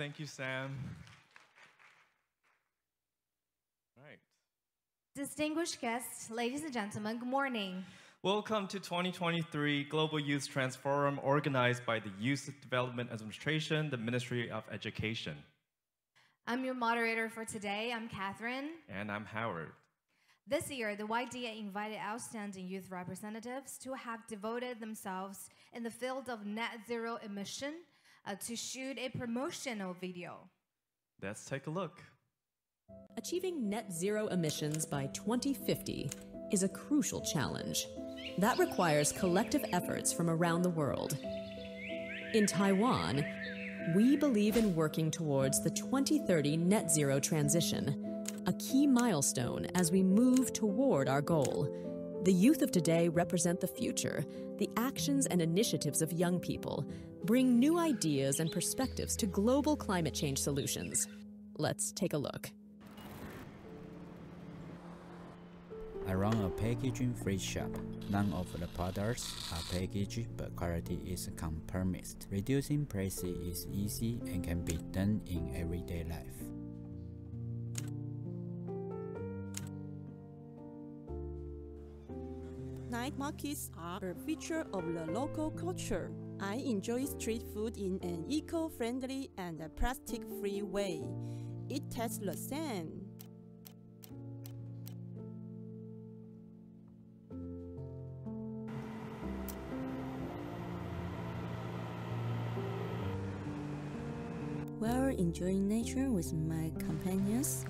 Thank you, Sam. Right. Distinguished guests, ladies and gentlemen, good morning. Welcome to 2023 Global Youth Trends Forum organized by the Youth Development Administration, the Ministry of Education. I'm your moderator for today. I'm Catherine. And I'm Howard. This year, the YDA invited outstanding youth representatives to have devoted themselves in the field of net zero emission to shoot a promotional video. Let's take a look. Achieving net zero emissions by 2050 is a crucial challenge that requires collective efforts from around the world. In Taiwan, we believe in working towards the 2030 net zero transition, a key milestone as we move toward our goal. The youth of today represent the future. The actions and initiatives of young people bring new ideas and perspectives to global climate change solutions. Let's take a look. I run a packaging-free shop. None of the products are packaged, but quality is compromised. Reducing plastic is easy and can be done in everyday life. Night markets are a feature of the local culture. I enjoy street food in an eco-friendly and plastic-free way. It tastes the same. While enjoying nature with my companions,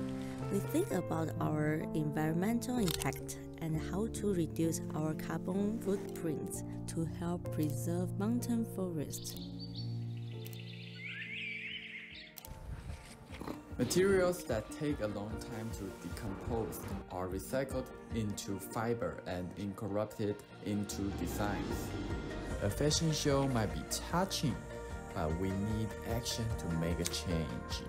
we think about our environmental impact and how to reduce our carbon footprints to help preserve mountain forests. Materials that take a long time to decompose are recycled into fiber and incorporated into designs. A fashion show might be touching, but we need action to make a change.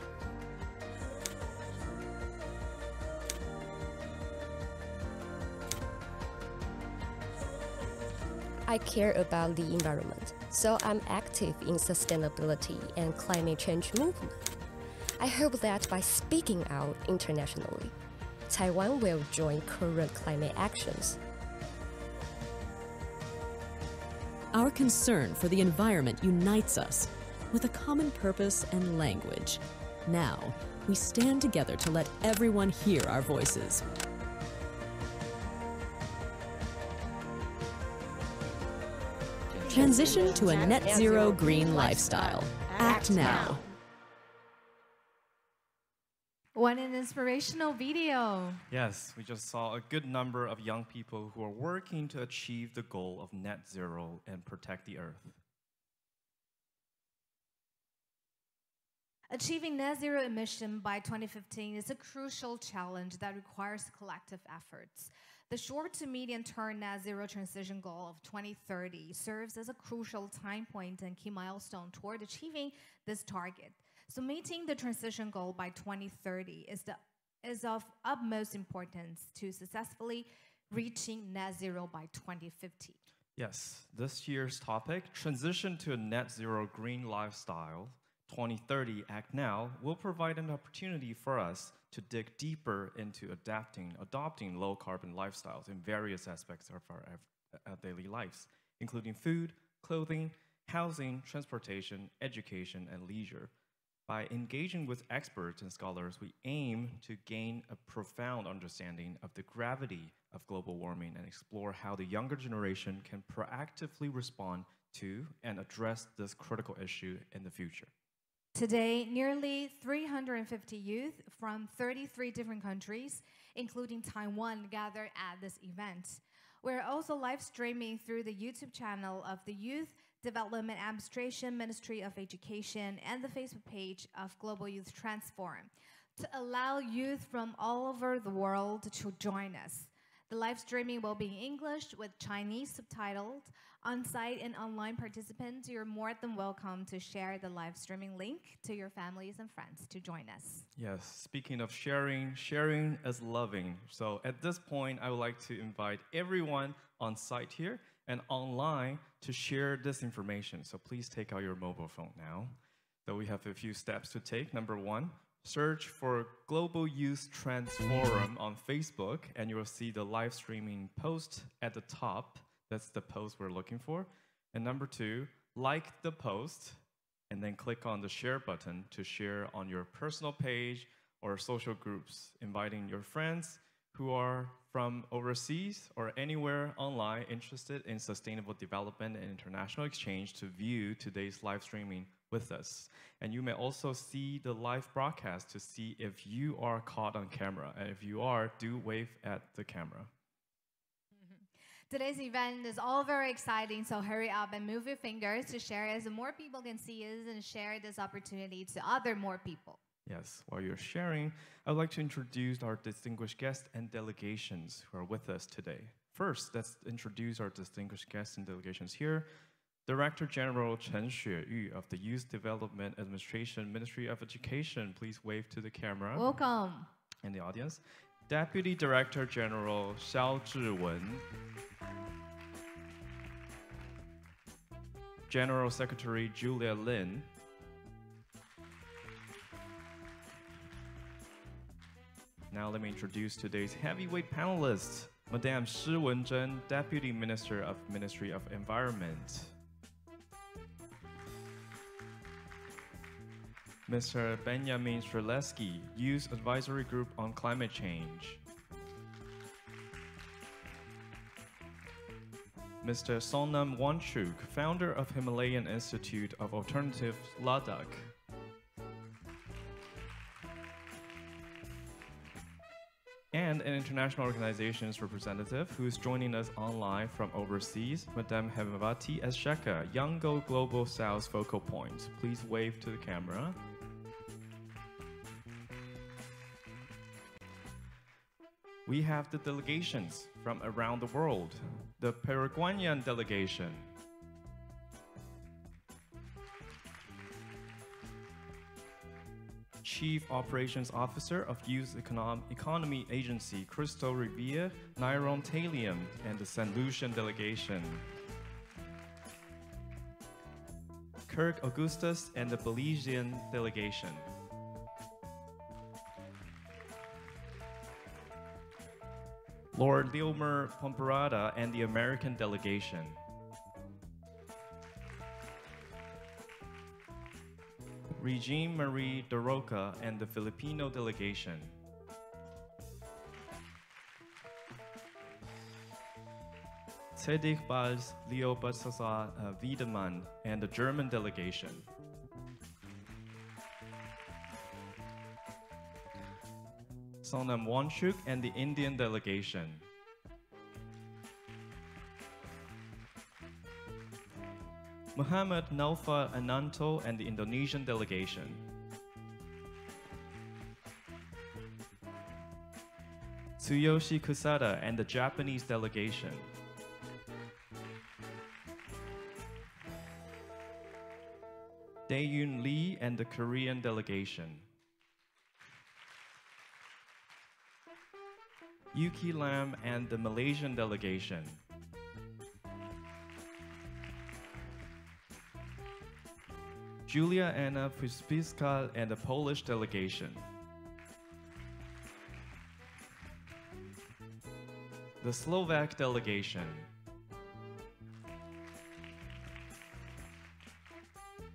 I care about the environment, so I'm active in sustainability and climate change movement. I hope that by speaking out internationally, Taiwan will join current climate actions. Our concern for the environment unites us with a common purpose and language. Now, we stand together to let everyone hear our voices. Transition to a net zero green lifestyle. Act now. What an inspirational video. Yes, we just saw a good number of young people who are working to achieve the goal of net zero and protect the earth. Achieving net zero emission by 2015 is a crucial challenge that requires collective efforts. The short to medium-term net zero transition goal of 2030 serves as a crucial time point and key milestone toward achieving this target. So meeting the transition goal by 2030 is of utmost importance to successfully reaching net zero by 2050. Yes, this year's topic, Transition to a Net Zero Green Lifestyle, 2030 Act Now, will provide an opportunity for us to dig deeper into adopting low-carbon lifestyles in various aspects of our daily lives, including food, clothing, housing, transportation, education, and leisure. By engaging with experts and scholars, we aim to gain a profound understanding of the gravity of global warming and explore how the younger generation can proactively respond to and address this critical issue in the future. Today, nearly 350 youth from 33 different countries, including Taiwan, gathered at this event. We're also live streaming through the YouTube channel of the Youth Development Administration, Ministry of Education, and the Facebook page of Global Youth Trends Forum to allow youth from all over the world to join us. The live streaming will be in English with Chinese subtitled. On-site and online participants, you're more than welcome to share the live streaming link to your families and friends to join us. Yes, speaking of sharing, sharing is loving. So at this point, I would like to invite everyone on site here and online to share this information. So please take out your mobile phone now. So we have a few steps to take. Number one, search for Global Youth Trends Forum on Facebook, and you will see the live streaming post at the top. That's the post we're looking for. And number two, like the post, and then click on the share button to share on your personal page or social groups, inviting your friends who are from overseas or anywhere online interested in sustainable development and international exchange to view today's live streaming with us. And you may also see the live broadcast to see if you are caught on camera. And if you are, do wave at the camera. Today's event is all very exciting, so hurry up and move your fingers to share as more people can see us and share this opportunity to more people. Yes, while you're sharing, I'd like to introduce our distinguished guests and delegations who are with us today. First, let's introduce our distinguished guests and delegations here. Director General Chen Xueyu of the Youth Development Administration, Ministry of Education, please wave to the camera. Welcome. And the audience. Deputy Director General Xiao Zhiwen. General Secretary Julia Lin. Now let me introduce today's heavyweight panelists. Madame Shi Wenzhen, Deputy Minister of Ministry of Environment. Mr. Benjamin Streleski, Youth Advisory Group on Climate Change. Mr. Sonam Wanchuk, founder of Himalayan Institute of Alternative Ladakh. And an international organization's representative who is joining us online from overseas, Madame Hemavati Esheka, Yango Global South Focal Point. Please wave to the camera. We have the delegations from around the world. The Paraguayan delegation. Chief Operations Officer of Youth Economy Agency, Crystal Revere, Nairon Talium, and the St. Lucian delegation. Kirk Augustus and the Belizean delegation. Lord Leomer Pomperada and the American delegation. Regine Marie Doroca and the Filipino delegation. Cedric Balz Leo Balthasar Wiedemann and the German delegation. Sonam Wanchuk and the Indian delegation. Muhammad Naufal Ananto and the Indonesian delegation. Tsuyoshi Kusada and the Japanese delegation. Dae-Yoon Lee and the Korean delegation. Yuki Lam and the Malaysian delegation. Julia Anna Puspiska and the Polish delegation. The Slovak delegation.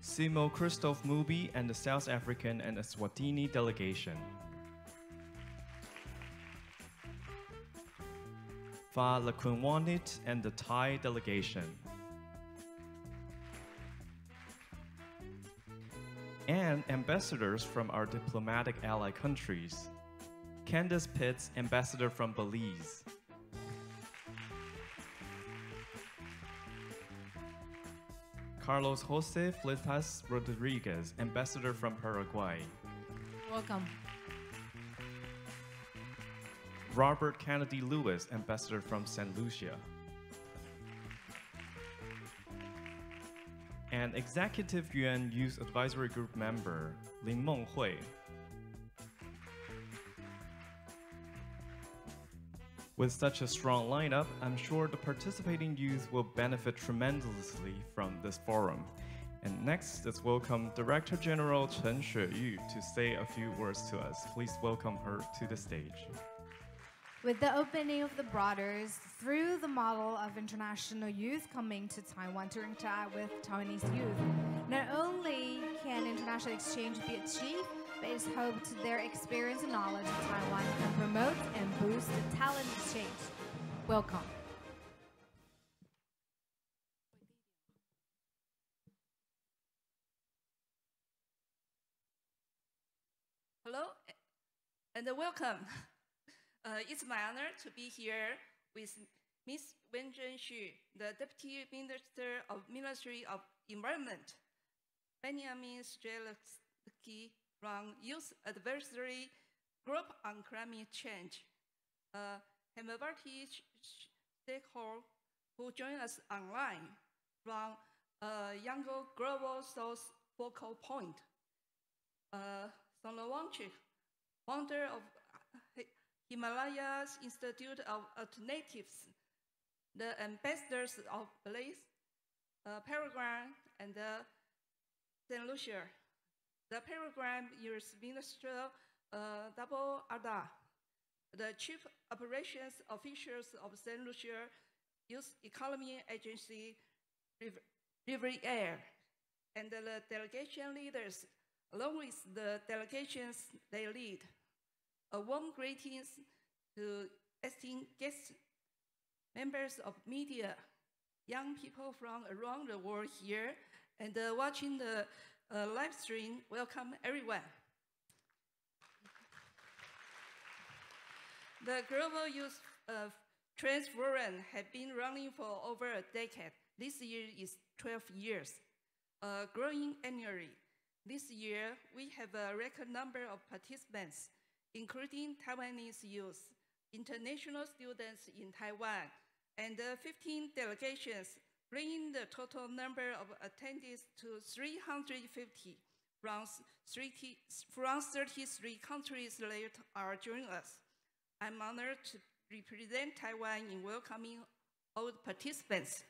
Simo Christoph Mubi and the South African and Eswatini delegation. Fa Lakunwanit and the Thai delegation. And ambassadors from our diplomatic ally countries. Candace Pitts, ambassador from Belize. Carlos Jose Fleitas Rodriguez, ambassador from Paraguay. Welcome. Robert Kennedy Lewis, ambassador from St. Lucia. And Executive UN Youth Advisory Group member, Lin Menghui. With such a strong lineup, I'm sure the participating youth will benefit tremendously from this forum. And next, let's welcome Director General Chen Xueyu to say a few words to us. Please welcome her to the stage. With the opening of the borders, through the model of international youth coming to Taiwan to interact with Taiwanese youth, not only can international exchange be achieved, but it's hoped their experience and knowledge of Taiwan can promote and boost the talent exchange. Welcome. Hello and welcome. It's my honor to be here with Ms. Wenjun Xu, the Deputy Minister of Ministry of Environment, Benjamin Streletsky from Youth Advisory Group on Climate Change, Hemavati stakeholder who joined us online from Yangon Global South Focal Point, Sonowangchik, founder of Himalayas Institute of Alternatives, the ambassadors of Belize, Paraguay, and St. Lucia. The Paraguay Youth Minister Double Ada, the Chief Operations Officials of St. Lucia Youth Economy Agency, Riviere, and the delegation leaders, along with the delegations they lead. A warm greetings to esteemed guests, members of media, young people from around the world here, and watching the live stream. Welcome everyone. The Global Youth Trends Forum has been running for over a decade. This year is 12 years, growing annually. This year, we have a record number of participants, including Taiwanese youth, international students in Taiwan, and 15 delegations, bringing the total number of attendees to 350 from 33 countries that are joining us. I'm honored to represent Taiwan in welcoming all participants.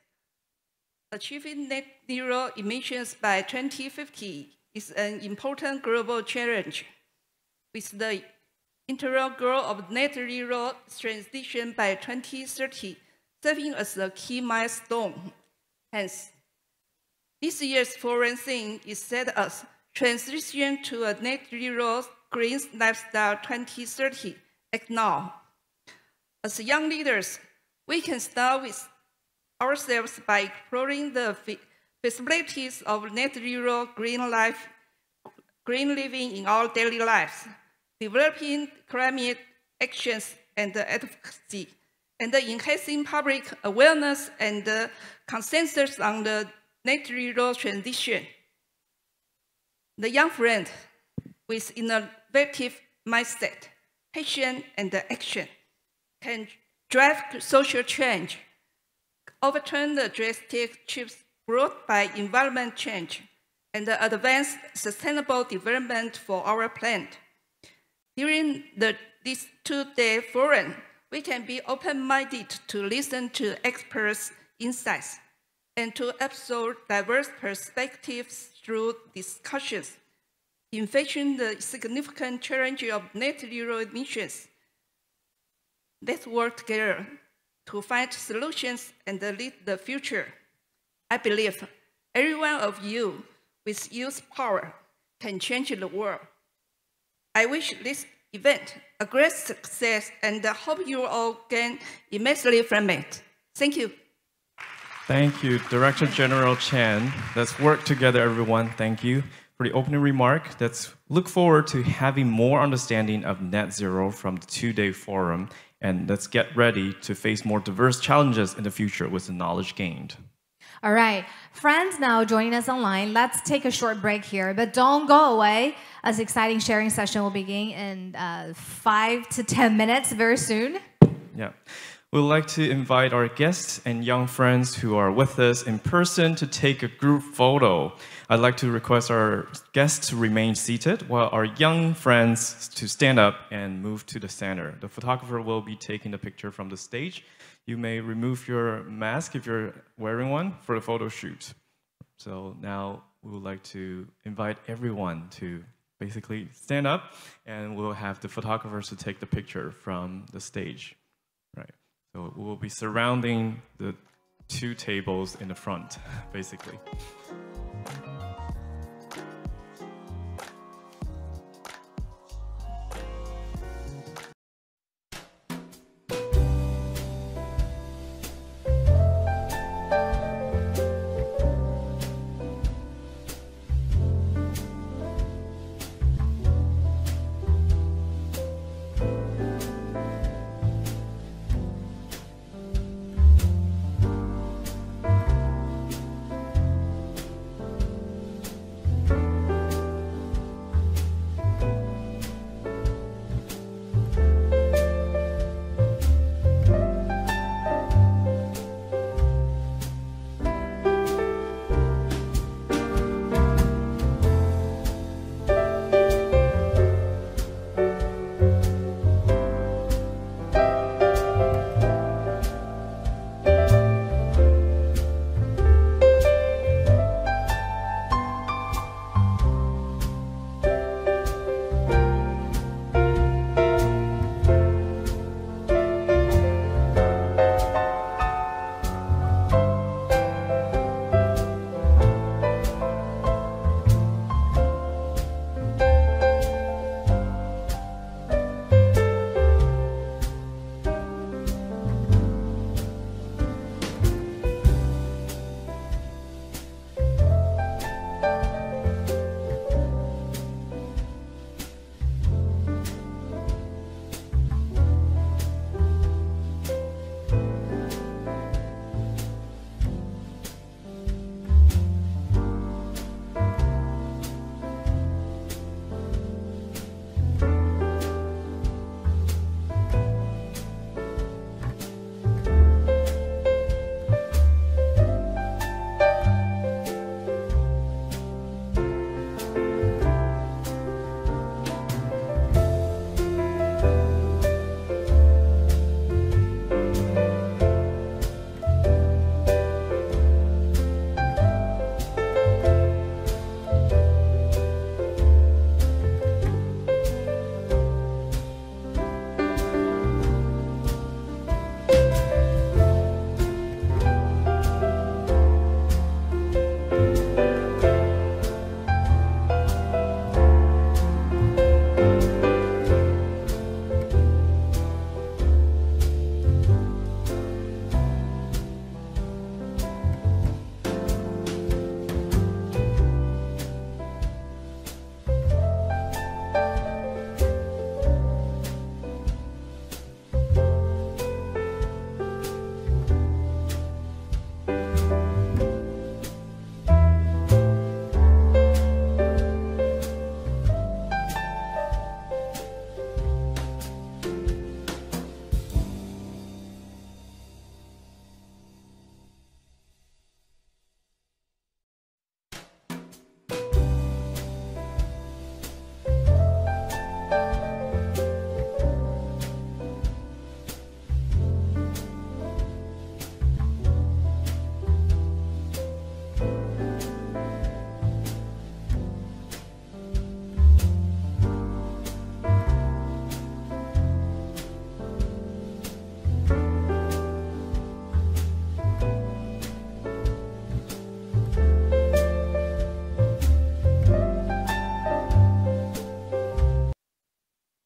Achieving net zero emissions by 2050 is an important global challenge, with the integral goal of net zero transition by 2030 serving as a key milestone. Hence, this year's forum theme is set as Transition to a Net Zero Green Lifestyle 2030. Act now. As young leaders, we can start with ourselves by exploring the possibilities of net zero green living in our daily lives, developing climate actions and advocacy, and enhancing public awareness and consensus on the net zero transition. The young friend with innovative mindset, passion, and action can drive social change, overturn the drastic shifts brought by environment change, and advance sustainable development for our planet. During this two-day forum, we can be open-minded to listen to experts' insights and to absorb diverse perspectives through discussions. In facing the significant challenge of net zero emissions, let's work together to find solutions and lead the future. I believe every one of you with youth power can change the world. I wish this event a great success and hope you all gain immensely from it. Thank you. Thank you, Director General Chen. Let's work together, everyone. Thank you for the opening remark. Let's look forward to having more understanding of net zero from the two-day forum, and let's get ready to face more diverse challenges in the future with the knowledge gained. All right, friends now joining us online, let's take a short break here, but don't go away as exciting sharing session will begin in 5 to 10 minutes very soon. Yeah. We'd like to invite our guests and young friends who are with us in person to take a group photo. I'd like to request our guests to remain seated while our young friends to stand up and move to the center. The photographer will be taking the picture from the stage. You may remove your mask if you're wearing one for the photo shoot. So now we would like to invite everyone to basically stand up, and we'll have the photographers to take the picture from the stage. Right. So we will be surrounding the 2 tables in the front, basically.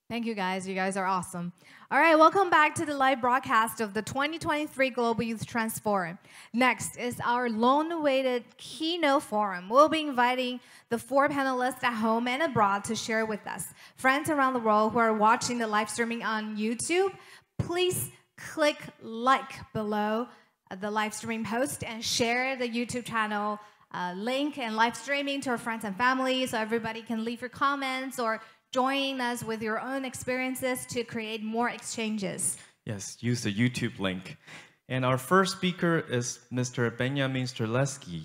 Thank you guys. You guys are awesome. All right, welcome back to the live broadcast of the 2023 Global Youth Trends Forum. Next is our long-awaited keynote forum. We'll be inviting the 4 panelists at home and abroad to share with us. Friends around the world who are watching the live streaming on YouTube, please click like below the live stream post and share the YouTube channel link and live streaming to our friends and family so everybody can leave your comments or join us with your own experiences to create more exchanges. Yes, use the YouTube link. And our first speaker is Mr. Benjamin Streleski.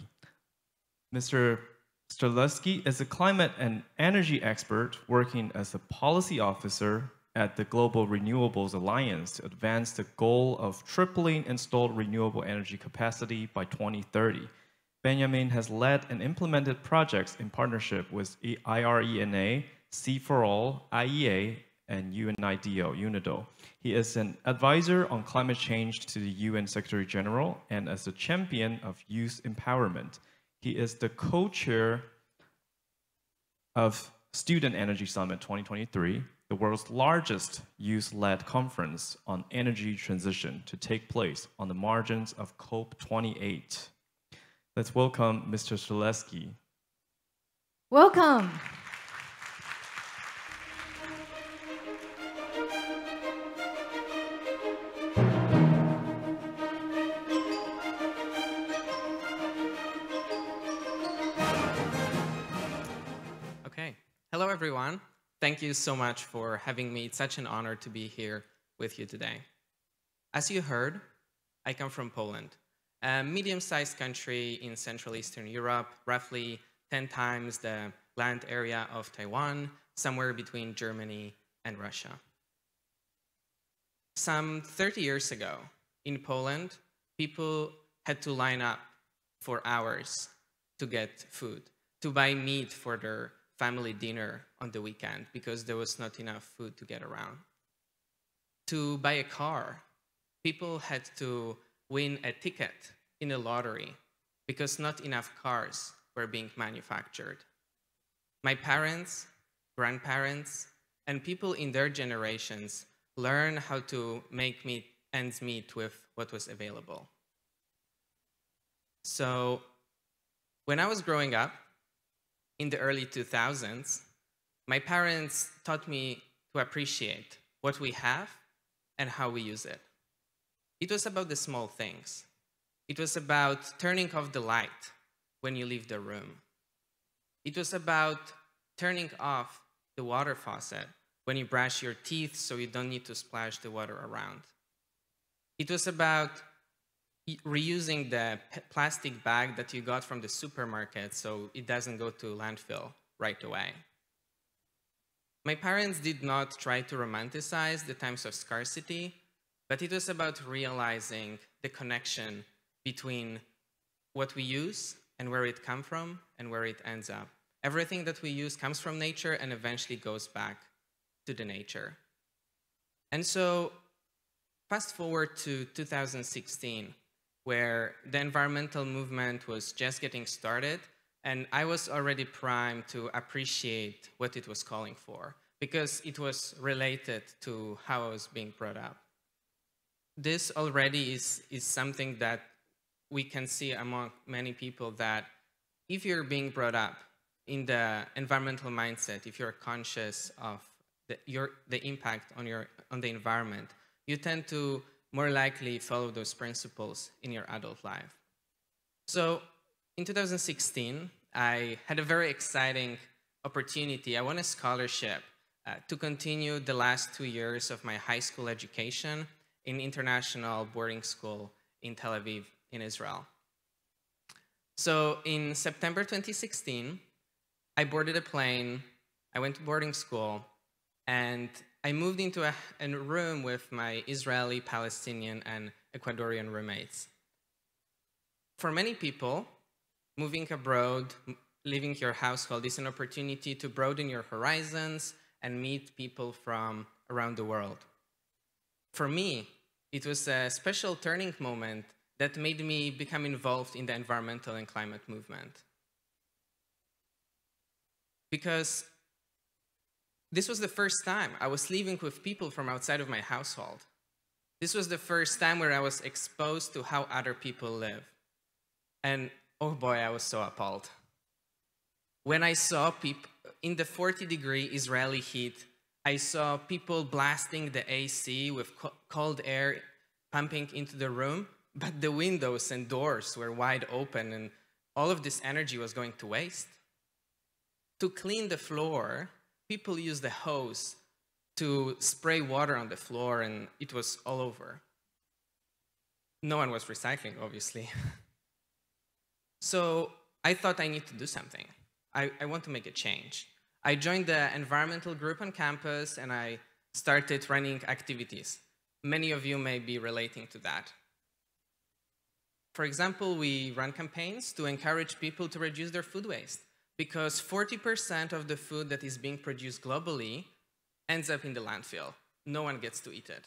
Mr. Streleski is a climate and energy expert working as a policy officer at the Global Renewables Alliance to advance the goal of tripling installed renewable energy capacity by 2030. Benjamin has led and implemented projects in partnership with IRENA, C4All, IEA, and UNIDO. He is an advisor on climate change to the UN Secretary General and as a champion of youth empowerment. He is the co-chair of Student Energy Summit 2023, the world's largest youth-led conference on energy transition to take place on the margins of COP28. Let's welcome Mr. Shaleski. Welcome. Okay. Hello, everyone. Thank you so much for having me. It's such an honor to be here with you today. As you heard, I come from Poland, a medium-sized country in Central Eastern Europe, roughly 10 times the land area of Taiwan, somewhere between Germany and Russia. Some 30 years ago, in Poland, people had to line up for hours to get food, to buy meat for their family dinner on the weekend because there was not enough food to get around. To buy a car, people had to win a ticket in a lottery because not enough cars were being manufactured. My parents, grandparents, and people in their generations learned how to make ends meet with what was available. So when I was growing up, in the early 2000s, my parents taught me to appreciate what we have and how we use it. It was about the small things. It was about turning off the light when you leave the room. It was about turning off the water faucet when you brush your teeth so you don't need to splash the water around. It was about reusing the plastic bag that you got from the supermarket so it doesn't go to landfill right away. My parents did not try to romanticize the times of scarcity, but it was about realizing the connection between what we use and where it comes from and where it ends up. Everything that we use comes from nature and eventually goes back to the nature. And so fast forward to 2016, where the environmental movement was just getting started, and I was already primed to appreciate what it was calling for, because it was related to how I was being brought up. This already is something that we can see among many people, that if you're being brought up in the environmental mindset, if you're conscious of the impact on the environment, you tend to more likely follow those principles in your adult life. So in 2016, I had a very exciting opportunity. I won a scholarship to continue the last 2 years of my high school education in international boarding school in Tel Aviv in Israel. So in September 2016, I boarded a plane, I went to boarding school, and I moved into a room with my Israeli, Palestinian, and Ecuadorian roommates. For many people, moving abroad, leaving your household is an opportunity to broaden your horizons and meet people from around the world. For me, it was a special turning moment that made me become involved in the environmental and climate movement. Because this was the first time I was living with people from outside of my household. This was the first time where I was exposed to how other people live. And oh boy, I was so appalled. When I saw people in the 40-degree Israeli heat, I saw people blasting the AC with cold air pumping into the room, but the windows and doors were wide open and all of this energy was going to waste. To clean the floor, people used the hose to spray water on the floor, and it was all over. No one was recycling, obviously. So I thought I need to do something. I want to make a change. I joined the environmental group on campus, and I started running activities. Many of you may be relating to that. For example, we run campaigns to encourage people to reduce their food waste, because 40% of the food that is being produced globally ends up in the landfill. No one gets to eat it.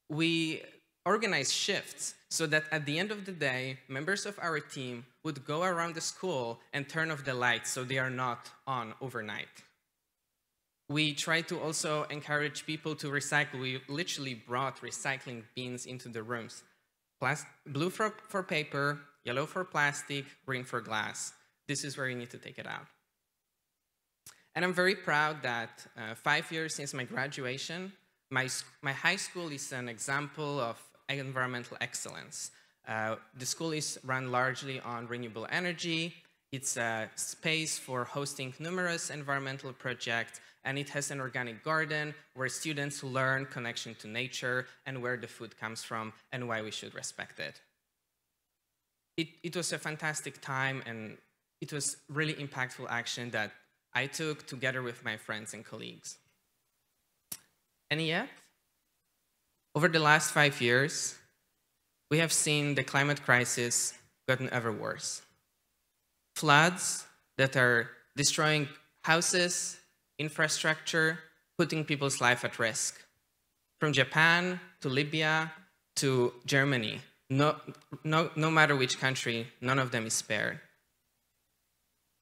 We organize shifts so that at the end of the day, members of our team would go around the school and turn off the lights so they are not on overnight. We try to also encourage people to recycle. We literally brought recycling bins into the rooms. Blue for paper, yellow for plastic, green for glass. This is where you need to take it out. And I'm very proud that 5 years since my graduation, my high school is an example of environmental excellence. The school is run largely on renewable energy. It's a space for hosting numerous environmental projects, and it has an organic garden where students learn connection to nature and where the food comes from and why we should respect it. It was a fantastic time, and it was really impactful action that I took together with my friends and colleagues. And yet, over the last 5 years, we have seen the climate crisis gotten ever worse. Floods that are destroying houses, infrastructure, putting people's life at risk. From Japan to Libya to Germany, no matter which country, none of them is spared.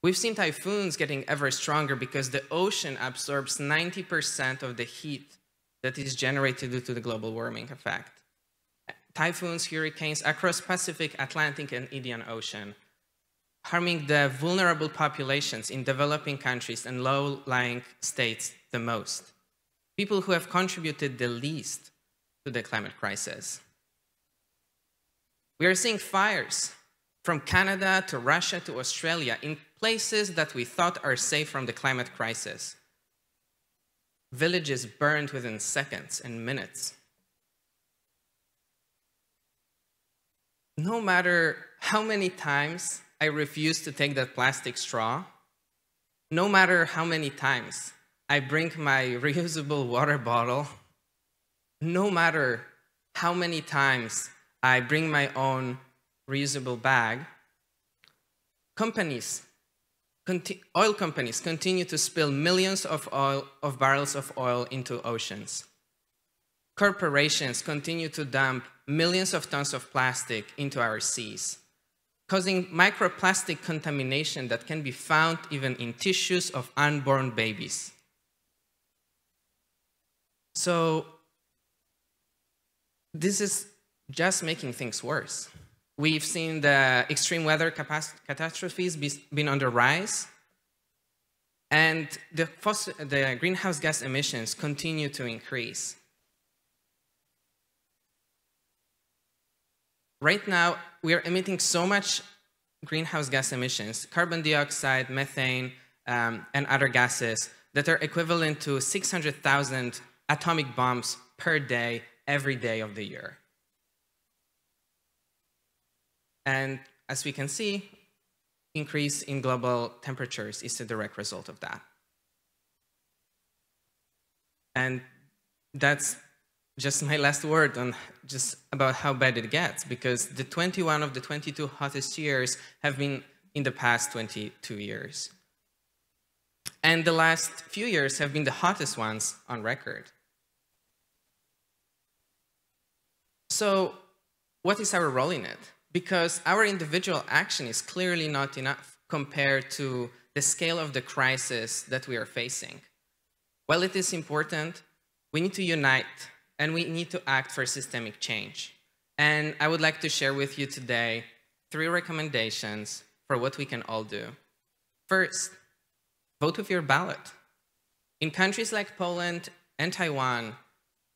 We've seen typhoons getting ever stronger because the ocean absorbs 90% of the heat that is generated due to the global warming effect. Typhoons, hurricanes across Pacific, Atlantic, and Indian Ocean, harming the vulnerable populations in developing countries and low-lying states the most. People who have contributed the least to the climate crisis. We are seeing fires from Canada to Russia to Australia in places that we thought are safe from the climate crisis. Villages burned within seconds and minutes. No matter how many times I refuse to take that plastic straw, no matter how many times I bring my reusable water bottle, no matter how many times I bring my own reusable bag, oil companies continue to spill millions of barrels of oil into oceans. Corporations continue to dump millions of tons of plastic into our seas, causing microplastic contamination that can be found even in tissues of unborn babies. So this is just making things worse. We've seen the extreme weather catastrophes been on the rise, and the greenhouse gas emissions continue to increase. Right now, we are emitting so much greenhouse gas emissions, carbon dioxide, methane, and other gases that are equivalent to 600,000 atomic bombs per day, every day of the year. And as we can see, increase in global temperatures is a direct result of that. And that's just my last word on just about how bad it gets, because the 21 of the 22 hottest years have been in the past 22 years. And the last few years have been the hottest ones on record. So what is our role in it? Because our individual action is clearly not enough compared to the scale of the crisis that we are facing. While it is important, we need to unite and we need to act for systemic change. And I would like to share with you today 3 recommendations for what we can all do. First, vote with your ballot. In countries like Poland and Taiwan,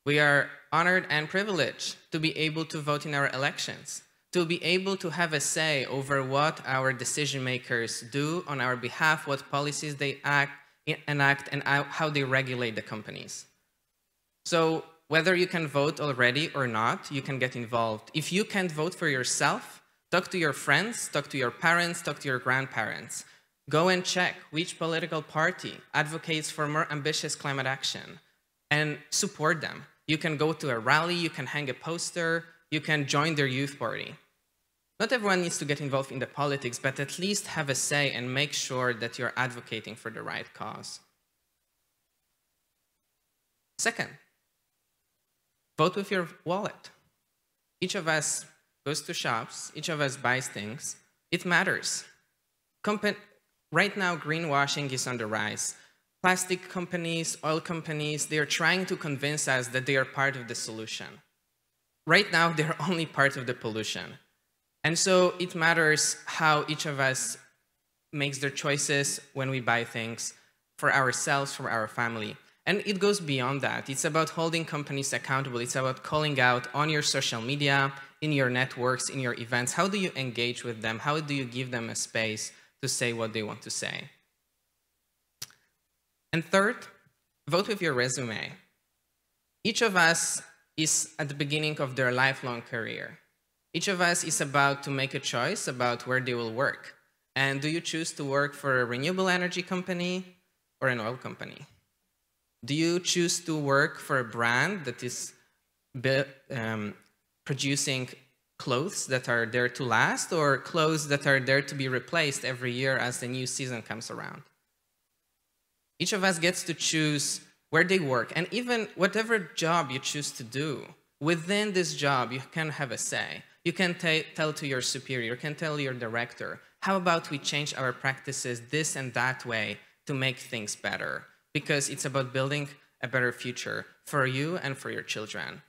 we are honored and privileged to be able to vote in our elections, to be able to have a say over what our decision makers do on our behalf, what policies they enact, and how they regulate the companies. So whether you can vote already or not, you can get involved. If you can't vote for yourself, talk to your friends, talk to your parents, talk to your grandparents. Go and check which political party advocates for more ambitious climate action and support them. You can go to a rally, you can hang a poster, you can join their youth party. Not everyone needs to get involved in the politics, but at least have a say and make sure that you're advocating for the right cause. Second, vote with your wallet. Each of us goes to shops, each of us buys things. It matters. Right now, greenwashing is on the rise. Plastic companies, oil companies, they are trying to convince us that they are part of the solution. Right now, they're only part of the pollution. And so it matters how each of us makes their choices when we buy things for ourselves, for our family. And it goes beyond that. It's about holding companies accountable. It's about calling out on your social media, in your networks, in your events. How do you engage with them? How do you give them a space to say what they want to say? And third, vote with your resume. Each of us is at the beginning of their lifelong career. Each of us is about to make a choice about where they will work. And do you choose to work for a renewable energy company or an oil company? Do you choose to work for a brand that is producing clothes that are there to last, or clothes that are there to be replaced every year as the new season comes around? Each of us gets to choose where they work, and even whatever job you choose to do, within this job, you can have a say. You can tell to your superior, you can tell your director, how about we change our practices this and that way to make things better? Because it's about building a better future for you and for your children.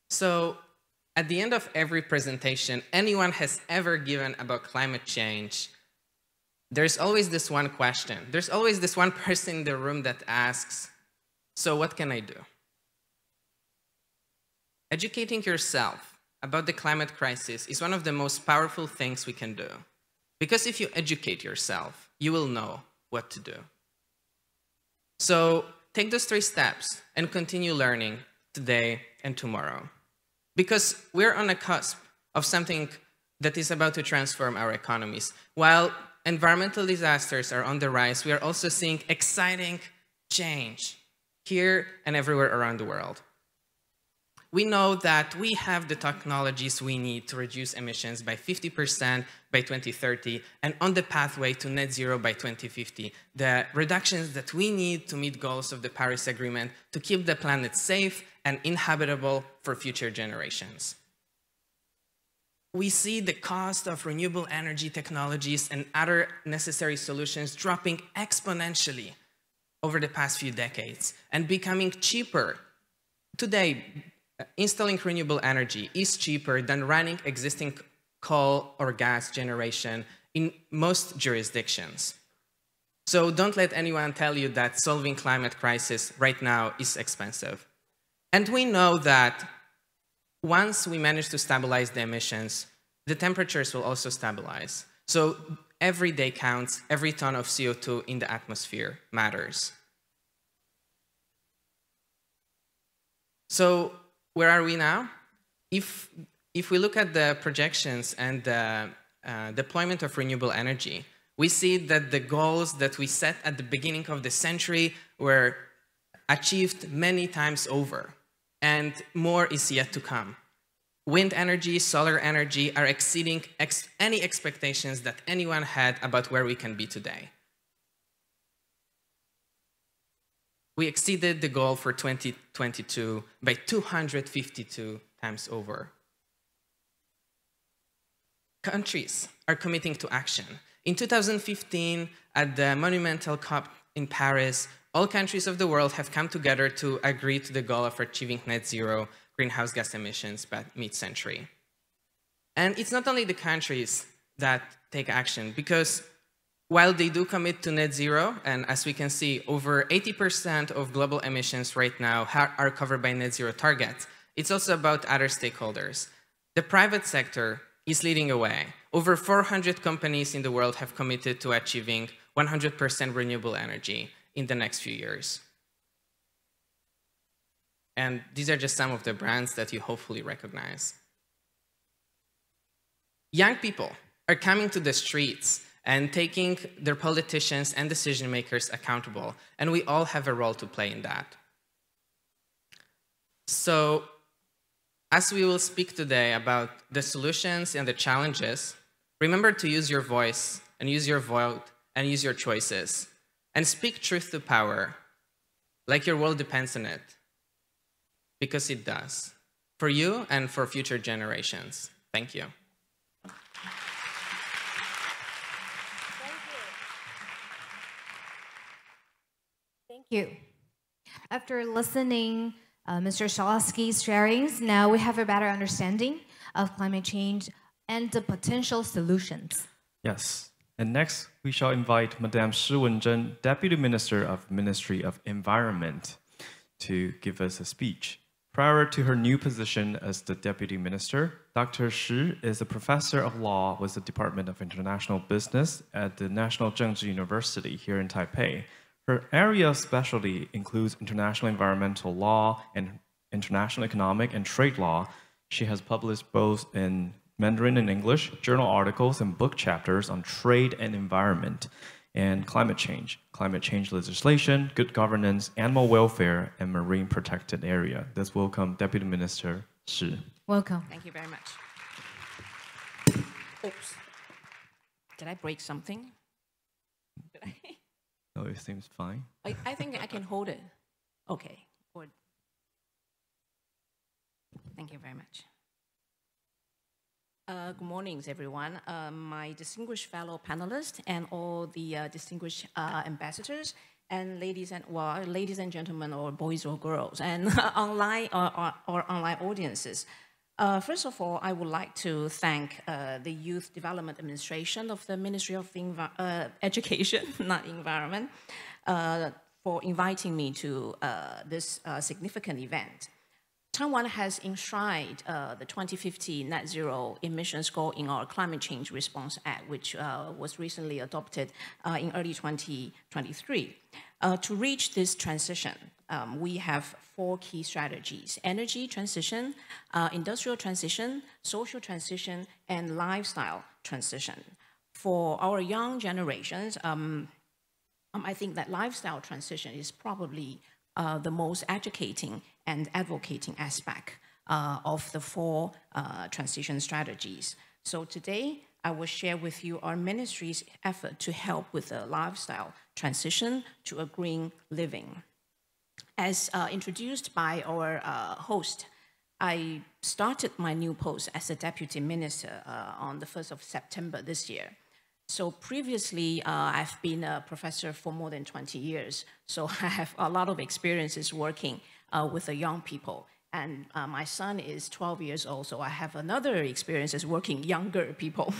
So at the end of every presentation anyone has ever given about climate change, there's always this one question. There's always this one person in the room that asks, so what can I do? Educating yourself about the climate crisis is one of the most powerful things we can do. Because if you educate yourself, you will know what to do. So take those 3 steps and continue learning today and tomorrow. Because we're on a cusp of something that is about to transform our economies. While environmental disasters are on the rise, we are also seeing exciting change here and everywhere around the world. We know that we have the technologies we need to reduce emissions by 50% by 2030 and on the pathway to net zero by 2050. The reductions that we need to meet goals of the Paris Agreement to keep the planet safe and inhabitable for future generations. We see the cost of renewable energy technologies and other necessary solutions dropping exponentially over the past few decades and becoming cheaper. Today, installing renewable energy is cheaper than running existing coal or gas generation in most jurisdictions. So don't let anyone tell you that solving climate crisis right now is expensive. And we know that once we manage to stabilize the emissions, the temperatures will also stabilize. So every day counts, every ton of CO2 in the atmosphere matters. So where are we now? If we look at the projections and the deployment of renewable energy, we see that the goals that we set at the beginning of the century were achieved many times over, and more is yet to come. Wind energy, solar energy are exceeding any expectations that anyone had about where we can be today. We exceeded the goal for 2022 by 252 times over. Countries are committing to action. In 2015, at the monumental COP in Paris, all countries of the world have come together to agree to the goal of achieving net zero greenhouse gas emissions by mid-century. And it's not only the countries that take action, because while they do commit to net zero, and as we can see, over 80% of global emissions right now are covered by net zero targets, it's also about other stakeholders. The private sector is leading away. Over 400 companies in the world have committed to achieving 100% renewable energy in the next few years. And these are just some of the brands that you hopefully recognize. Young people are coming to the streets and taking their politicians and decision makers accountable, and we all have a role to play in that. So As we will speak today about the solutions and the challenges, remember to use your voice and use your vote and use your choices and speak truth to power, like your world depends on it, because it does, for you and for future generations. Thank you. Thank you. After listening Mr. Shalowski's sharings, now we have a better understanding of climate change and the potential solutions. Yes. And next, we shall invite Madame Shi Wenzhen, Deputy Minister of Ministry of Environment, to give us a speech. Prior to her new position as the Deputy Minister, Dr. Shi is a professor of law with the Department of International Business at the National Zhengzhi University here in Taipei. Her area of specialty includes international environmental law and international economic and trade law. She has published both in Mandarin and English journal articles and book chapters on trade and environment and climate change legislation, good governance, animal welfare, and marine protected area. Let's welcome Deputy Minister Shi. Welcome. Thank you very much. Oops. Did I break something? Did I? No, it seems fine. I think I can hold it. Okay. Thank you very much. Good morning, everyone. My distinguished fellow panelists and all the distinguished ambassadors and ladies and gentlemen, or boys or girls, and online or online audiences. First of all, I would like to thank the Youth Development Administration of the Ministry of Education, not Environment, for inviting me to this significant event. Taiwan has enshrined the 2050 net zero emissions goal in our Climate Change Response Act, which was recently adopted in early 2023. To reach this transition, we have 4 key strategies: energy transition, industrial transition, social transition, and lifestyle transition. For our young generations, I think that lifestyle transition is probably the most educating and advocating aspect of the 4 transition strategies. So today, I will share with you our ministry's effort to help with the lifestyle transition to a green living. As introduced by our host, I started my new post as a deputy minister on the 1st of September this year. So previously, I've been a professor for more than 20 years. So I have a lot of experiences working with the young people. And my son is 12 years old, so I have another experiences working younger people.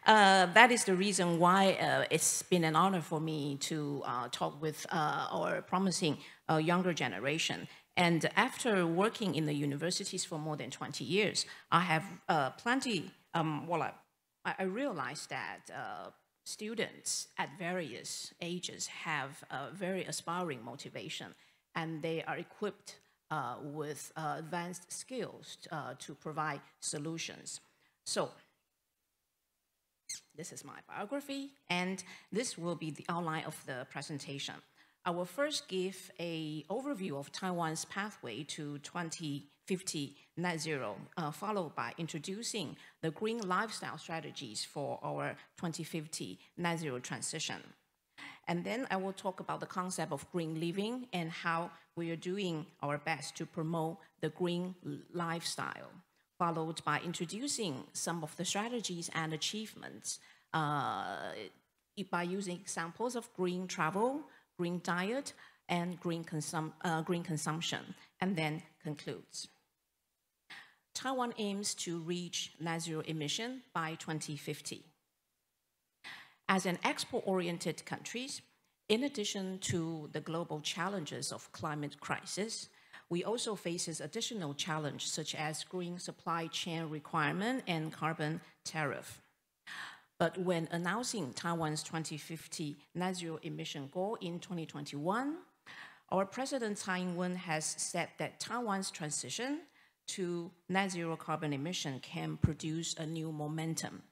That is the reason why it's been an honor for me to talk with our promising younger generation. And after working in the universities for more than 20 years, I have I realized that students at various ages have a very aspiring motivation, and they are equipped with advanced skills to provide solutions. So this is my biography, and this will be the outline of the presentation. I will first give an overview of Taiwan's pathway to 2050 net zero, followed by introducing the green lifestyle strategies for our 2050 net zero transition. And then I will talk about the concept of green living and how we are doing our best to promote the green lifestyle, followed by introducing some of the strategies and achievements by using examples of green travel, green diet, and green consumption, and then concludes. Taiwan aims to reach net zero emission by 2050. As an export-oriented country, in addition to the global challenges of climate crisis, we also face additional challenges such as green supply chain requirement and carbon tariff. But when announcing Taiwan's 2050 net zero emission goal in 2021, our President Tsai Ing-wen has said that Taiwan's transition to net zero carbon emission can produce a new momentum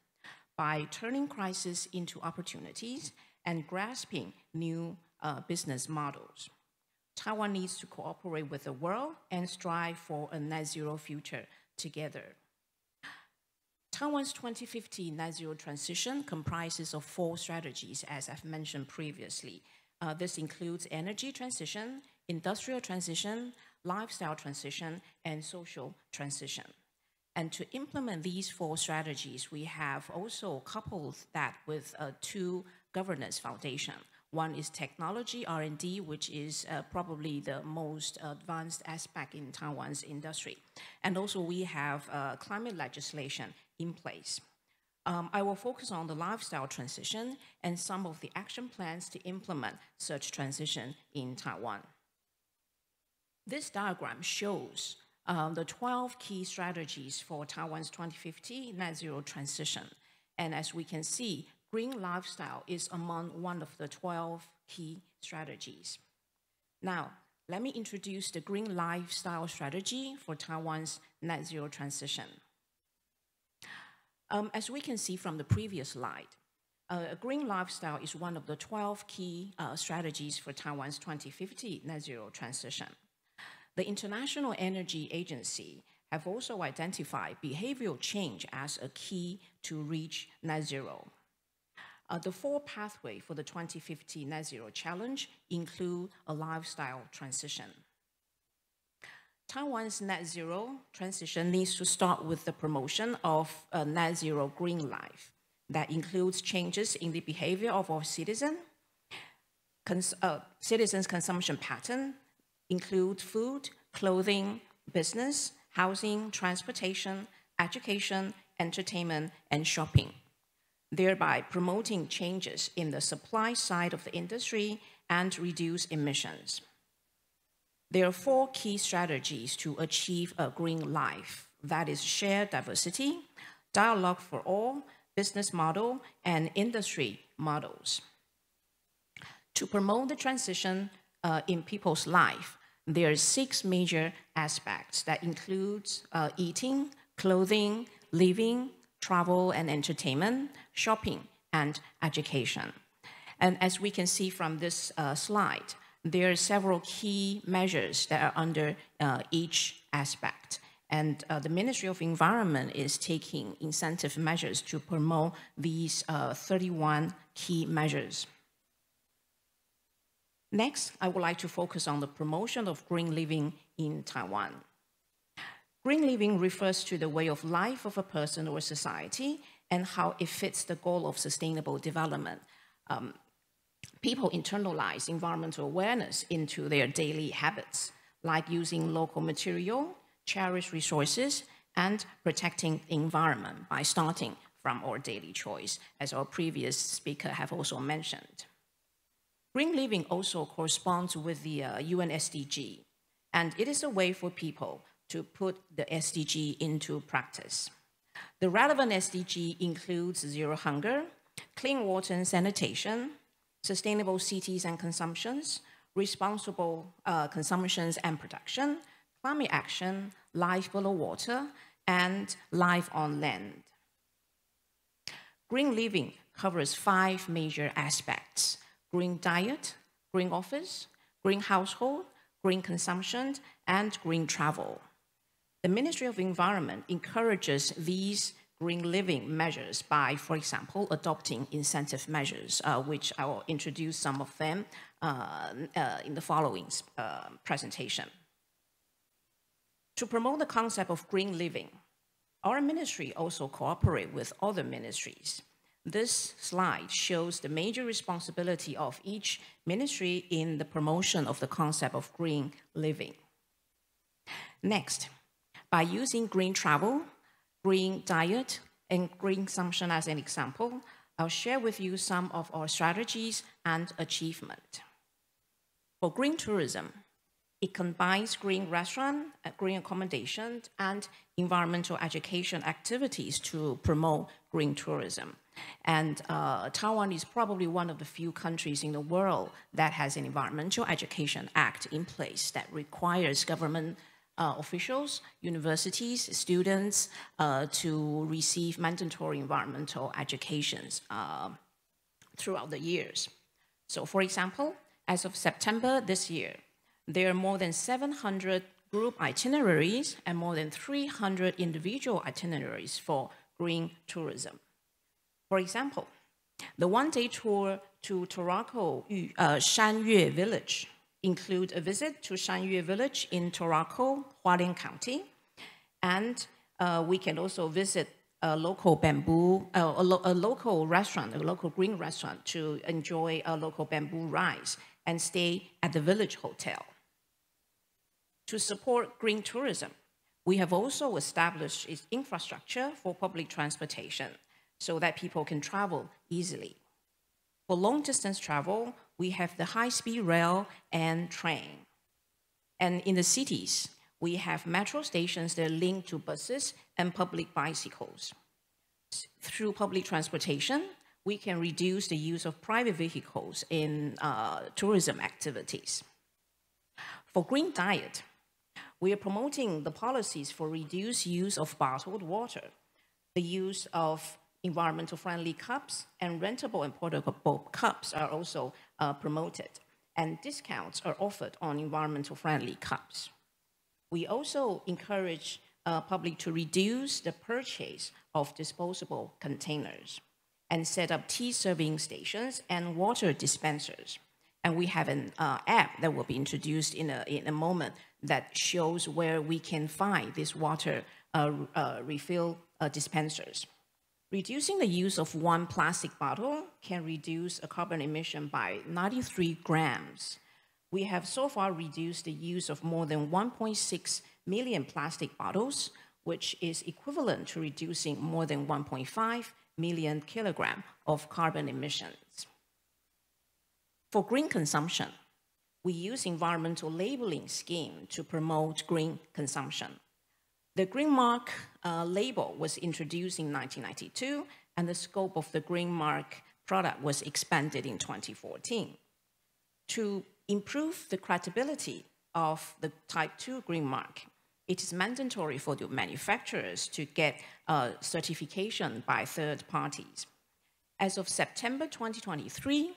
by turning crisis into opportunities and grasping new business models. Taiwan needs to cooperate with the world and strive for a net zero future together. Taiwan's 2050 net zero transition comprises of 4 strategies, as I've mentioned previously. This includes energy transition, industrial transition, lifestyle transition, and social transition. And to implement these 4 strategies, we have also coupled that with 2 governance foundations. One is technology R&D, which is probably the most advanced aspect in Taiwan's industry. And also we have climate legislation in place. I will focus on the lifestyle transition and some of the action plans to implement such transition in Taiwan. This diagram shows the 12 key strategies for Taiwan's 2050 net zero transition. And as we can see, green lifestyle is among one of the 12 key strategies. Now, let me introduce the green lifestyle strategy for Taiwan's net zero transition. As we can see from the previous slide, a green lifestyle is one of the 12 key strategies for Taiwan's 2050 net zero transition. The International Energy Agency have also identified behavioral change as a key to reach net zero. The 4 pathways for the 2050 net zero challenge include a lifestyle transition. Taiwan's net zero transition needs to start with the promotion of a net zero green life that includes changes in the behavior of our citizens' consumption pattern, include food, clothing, business, housing, transportation, education, entertainment, and shopping, thereby promoting changes in the supply side of the industry and reduce emissions. There are 4 key strategies to achieve a green life. That is shared diversity, dialogue for all, business model, and industry models. To promote the transition in people's life, there are 6 major aspects that includes eating, clothing, living, travel and entertainment, shopping, and education. And as we can see from this slide, there are several key measures that are under each aspect. And the Ministry of Environment is taking incentive measures to promote these 31 key measures. Next, I would like to focus on the promotion of green living in Taiwan. Green living refers to the way of life of a person or society and how it fits the goal of sustainable development. People internalize environmental awareness into their daily habits, like using local material, cherish resources, and protecting the environment by starting from our daily choice, as our previous speaker have also mentioned. Green living also corresponds with the UN SDG, and it is a way for people to put the SDG into practice. The relevant SDG includes zero hunger, clean water and sanitation, sustainable cities and consumptions, responsible consumptions and production, climate action, life below water, and life on land. Green living covers 5 major aspects: green diet, green office, green household, green consumption, and green travel. The Ministry of Environment encourages these green living measures by, for example, adopting incentive measures, which I will introduce some of them in the following presentation. To promote the concept of green living, our ministry also cooperates with other ministries. This slide shows the major responsibility of each ministry in the promotion of the concept of green living. Next, by using green travel, green diet, and green consumption as an example, I'll share with you some of our strategies and achievement. For green tourism, it combines green restaurant, green accommodation, and environmental education activities to promote green tourism. And Taiwan is probably one of the few countries in the world that has an Environmental Education Act in place that requires government officials, universities, students to receive mandatory environmental educations throughout the years. So for example, as of September this year, There are more than 700 group itineraries and more than 300 individual itineraries for green tourism. For example, the one-day tour to Torako Shanyue Village include a visit to Shanyue Village in Torako, Hualien County, and we can also visit a local bamboo, a local restaurant, a local green restaurant to enjoy a local bamboo rice and stay at the village hotel. To support green tourism, we have also established its infrastructure for public transportation so that people can travel easily. For long-distance travel, we have the high-speed rail and train. And in the cities, we have metro stations that are linked to buses and public bicycles. Through public transportation, we can reduce the use of private vehicles in tourism activities. For green diet, we are promoting the policies for reduced use of bottled water, the use of environmental friendly cups and rentable and portable cups are also promoted, and discounts are offered on environmental friendly cups. We also encourage public to reduce the purchase of disposable containers and set up tea serving stations and water dispensers. And we have an app that will be introduced in a moment that shows where we can find these water refill dispensers. Reducing the use of one plastic bottle can reduce a carbon emission by 93 grams. We have so far reduced the use of more than 1.6 million plastic bottles, which is equivalent to reducing more than 1.5 million kilograms of carbon emissions. For green consumption, we use environmental labeling scheme to promote green consumption. The Green Mark label was introduced in 1992, and the scope of the Green Mark product was expanded in 2014. To improve the credibility of the Type 2 Green Mark, it is mandatory for the manufacturers to get certification by third parties. As of September 2023,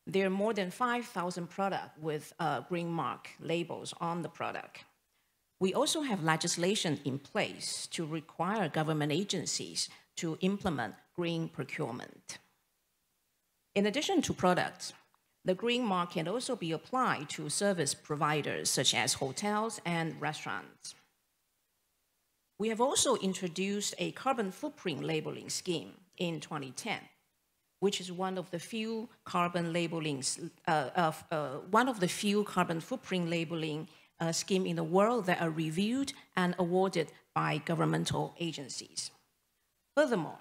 there are more than 5,000 products with Green Mark labels on the product. We also have legislation in place to require government agencies to implement green procurement. In addition to products, the Green Mark can also be applied to service providers such as hotels and restaurants. We have also introduced a carbon footprint labeling scheme in 2010, which is one of the few carbon footprint labeling scheme in the world that are reviewed and awarded by governmental agencies. Furthermore,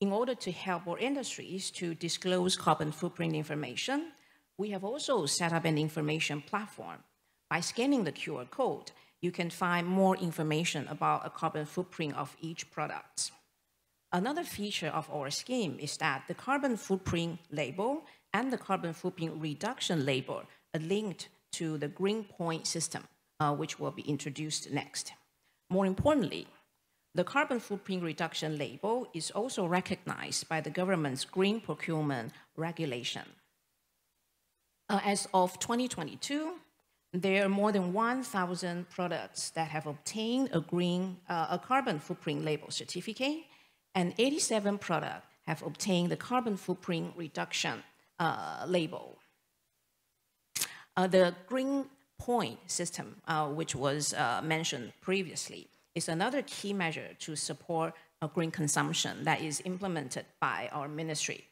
in order to help our industries to disclose carbon footprint information, we have also set up an information platform. By scanning the QR code, you can find more information about a carbon footprint of each product. Another feature of our scheme is that the carbon footprint label and the carbon footprint reduction label are linked to the Green Point system, which will be introduced next. More importantly, the carbon footprint reduction label is also recognized by the government's green procurement regulation. As of 2022, there are more than 1,000 products that have obtained a carbon footprint label certificate, and 87 products have obtained the carbon footprint reduction label. The Green Point system, which was mentioned previously, is another key measure to support green consumption that is implemented by our ministry.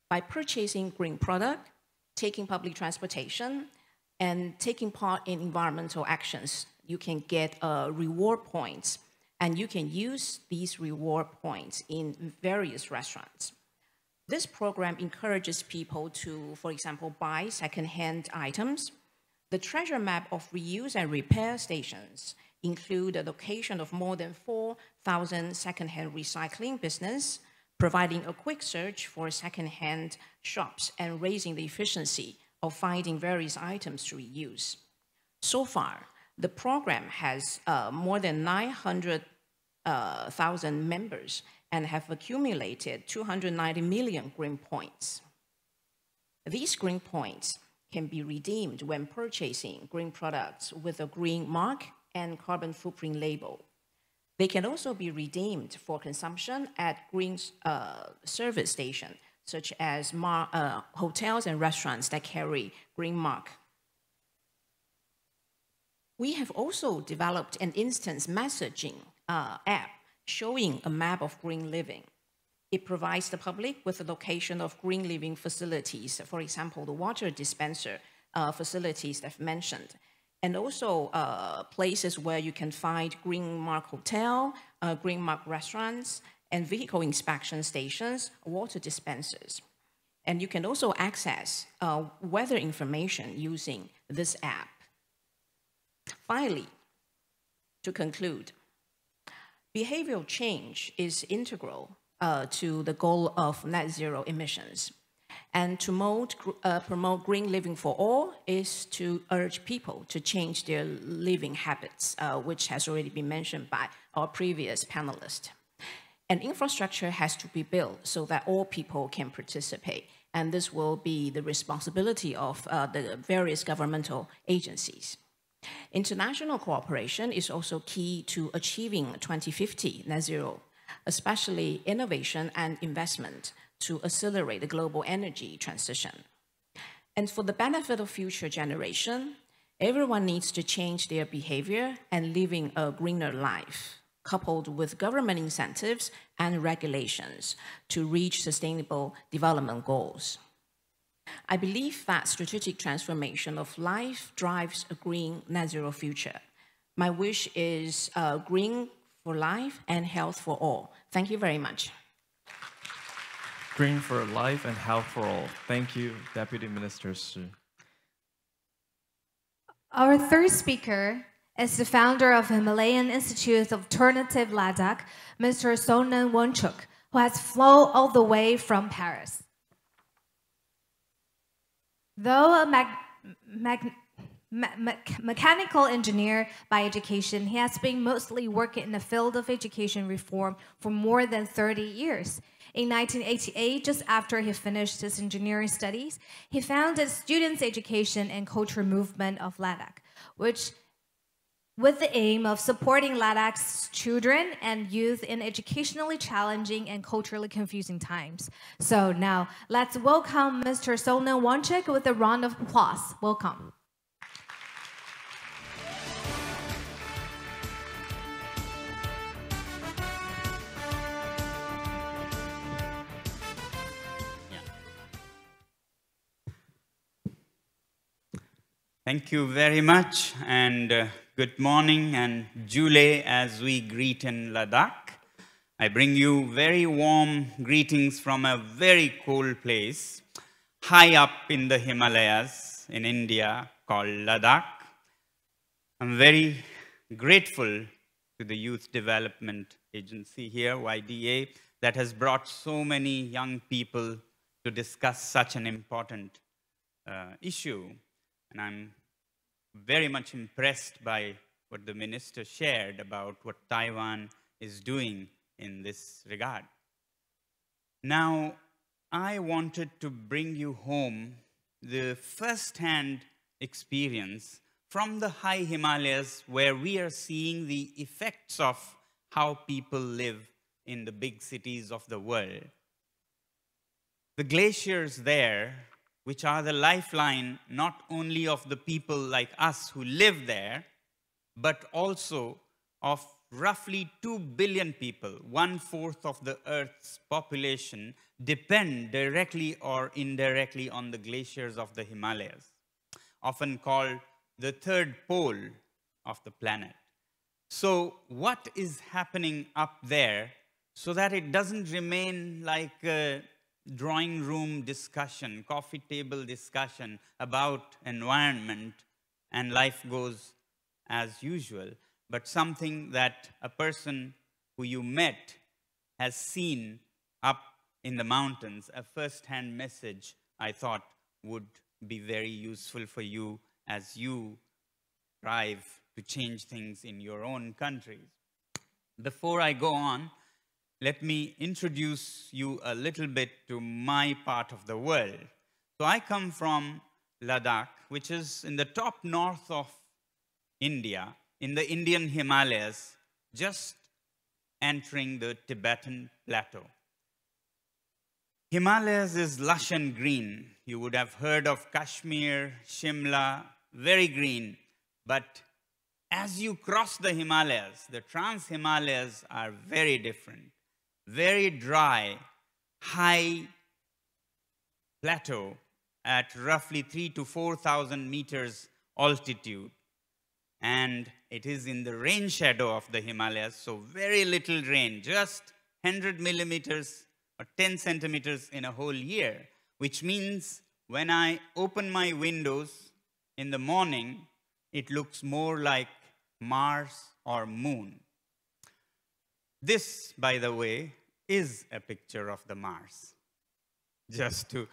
By purchasing green product, taking public transportation, and taking part in environmental actions, you can get reward points, and you can use these reward points in various restaurants. This program encourages people to, for example, buy second-hand items. The treasure map of reuse and repair stations include the location of more than 4,000 second-hand recycling business, providing a quick search for second-hand shops and raising the efficiency of finding various items to reuse. So far, the program has more than 900,000 members and have accumulated 290 million green points. These green points can be redeemed when purchasing green products with a green mark and carbon footprint label. They can also be redeemed for consumption at green service stations, such as hotels and restaurants that carry green mark. We have also developed an instance messaging app showing a map of green living. It provides the public with the location of green living facilities, for example, the water dispenser facilities that I've mentioned, and also places where you can find green mark hotel, green mark restaurants, and vehicle inspection stations, water dispensers. And you can also access weather information using this app. Finally, to conclude, behavioral change is integral to the goal of net zero emissions. And to promote green living for all is to urge people to change their living habits, which has already been mentioned by our previous panelists. And infrastructure has to be built so that all people can participate. And this will be the responsibility of the various governmental agencies. International cooperation is also key to achieving 2050 net zero, especially innovation and investment to accelerate the global energy transition. And for the benefit of future generation, everyone needs to change their behavior and living a greener life, coupled with government incentives and regulations to reach sustainable development goals. I believe that strategic transformation of life drives a green net zero future. My wish is green for life and health for all. Thank you very much. Green for life and health for all. Thank you, Deputy Minister Shi. Our third speaker is the founder of Himalayan Institute of Alternative Ladakh, Mr. Sonan Wonchuk, who has flown all the way from Paris. Though a mechanical engineer by education, he has been mostly working in the field of education reform for more than 30 years. In 1988, just after he finished his engineering studies, he founded Students' Education and Culture Movement of Ladakh, which with the aim of supporting Ladakh's children and youth in educationally challenging and culturally confusing times. So now, let's welcome Mr. Sonan Wonchuk with a round of applause. Welcome. Thank you very much, and good morning and Jule as we greet in Ladakh. I bring you very warm greetings from a very cold place, high up in the Himalayas in India called Ladakh. I'm very grateful to the Youth Development Agency here, YDA, that has brought so many young people to discuss such an important issue. And I'm very much impressed by what the minister shared about what Taiwan is doing in this regard. Now, I wanted to bring you home the first-hand experience from the high Himalayas, where we are seeing the effects of how people live in the big cities of the world. The glaciers there, which are the lifeline not only of the people like us who live there, but also of roughly 2 billion people, 1/4 of the Earth's population, depend directly or indirectly on the glaciers of the Himalayas, often called the third pole of the planet. So what is happening up there so that it doesn't remain like a drawing room discussion, coffee table discussion about environment and life goes as usual, but something that a person who you met has seen up in the mountains, a first-hand message I thought would be very useful for you as you strive to change things in your own countries. Before I go on, let me introduce you a little bit to my part of the world. So I come from Ladakh, which is in the top north of India, in the Indian Himalayas, just entering the Tibetan plateau. Himalayas is lush and green. You would have heard of Kashmir, Shimla, very green. But as you cross the Himalayas, the Trans-Himalayas are very different. Very dry, high plateau at roughly 3,000 to 4,000 meters altitude. And it is in the rain shadow of the Himalayas, so very little rain, just 100 millimeters or 10 centimeters in a whole year, which means when I open my windows in the morning, it looks more like Mars or Moon. This, by the way, is a picture of the Mars, just to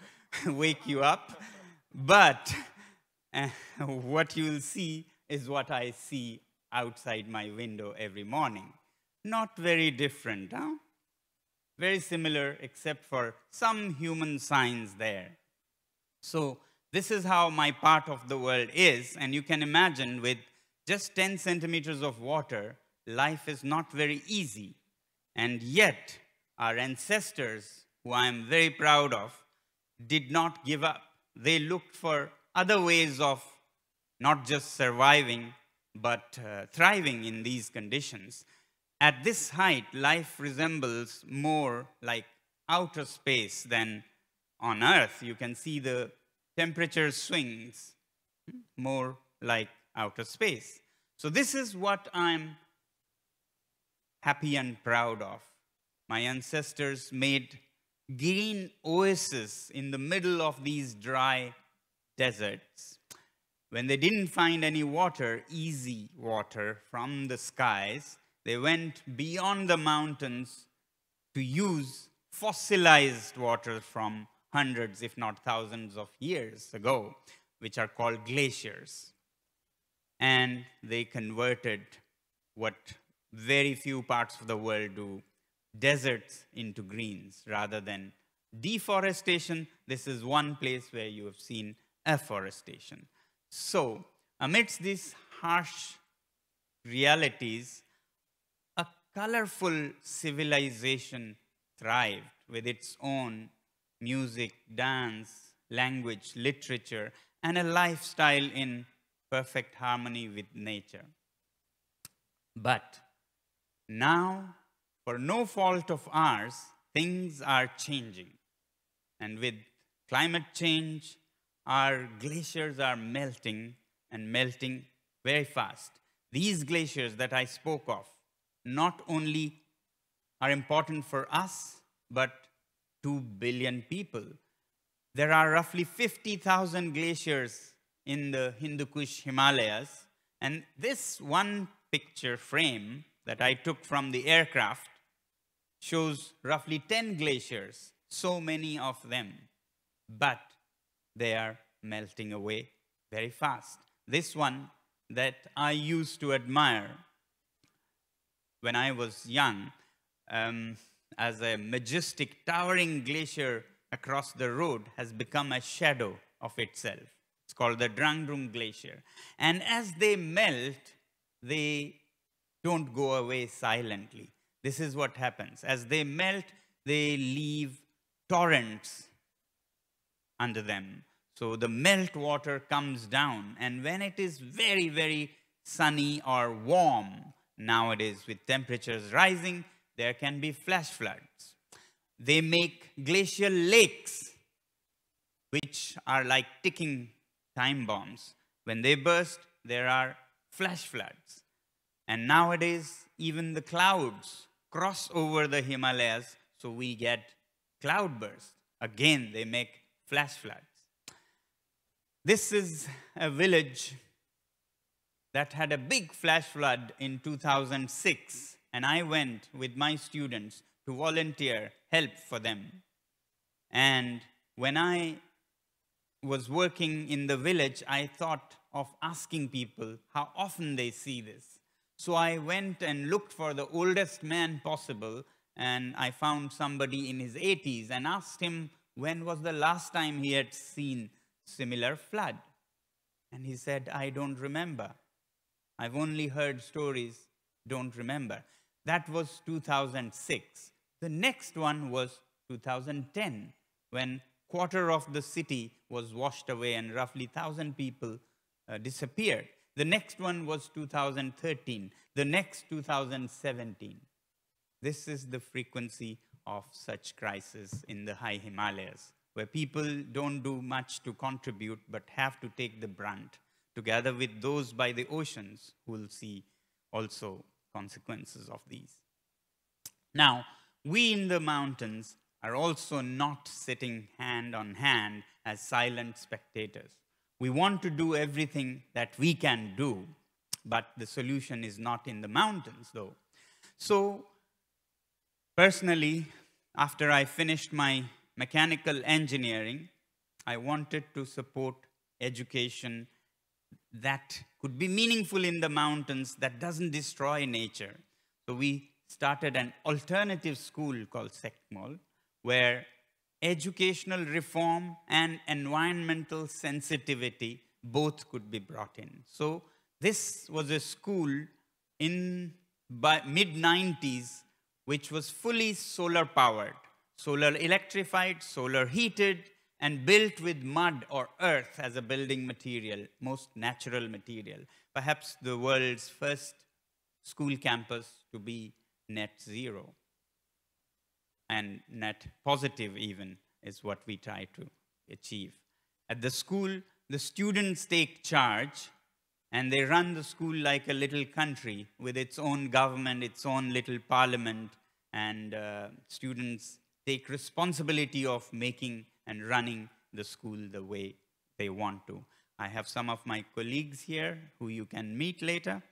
wake you up. But what you'll see is what I see outside my window every morning. Not very different, huh? Very similar, except for some human signs there. So this is how my part of the world is, and you can imagine with just 10 centimeters of water, life is not very easy. And yet, our ancestors, who I am very proud of, did not give up. They looked for other ways of not just surviving, but thriving in these conditions. At this height, life resembles more like outer space than on Earth. You can see the temperature swings more like outer space. So this is what I'm happy and proud of. My ancestors made green oases in the middle of these dry deserts. When they didn't find any water, easy water from the skies, they went beyond the mountains to use fossilized water from hundreds, if not thousands of years ago, which are called glaciers. And they converted what very few parts of the world do, deserts into greens rather than deforestation. This is one place where you have seen afforestation. So, amidst these harsh realities, a colorful civilization thrived with its own music, dance, language, literature, and a lifestyle in perfect harmony with nature. But now, for no fault of ours, things are changing. And with climate change, our glaciers are melting and melting very fast. These glaciers that I spoke of not only are important for us, but 2 billion people. There are roughly 50,000 glaciers in the Hindu Kush Himalayas, and this one picture frame that I took from the aircraft shows roughly 10 glaciers, so many of them, but they are melting away very fast. This one that I used to admire when I was young as a majestic, towering glacier across the road has become a shadow of itself. It's called the Drangrung Glacier. And as they melt, they don't go away silently. This is what happens. As they melt, they leave torrents under them. So the melt water comes down, and when it is very, very sunny or warm, nowadays with temperatures rising, there can be flash floods. They make glacial lakes, which are like ticking time bombs. When they burst, there are flash floods. And nowadays, even the clouds cross over the Himalayas, so we get cloudbursts. Again, they make flash floods. This is a village that had a big flash flood in 2006, and I went with my students to volunteer help for them. And when I was working in the village, I thought of asking people how often they see this. So I went and looked for the oldest man possible, and I found somebody in his 80s and asked him when was the last time he had seen similar flood? And he said, I don't remember. I've only heard stories, don't remember. That was 2006. The next one was 2010, when quarter of the city was washed away and roughly 1,000 people disappeared. The next one was 2013. The next 2017. This is the frequency of such crises in the high Himalayas, where people don't do much to contribute but have to take the brunt, together with those by the oceans who will see also consequences of these. Now, we in the mountains are also not sitting hand on hand as silent spectators. We want to do everything that we can do, but the solution is not in the mountains, though. So, personally, after I finished my mechanical engineering, I wanted to support education that could be meaningful in the mountains, that doesn't destroy nature. So we started an alternative school called SECMOL, where educational reform and environmental sensitivity both could be brought in. So this was a school in mid-90s which was fully solar powered, solar electrified, solar heated, and built with mud or earth as a building material, most natural material. Perhaps the world's first school campus to be net zero. And net positive even is what we try to achieve. At the school, the students take charge and they run the school like a little country with its own government, its own little parliament, and students take responsibility of making and running the school the way they want to. I have some of my colleagues here who you can meet later.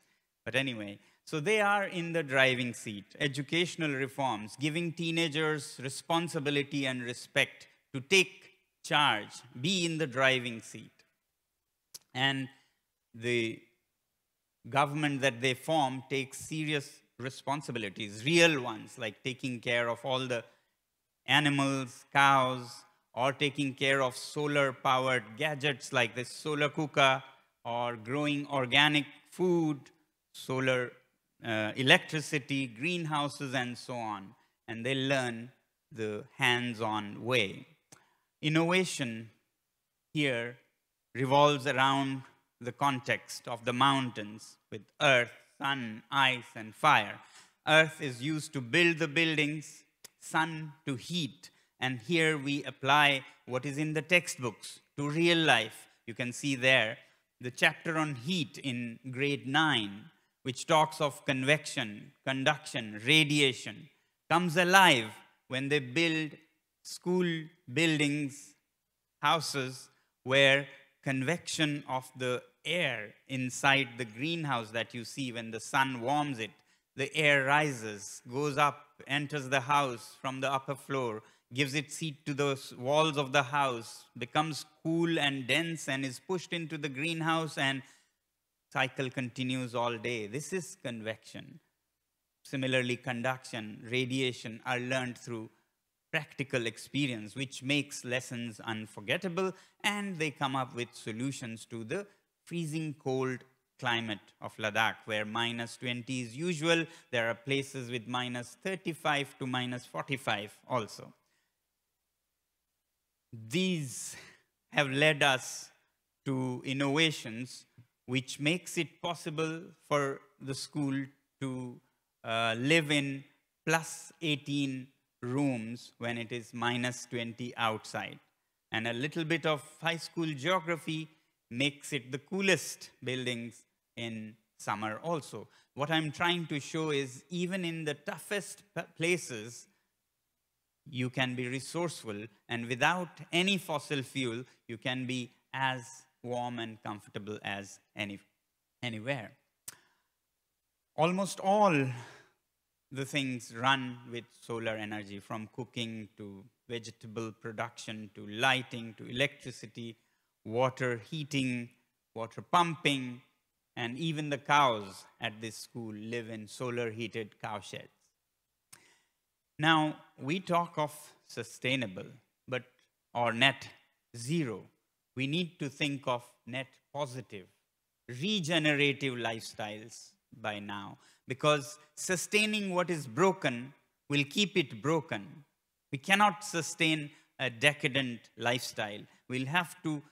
But anyway, so they are in the driving seat. Educational reforms, giving teenagers responsibility and respect to take charge, be in the driving seat. And the government that they form takes serious responsibilities, real ones, like taking care of all the animals, cows, or taking care of solar-powered gadgets like this solar cooker, or growing organic food, solar electricity, greenhouses, and so on. And they learn the hands-on way. Innovation here revolves around the context of the mountains with earth, sun, ice, and fire. Earth is used to build the buildings, sun to heat. And here we apply what is in the textbooks to real life. You can see there the chapter on heat in grade 9, which talks of convection, conduction, radiation, comes alive when they build school buildings, houses, where convection of the air inside the greenhouse that you see when the sun warms it, the air rises, goes up, enters the house from the upper floor, gives its heat to the walls of the house, becomes cool and dense and is pushed into the greenhouse, and cycle continues all day. This is convection. Similarly, conduction, radiation are learned through practical experience, which makes lessons unforgettable, and they come up with solutions to the freezing cold climate of Ladakh, where -20 is usual. There are places with -35 to -45 also. These have led us to innovations which makes it possible for the school to live in +18 rooms when it is -20 outside. And a little bit of high school geography makes it the coolest buildings in summer also. What I'm trying to show is even in the toughest places, you can be resourceful, and without any fossil fuel, you can be as warm and comfortable as anywhere. Almost all the things run with solar energy, from cooking to vegetable production to lighting to electricity, water heating, water pumping, and even the cows at this school live in solar-heated cow sheds. Now, we talk of sustainable, or net zero, we need to think of net positive, regenerative lifestyles by now, because sustaining what is broken will keep it broken. We cannot sustain a decadent lifestyle. We'll have to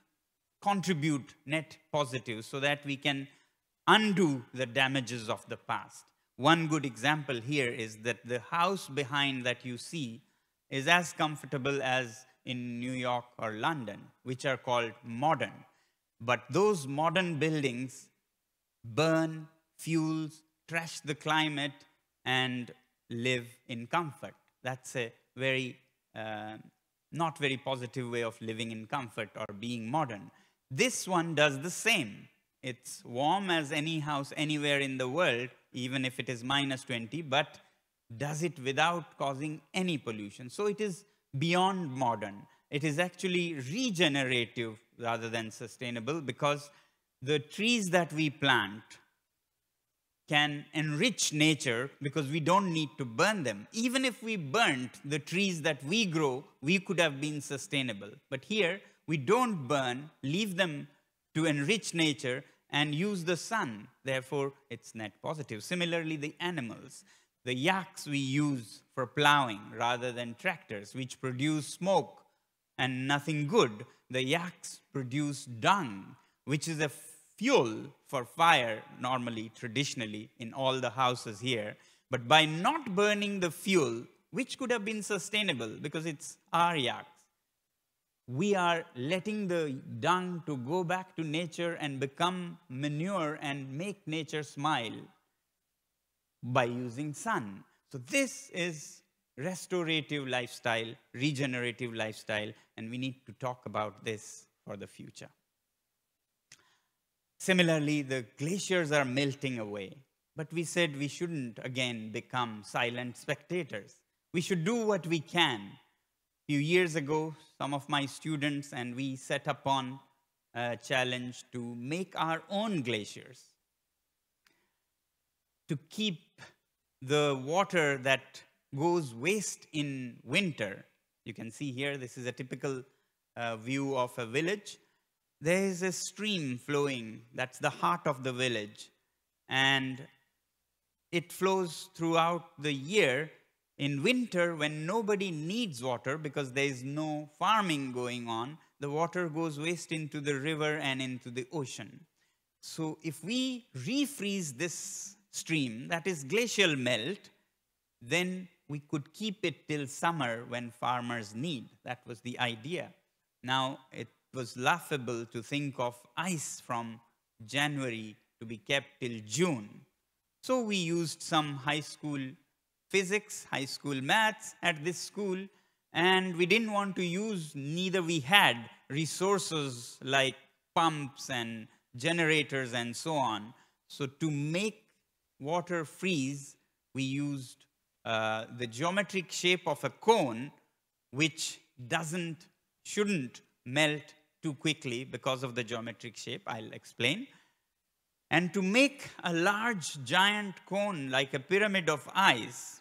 contribute net positive so that we can undo the damages of the past. One good example here is that the house behind that you see is as comfortable as in New York or London, which are called modern. But those modern buildings burn fuels, trash the climate, and live in comfort. That's a very, not very positive way of living in comfort or being modern. This one does the same. It's warm as any house anywhere in the world, even if it is -20, but does it without causing any pollution. So it is beyond modern. It is actually regenerative rather than sustainable, because the trees that we plant can enrich nature because we don't need to burn them. Even if we burnt the trees that we grow, we could have been sustainable. But here, we don't burn, leave them to enrich nature and use the sun. Therefore, it's net positive. Similarly, the animals, the yaks we use for plowing rather than tractors, which produce smoke and nothing good. The yaks produce dung, which is a fuel for fire normally, traditionally, in all the houses here. But by not burning the fuel, which could have been sustainable because it's our yaks, we are letting the dung to go back to nature and become manure and make nature smile by using sun. So this is restorative lifestyle, regenerative lifestyle, and we need to talk about this for the future. Similarly, the glaciers are melting away, but we said we shouldn't again become silent spectators. We should do what we can. A few years ago, some of my students and we set upon a challenge to make our own glaciers, to keep the water that goes waste in winter. You can see here, this is a typical view of a village. There is a stream flowing, that's the heart of the village, and it flows throughout the year. In winter, when nobody needs water because there is no farming going on, the water goes waste into the river and into the ocean. So if we refreeze this stream, that is glacial melt, then we could keep it till summer when farmers need. That was the idea. Now, it was laughable to think of ice from January to be kept till June. So we used some high school physics, high school maths at this school, and we didn't want to use, neither we had resources like pumps and generators and so on. So to make water freeze, we used the geometric shape of a cone, which shouldn't melt too quickly because of the geometric shape. I'll explain. And to make a large, giant cone like a pyramid of ice,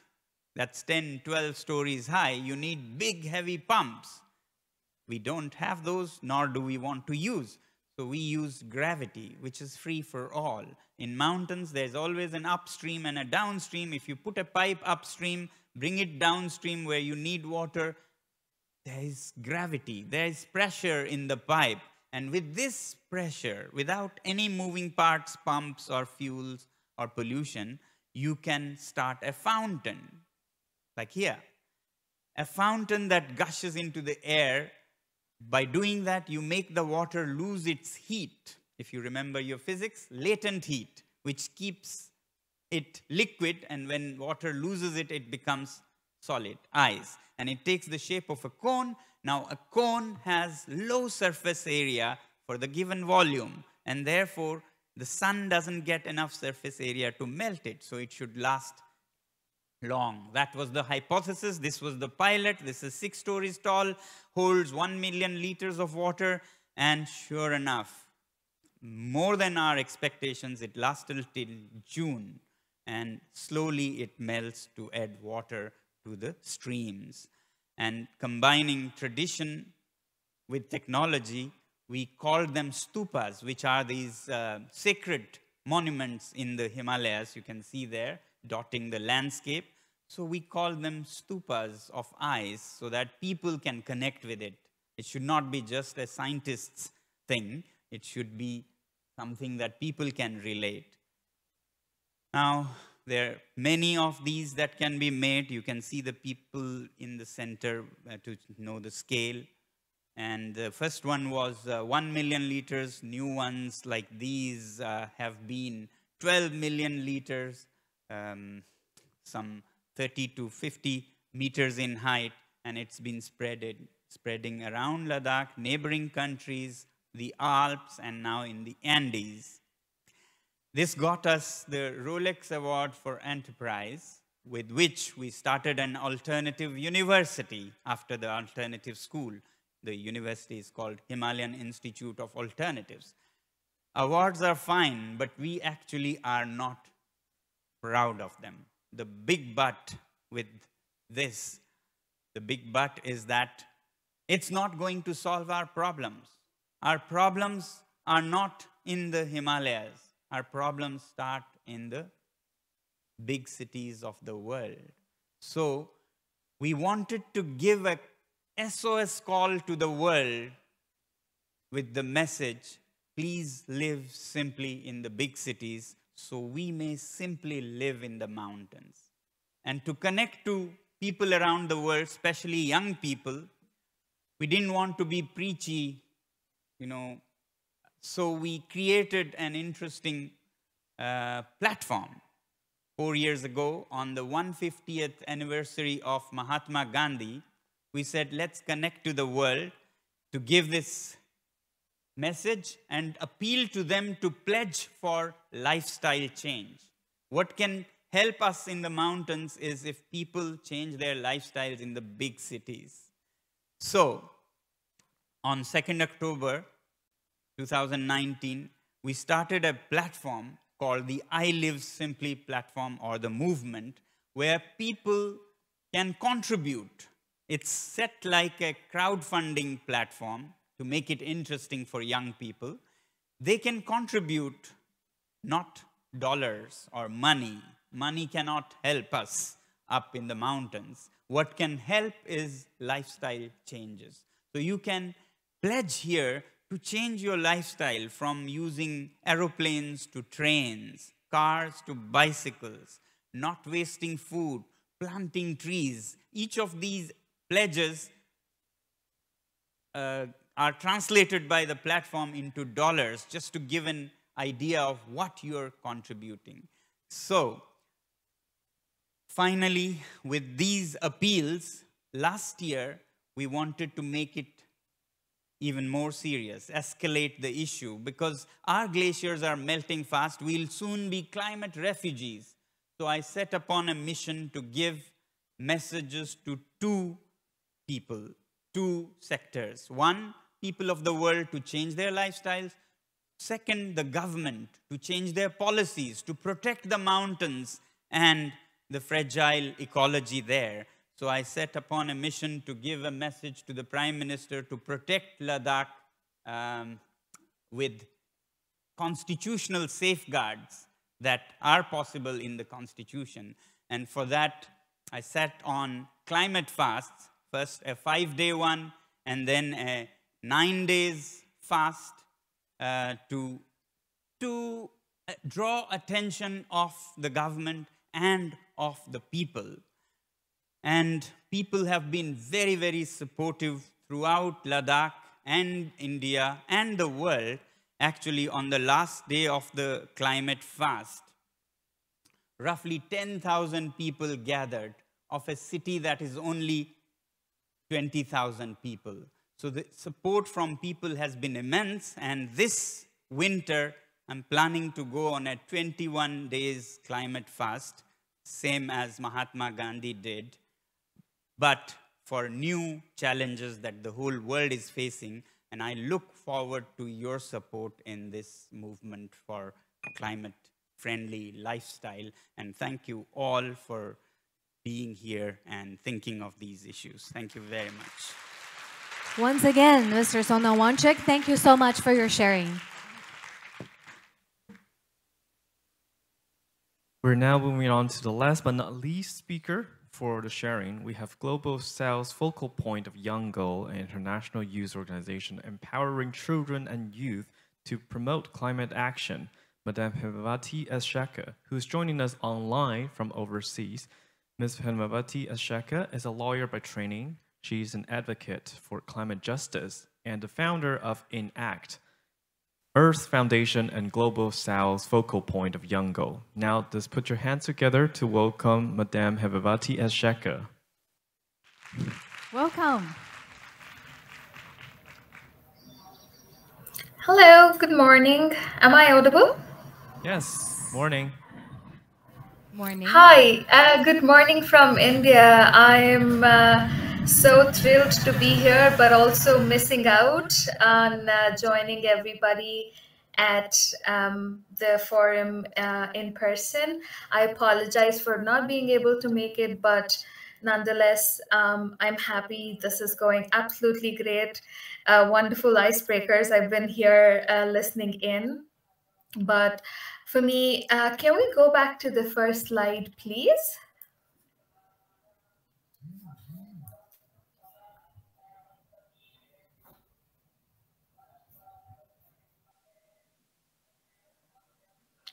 that's 10, 12 stories high, you need big, heavy pumps. We don't have those, nor do we want to use. So we use gravity, which is free for all. In mountains, there's always an upstream and a downstream. If you put a pipe upstream, bring it downstream where you need water, there is gravity, there is pressure in the pipe. And with this pressure, without any moving parts, pumps or fuels or pollution, you can start a fountain, like here. A fountain that gushes into the air. By doing that, you make the water lose its heat. If you remember your physics, latent heat, which keeps it liquid, and when water loses it, it becomes solid, ice. And it takes the shape of a cone. Now, a cone has low surface area for the given volume, and therefore, the sun doesn't get enough surface area to melt it, so it should last long. That was the hypothesis. This was the pilot. This is 6 stories tall, holds 1 million liters of water, and sure enough, more than our expectations, it lasted till June, and slowly it melts to add water to the streams. And combining tradition with technology, we called them stupas, which are these sacred monuments in the Himalayas. You can see there, dotting the landscape. So we call them stupas of ice so that people can connect with it. It should not be just a scientist's thing. It should be something that people can relate. Now, there are many of these that can be made. You can see the people in the center to know the scale. And the first one was 1 million liters. New ones like these have been 12 million liters, some 30 to 50 meters in height, and it's been spreading around Ladakh, neighboring countries, the Alps, and now in the Andes. This got us the Rolex Award for Enterprise, with which we started an alternative university after the alternative school. The university is called Himalayan Institute of Alternatives. Awards are fine, but we actually are not proud of them. The big but with this, the big but is that it's not going to solve our problems. Our problems are not in the Himalayas. Our problems start in the big cities of the world. So we wanted to give a SOS call to the world with the message, please live simply in the big cities so we may simply live in the mountains. And to connect to people around the world, especially young people, we didn't want to be preachy, so we created an interesting platform. 4 years ago, on the 150th anniversary of Mahatma Gandhi, we said, let's connect to the world to give this message and appeal to them to pledge for lifestyle change. What can help us in the mountains is if people change their lifestyles in the big cities. So, on 2nd October 2019, we started a platform called the I Live Simply platform, or the movement, where people can contribute. It's set like a crowdfunding platform to make it interesting for young people. They can contribute, not dollars or money. Money cannot help us up in the mountains. What can help is lifestyle changes. So you can pledge here to change your lifestyle from using aeroplanes to trains, cars to bicycles, not wasting food, planting trees. Each of these pledges are translated by the platform into dollars, just to give an idea of what you're contributing. So, finally, with these appeals, last year, we wanted to make it even more serious, escalate the issue, because our glaciers are melting fast. We'll soon be climate refugees. So I set upon a mission to give messages to two people, two sectors. One, people of the world to change their lifestyles. Second, the government to change their policies, to protect the mountains and the fragile ecology there. So I set upon a mission to give a message to the Prime Minister to protect Ladakh with constitutional safeguards that are possible in the Constitution. And for that, I set on climate fasts, first a 5-day one, and then a 9 days fast to draw attention of the government and of the people. And people have been very, very supportive throughout Ladakh and India and the world. Actually, on the last day of the climate fast, roughly 10,000 people gathered of a city that is only 20,000 people. So the support from people has been immense, and this winter, I'm planning to go on a 21 days climate fast, same as Mahatma Gandhi did, but for new challenges that the whole world is facing, and I look forward to your support in this movement for climate-friendly lifestyle, and thank you all for being here and thinking of these issues. Thank you very much. Once again, Mr. Sonawonchik, thank you so much for your sharing. We're now moving on to the last but not least speaker for the sharing. We have Global South's focal point of Young Goal, an international youth organization empowering children and youth to promote climate action. Madame Hemavati Esheka, who is joining us online from overseas. Ms. Hemavati Esheka is a lawyer by training. She is an advocate for climate justice and the founder of ENACT, Earth Foundation and Global South's focal point of Young Goal. Now, just put your hands together to welcome Madame Hemavati Esheka. Welcome. Hello, good morning. Am I audible? Yes, morning. Morning. Hi, good morning from India. I'm so thrilled to be here, but also missing out on joining everybody at the forum in person. I apologize for not being able to make it, but nonetheless, I'm happy. This is going absolutely great. Wonderful icebreakers. I've been here listening in. But for me, can we go back to the first slide, please?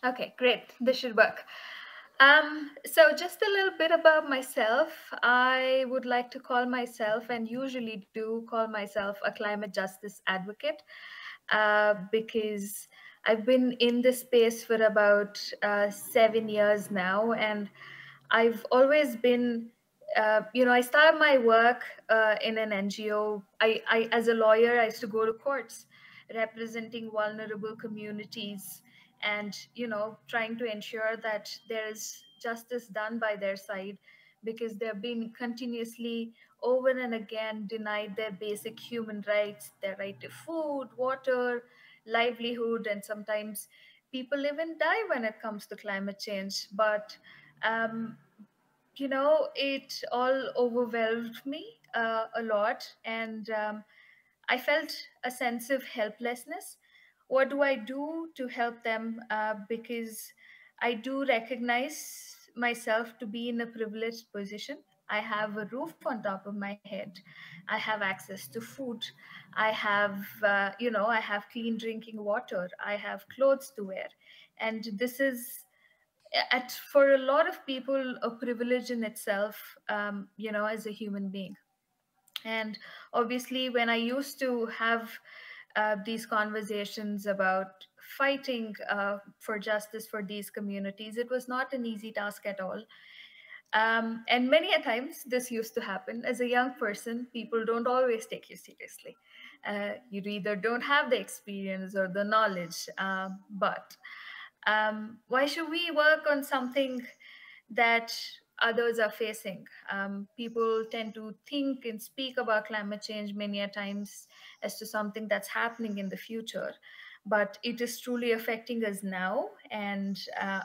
Okay, great. This should work. So just a little bit about myself. I would like to call myself, and usually do call myself, a climate justice advocate because I've been in this space for about 7 years now, and I've always been, I started my work in an NGO. As a lawyer, I used to go to courts representing vulnerable communities and, trying to ensure that there is justice done by their side, because they're being continuously over and again denied their basic human rights, their right to food, water, livelihood, and sometimes people live and die when it comes to climate change. But it all overwhelmed me a lot, and I felt a sense of helplessness. What do I do to help them? Because I do recognize myself to be in a privileged position. I have a roof on top of my head. I have access to food. I have, I have clean drinking water. I have clothes to wear. And this is, for a lot of people, a privilege in itself, as a human being. And obviously, when I used to have these conversations about fighting for justice for these communities, it was not an easy task at all. And many a times this used to happen. As a young person, people don't always take you seriously. You either don't have the experience or the knowledge, but why should we work on something that others are facing? People tend to think and speak about climate change many a times as to something that's happening in the future, but it is truly affecting us now and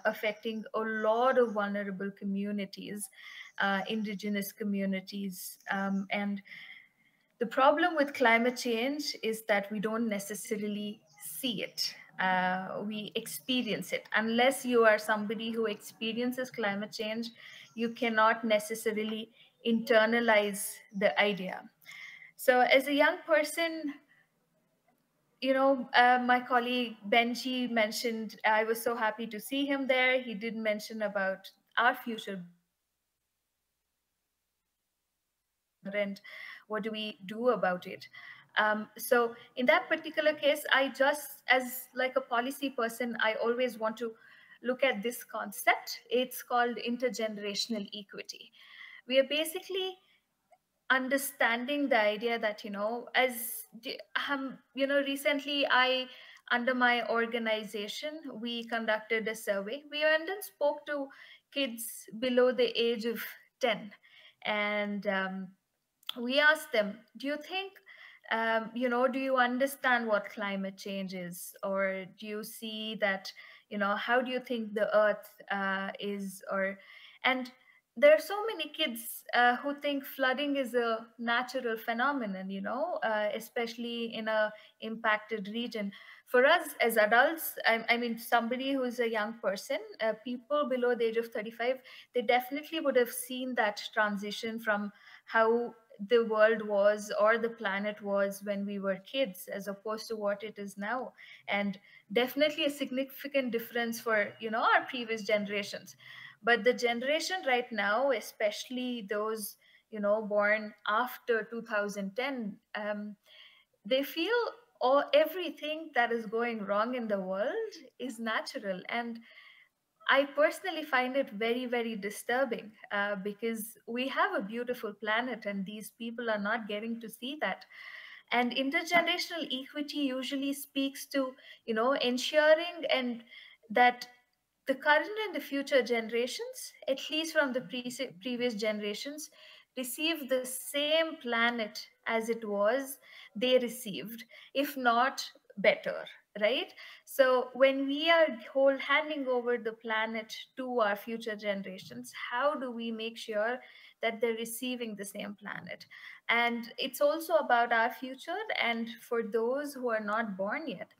affecting a lot of vulnerable communities, indigenous communities. And the problem with climate change is that we don't necessarily see it. We experience it. Unless you are somebody who experiences climate change, you cannot necessarily internalize the idea. So as a young person, my colleague Benji mentioned, I was so happy to see him there. He did mention about our future and what do we do about it. So in that particular case, I just, as like a policy person, I always want to look at this concept. It's called intergenerational equity. We are basically understanding the idea that, recently under my organization, we conducted a survey. We went and spoke to kids below the age of 10. And we asked them, do you think, do you understand what climate change is? Or do you see that, how do you think the earth is? And there are so many kids who think flooding is a natural phenomenon, especially in a impacted region. For us as adults, I mean, somebody who's a young person, people below the age of 35, they definitely would have seen that transition from how the world was or the planet was when we were kids as opposed to what it is now. And definitely a significant difference for, our previous generations. But the generation right now, especially those, born after 2010, they feel everything that is going wrong in the world is natural. And I personally find it very, very disturbing because we have a beautiful planet and these people are not getting to see that. And intergenerational equity usually speaks to, ensuring and that the current and the future generations, at least from the previous generations, receive the same planet as it was they received, if not better, right? So when we are handing over the planet to our future generations, how do we make sure that they're receiving the same planet? And it's also about our future and for those who are not born yet.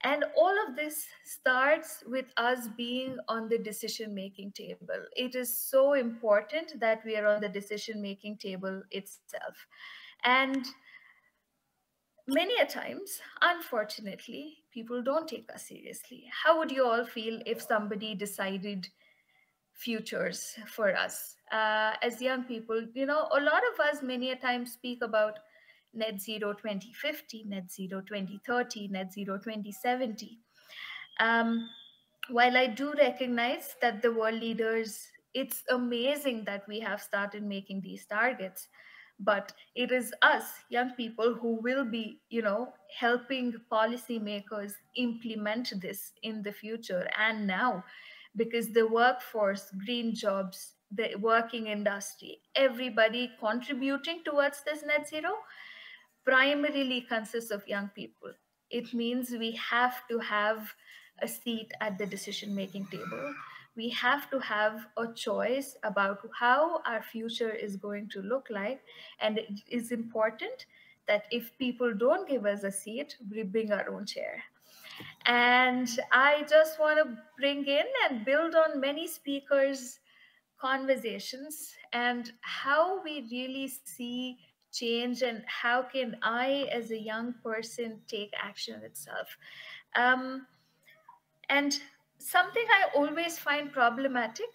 And all of this starts with us being on the decision-making table. It is so important that we are on the decision-making table itself. And many a times, unfortunately, people don't take us seriously. How would you all feel if somebody decided futures for us? As young people, a lot of us many a time speak about net zero 2050, net zero 2030, net zero 2070. While I do recognize that the world leaders, it's amazing that we have started making these targets, but it is us, young people, who will be, helping policymakers implement this in the future and now, because the workforce, green jobs, the working industry, everybody contributing towards this net zero primarily consists of young people. It means we have to have a seat at the decision-making table. We have to have a choice about how our future is going to look like. And it is important that if people don't give us a seat, we bring our own chair. And I just want to bring in and build on many speakers' conversations and how we really see change and how can I, as a young person, take action itself. And something I always find problematic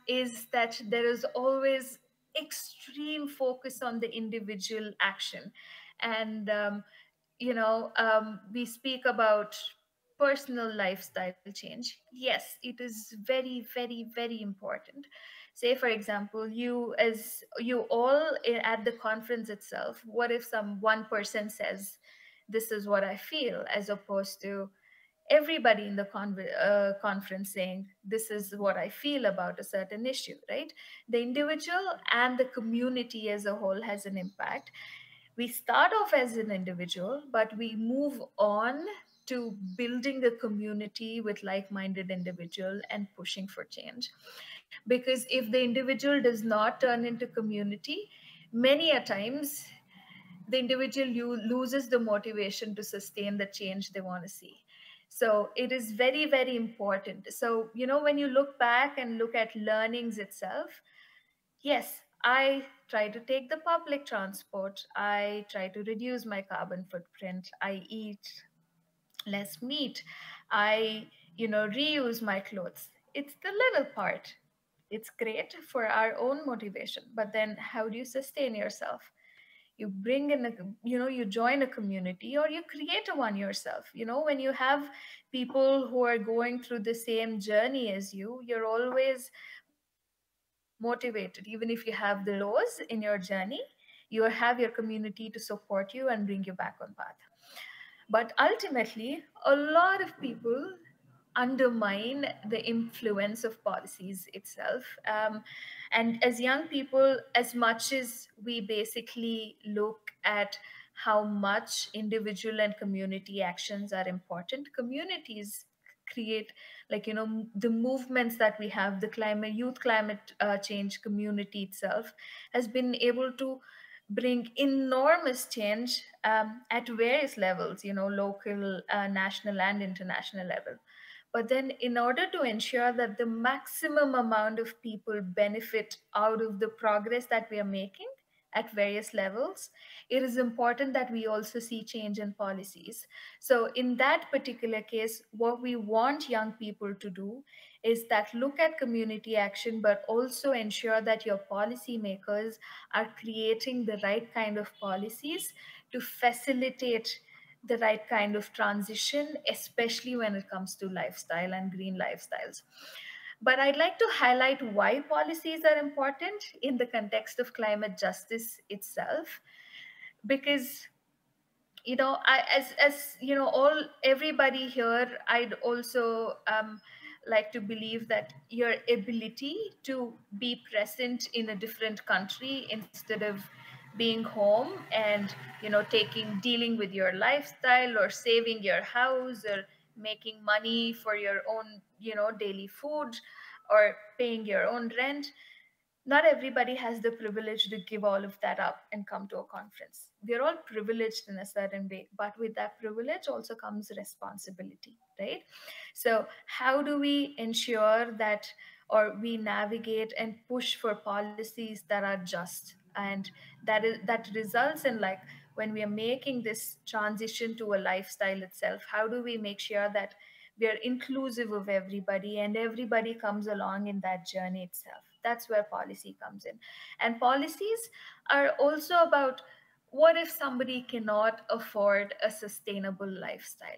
is that there is always extreme focus on the individual action. And, we speak about personal lifestyle change. Yes, it is very, very, very important. Say, for example, you all at the conference itself, what if one person says, this is what I feel, as opposed to everybody in the conference saying, this is what I feel about a certain issue, right? The individual and the community as a whole has an impact. We start off as an individual, but we move on to building a community with like-minded individuals and pushing for change. Because if the individual does not turn into community, many a times the individual loses the motivation to sustain the change they want to see. So it is very, very important. So, when you look back and look at learnings itself, yes, I try to take the public transport. I try to reduce my carbon footprint. I eat less meat. I, reuse my clothes. It's the little part. It's great for our own motivation, but then how do you sustain yourself? You bring in you join a community or you create one yourself. When you have people who are going through the same journey as you, you're always motivated. Even if you have the lows in your journey, you have your community to support you and bring you back on path. But ultimately, a lot of people undermine the influence of policies itself. And as young people, as much as we basically look at how much individual and community actions are important, communities create, like, the movements that we have, the youth climate change community itself has been able to bring enormous change at various levels, local, national, and international level. But then in order to ensure that the maximum amount of people benefit out of the progress that we are making at various levels, it is important that we also see change in policies. So in that particular case, what we want young people to do is that look at community action, but also ensure that your policymakers are creating the right kind of policies to facilitate the right kind of transition, especially when it comes to lifestyle and green lifestyles. But I'd like to highlight why policies are important in the context of climate justice itself, because everybody here, I'd also like to believe that your ability to be present in a different country instead of being home and dealing with your lifestyle or saving your house or making money for your own daily food or paying your own rent, not everybody has the privilege to give all of that up and come to a conference. We're all privileged in a certain way, but with that privilege also comes responsibility, right? So how do we ensure that, or we navigate and push for policies that are just, and that results in, like, when we are making this transition to a lifestyle itself, how do we make sure that we are inclusive of everybody and everybody comes along in that journey itself? That's where policy comes in. And policies are also about, what if somebody cannot afford a sustainable lifestyle?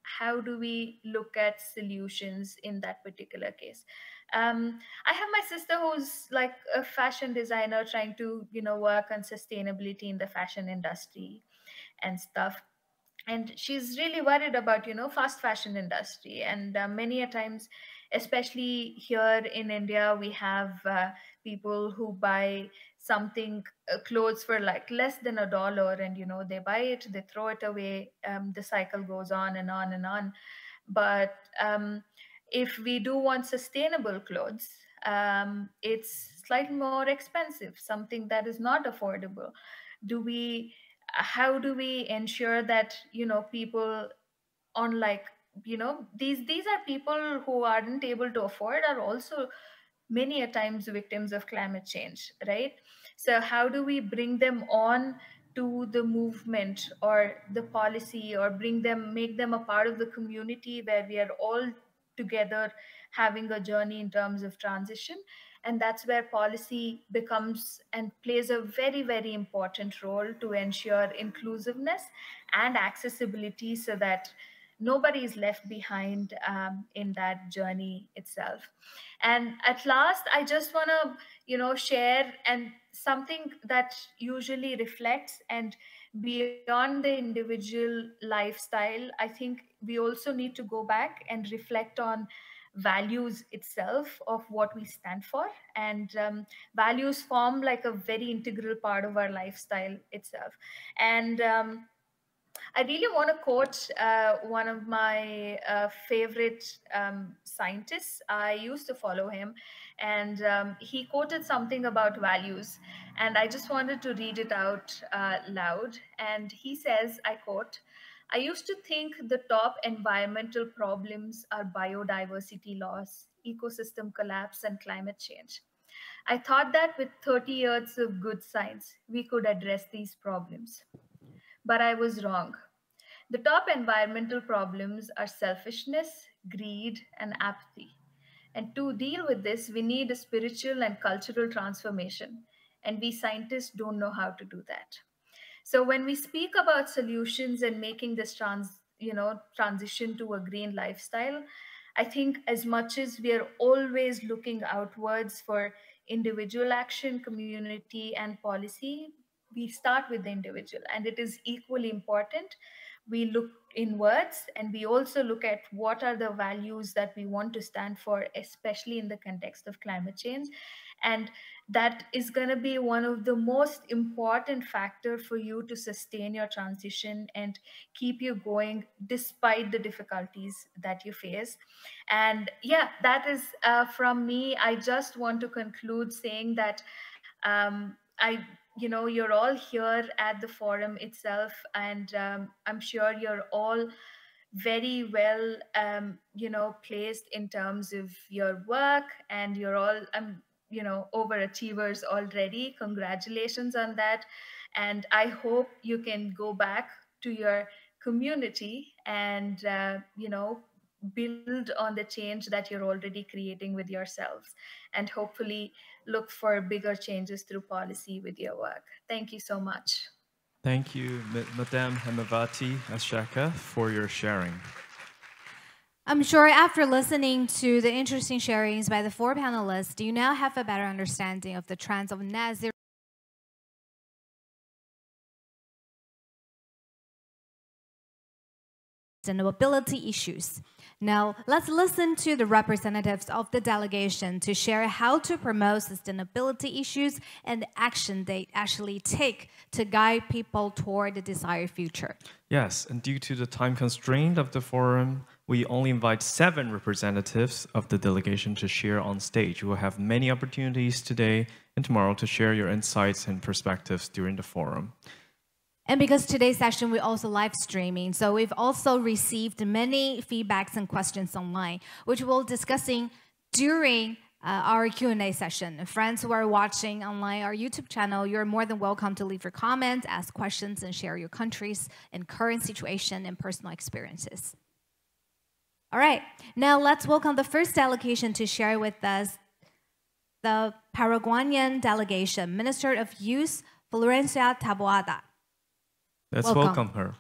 How do we look at solutions in that particular case? I have my sister who's like a fashion designer trying to, work on sustainability in the fashion industry and stuff. And she's really worried about, fast fashion industry. And many a times, especially here in India, we have people who buy something, clothes for like less than $1, and they buy it, they throw it away. The cycle goes on and on and on. But if we do want sustainable clothes, it's slightly more expensive, something that is not affordable. How do we ensure that people on, like, these are people who aren't able to afford, are also many a times victims of climate change, right? So how do we bring them on to the movement or the policy, or make them a part of the community where we are all together having a journey in terms of transition? And that's where policy becomes and plays a very, very important role to ensure inclusiveness and accessibility, so that nobody is left behind in that journey itself. And at last, I just want to share and something that usually reflects and beyond the individual lifestyle. I think we also need to go back and reflect on values itself, of what we stand for. And values form like a very integral part of our lifestyle itself. And I really want to quote one of my favorite scientists. I used to follow him, and he quoted something about values. And I just wanted to read it out loud. And he says, I quote, "I used to think the top environmental problems are biodiversity loss, ecosystem collapse, and climate change. I thought that with 30 years of good science, we could address these problems. But I was wrong. The top environmental problems are selfishness, greed, and apathy. And to deal with this, we need a spiritual and cultural transformation. And we scientists don't know how to do that." So when we speak about solutions and making this transition to a green lifestyle, I think as much as we are always looking outwards for individual action, community, and policy, we start with the individual. And it is equally important we look inwards, and we also look at what are the values that we want to stand for, especially in the context of climate change. And that is going to be one of the most important factor for you to sustain your transition and keep you going despite the difficulties that you face. And yeah, that is from me. I just want to conclude saying that you're all here at the forum itself, and I'm sure you're all very well placed in terms of your work, and you're all overachievers already. Congratulations on that. And I hope you can go back to your community and build on the change that you're already creating with yourselves, and hopefully look for bigger changes through policy with your work. Thank you so much. Thank you, Madame Hemavati Ashaka, for your sharing. I'm sure after listening to the interesting sharings by the four panelists, you now have a better understanding of the trends of net zero sustainability issues. Now, let's listen to the representatives of the delegation to share how to promote sustainability issues and the action they actually take to guide people toward the desired future. Yes, and due to the time constraint of the forum, we only invite 7 representatives of the delegation to share on stage. You will have many opportunities today and tomorrow to share your insights and perspectives during the forum. And because today's session we're also live streaming, so we've also received many feedbacks and questions online, which we'll discussing during our Q&A session. Friends who are watching online our YouTube channel, you're more than welcome to leave your comments, ask questions, and share your country's and current situation and personal experiences. All right, now let's welcome the first delegation to share with us the Paraguayan delegation, Minister of Youth, Florencia Taboada. Let's welcome her.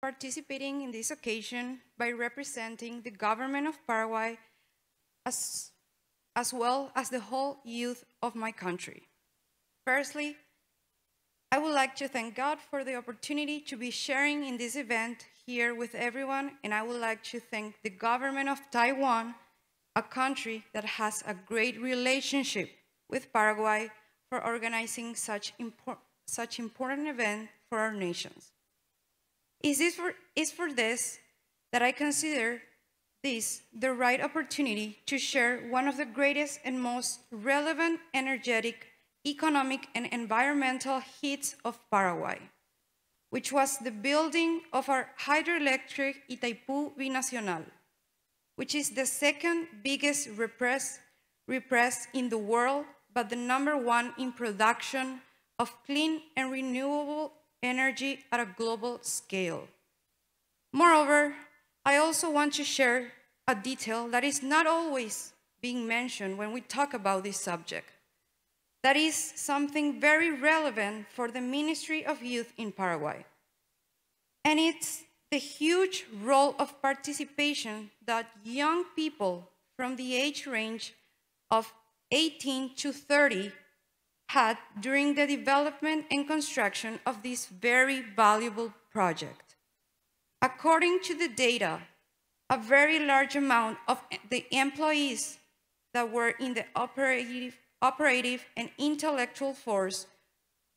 Participating in this occasion by representing the government of Paraguay as well as the whole youth of my country. Firstly, I would like to thank God for the opportunity to be sharing in this event here with everyone, and I would like to thank the government of Taiwan, a country that has a great relationship with Paraguay, for organizing such important event for our nations. It's for this that I consider this the right opportunity to share one of the greatest and most relevant, energetic, economic, and environmental hits of Paraguay, which was the building of our hydroelectric Itaipú Binacional, which is the second biggest repressed in the world, but the #1 in production of clean and renewable energy at a global scale. Moreover, I also want to share a detail that is not always being mentioned when we talk about this subject. That is something very relevant for the Ministry of Youth in Paraguay. And it's the huge role of participation that young people from the age range of 18 to 30 had during the development and construction of this very valuable project. According to the data, a very large amount of the employees that were in the operative and intellectual force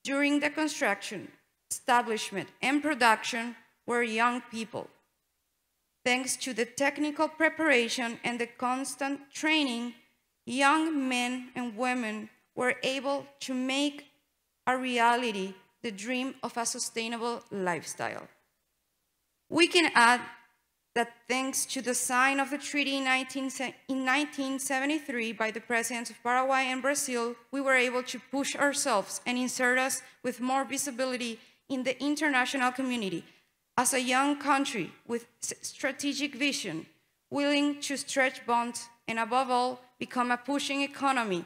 during the construction, establishment, and production were young people. Thanks to the technical preparation and the constant training, young men and women were able to make a reality the dream of a sustainable lifestyle. We can add that thanks to the sign of the treaty in 1973 by the presidents of Paraguay and Brazil, we were able to push ourselves and insert us with more visibility in the international community as a young country with strategic vision, willing to stretch bonds and above all, become a pushing economy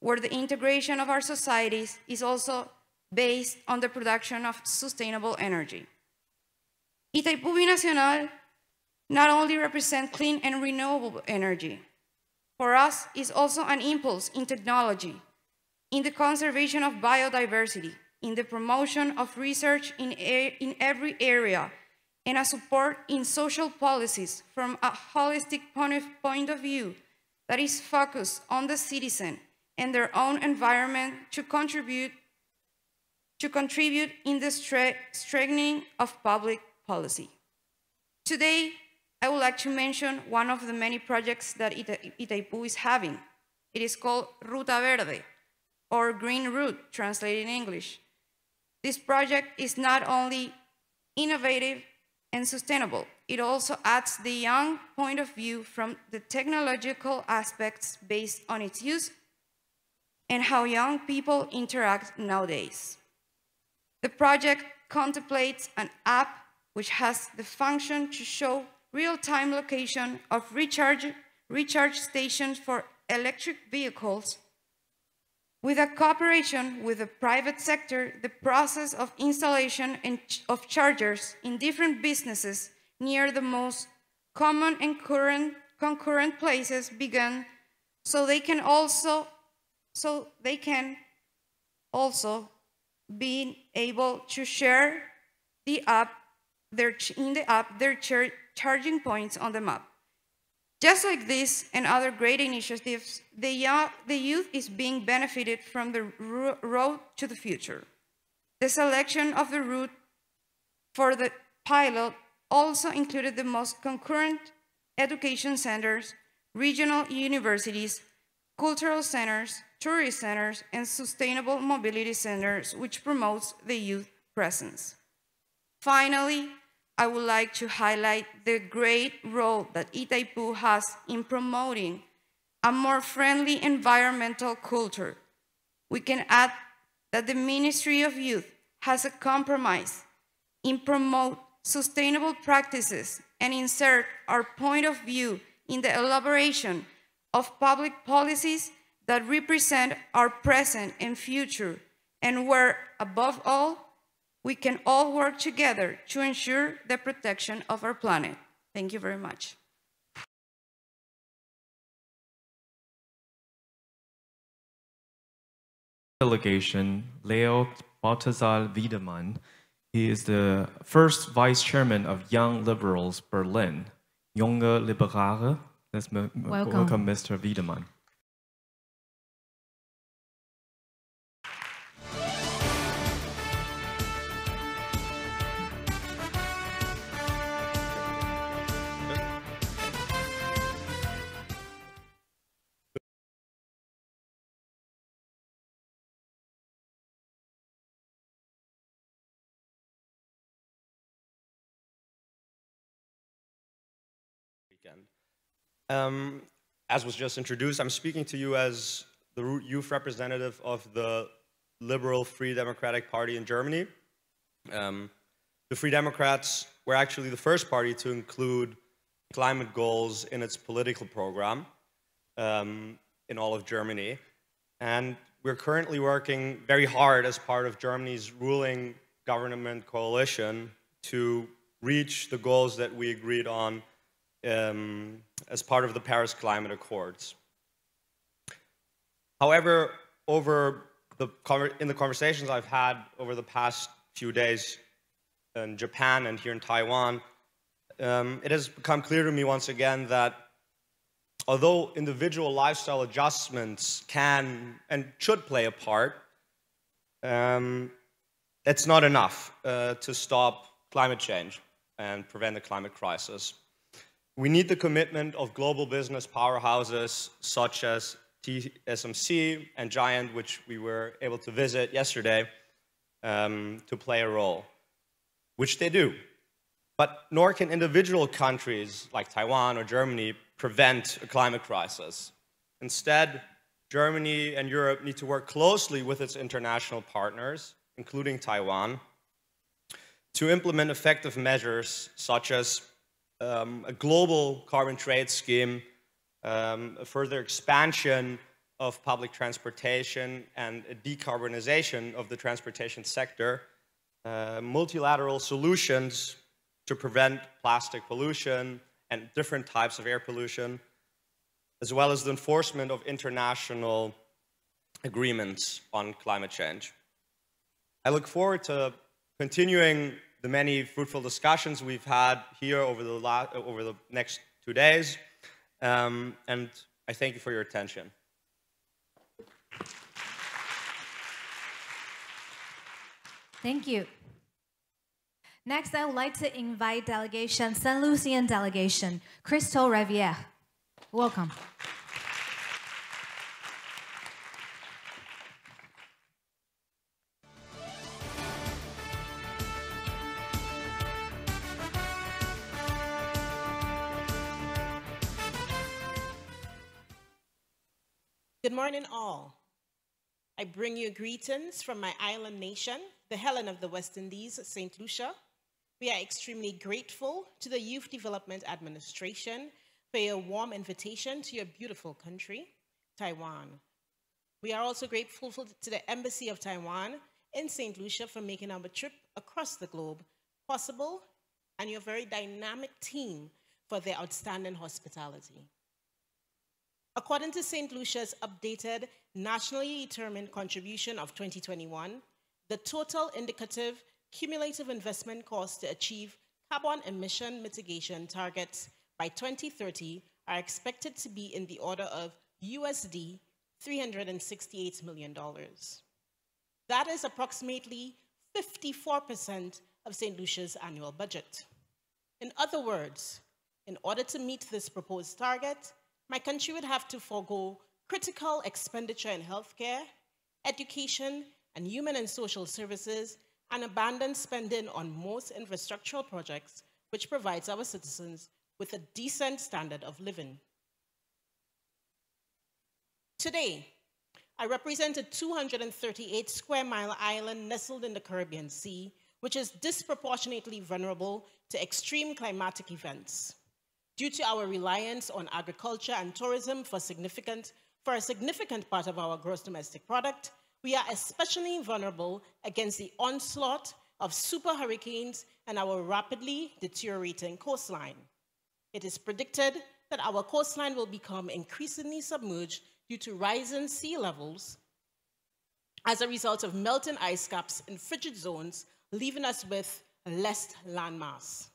where the integration of our societies is also based on the production of sustainable energy. Itaipú Binacional not only represents clean and renewable energy, for us is also an impulse in technology, in the conservation of biodiversity, in the promotion of research in every area, and a support in social policies from a holistic point of view that is focused on the citizen and their own environment to contribute in the strengthening of public policy. Today, I would like to mention one of the many projects that Itaipú is having. It is called Ruta Verde, or Green Route, translated in English. This project is not only innovative and sustainable, it also adds the young point of view from the technological aspects based on its use and how young people interact nowadays. The project contemplates an app which has the function to show real-time location of recharge stations for electric vehicles. With a cooperation with the private sector, the process of installation of chargers in different businesses near the most common and concurrent places began, so they can also be able to share in the app their charging points on the map. Just like this and other great initiatives, the youth is being benefited from the road to the future. The selection of the route for the pilot also included the most concurrent education centers, regional universities, cultural centers, tourist centers, and sustainable mobility centers, which promotes the youth presence. Finally, I would like to highlight the great role that Itaipú has in promoting a more friendly environmental culture. We can add that the Ministry of Youth has a compromise in promote sustainable practices and insert our point of view in the elaboration of public policies that represent our present and future, and where, above all, we can all work together to ensure the protection of our planet. Thank you very much. Delegation, Leo Balthasar Wiedemann. He is the first vice chairman of Young Liberals Berlin. Junge Liberale. Let's welcome Mr. Wiedemann. As was just introduced, I'm speaking to you as the youth representative of the Liberal Free Democratic Party in Germany. The Free Democrats were actually the first party to include climate goals in its political program in all of Germany. And we're currently working very hard as part of Germany's ruling government coalition to reach the goals that we agreed on as part of the Paris Climate Accords. However, in the conversations I've had over the past few days in Japan and here in Taiwan, it has become clear to me once again that although individual lifestyle adjustments can and should play a part, it's not enough to stop climate change and prevent the climate crisis. We need the commitment of global business powerhouses such as TSMC and Giant, which we were able to visit yesterday, to play a role, which they do. But nor can individual countries like Taiwan or Germany prevent a climate crisis. Instead, Germany and Europe need to work closely with its international partners, including Taiwan, to implement effective measures such as a global carbon trade scheme, a further expansion of public transportation and a decarbonization of the transportation sector, multilateral solutions to prevent plastic pollution and different types of air pollution, as well as the enforcement of international agreements on climate change. I look forward to continuing the many fruitful discussions we've had here over the next 2 days, and I thank you for your attention. Thank you. Next, I would like to invite delegation, St. Lucian delegation, Crystal Riviere. Welcome. Good morning, all. I bring you greetings from my island nation, the Helen of the West Indies, St. Lucia. We are extremely grateful to the Youth Development Administration for your warm invitation to your beautiful country, Taiwan. We are also grateful to the Embassy of Taiwan in St. Lucia for making our trip across the globe possible, and your very dynamic team for their outstanding hospitality. According to St. Lucia's updated nationally determined contribution of 2021, the total indicative cumulative investment costs to achieve carbon emission mitigation targets by 2030 are expected to be in the order of USD $368 million. That is approximately 54% of St. Lucia's annual budget. In other words, in order to meet this proposed target, my country would have to forego critical expenditure in healthcare, education, and human and social services, and abandon spending on most infrastructural projects, which provides our citizens with a decent standard of living. Today, I represent a 238 square mile island nestled in the Caribbean Sea, which is disproportionately vulnerable to extreme climatic events. Due to our reliance on agriculture and tourism for a significant part of our gross domestic product, we are especially vulnerable against the onslaught of super hurricanes and our rapidly deteriorating coastline. It is predicted that our coastline will become increasingly submerged due to rising sea levels as a result of melting ice caps in frigid zones, leaving us with less landmass.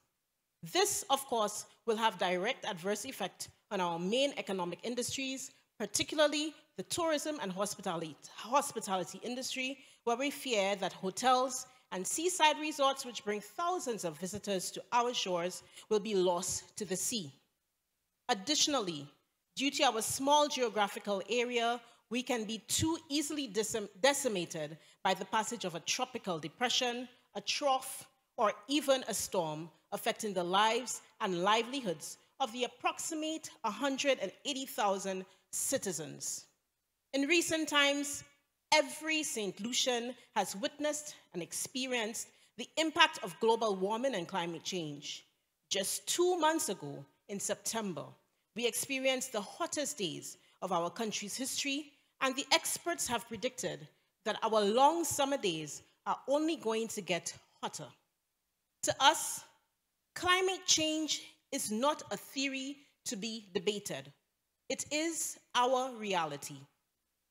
This, of course, will have direct adverse effect on our main economic industries, particularly the tourism and hospitality industry, where we fear that hotels and seaside resorts, which bring thousands of visitors to our shores, will be lost to the sea. Additionally, due to our small geographical area, we can be too easily decimated by the passage of a tropical depression, a trough, or even a storm, affecting the lives and livelihoods of the approximate 180,000 citizens. In recent times, every St. Lucian has witnessed and experienced the impact of global warming and climate change. Just 2 months ago, in September, we experienced the hottest days of our country's history, and the experts have predicted that our long summer days are only going to get hotter. To us, climate change is not a theory to be debated. It is our reality.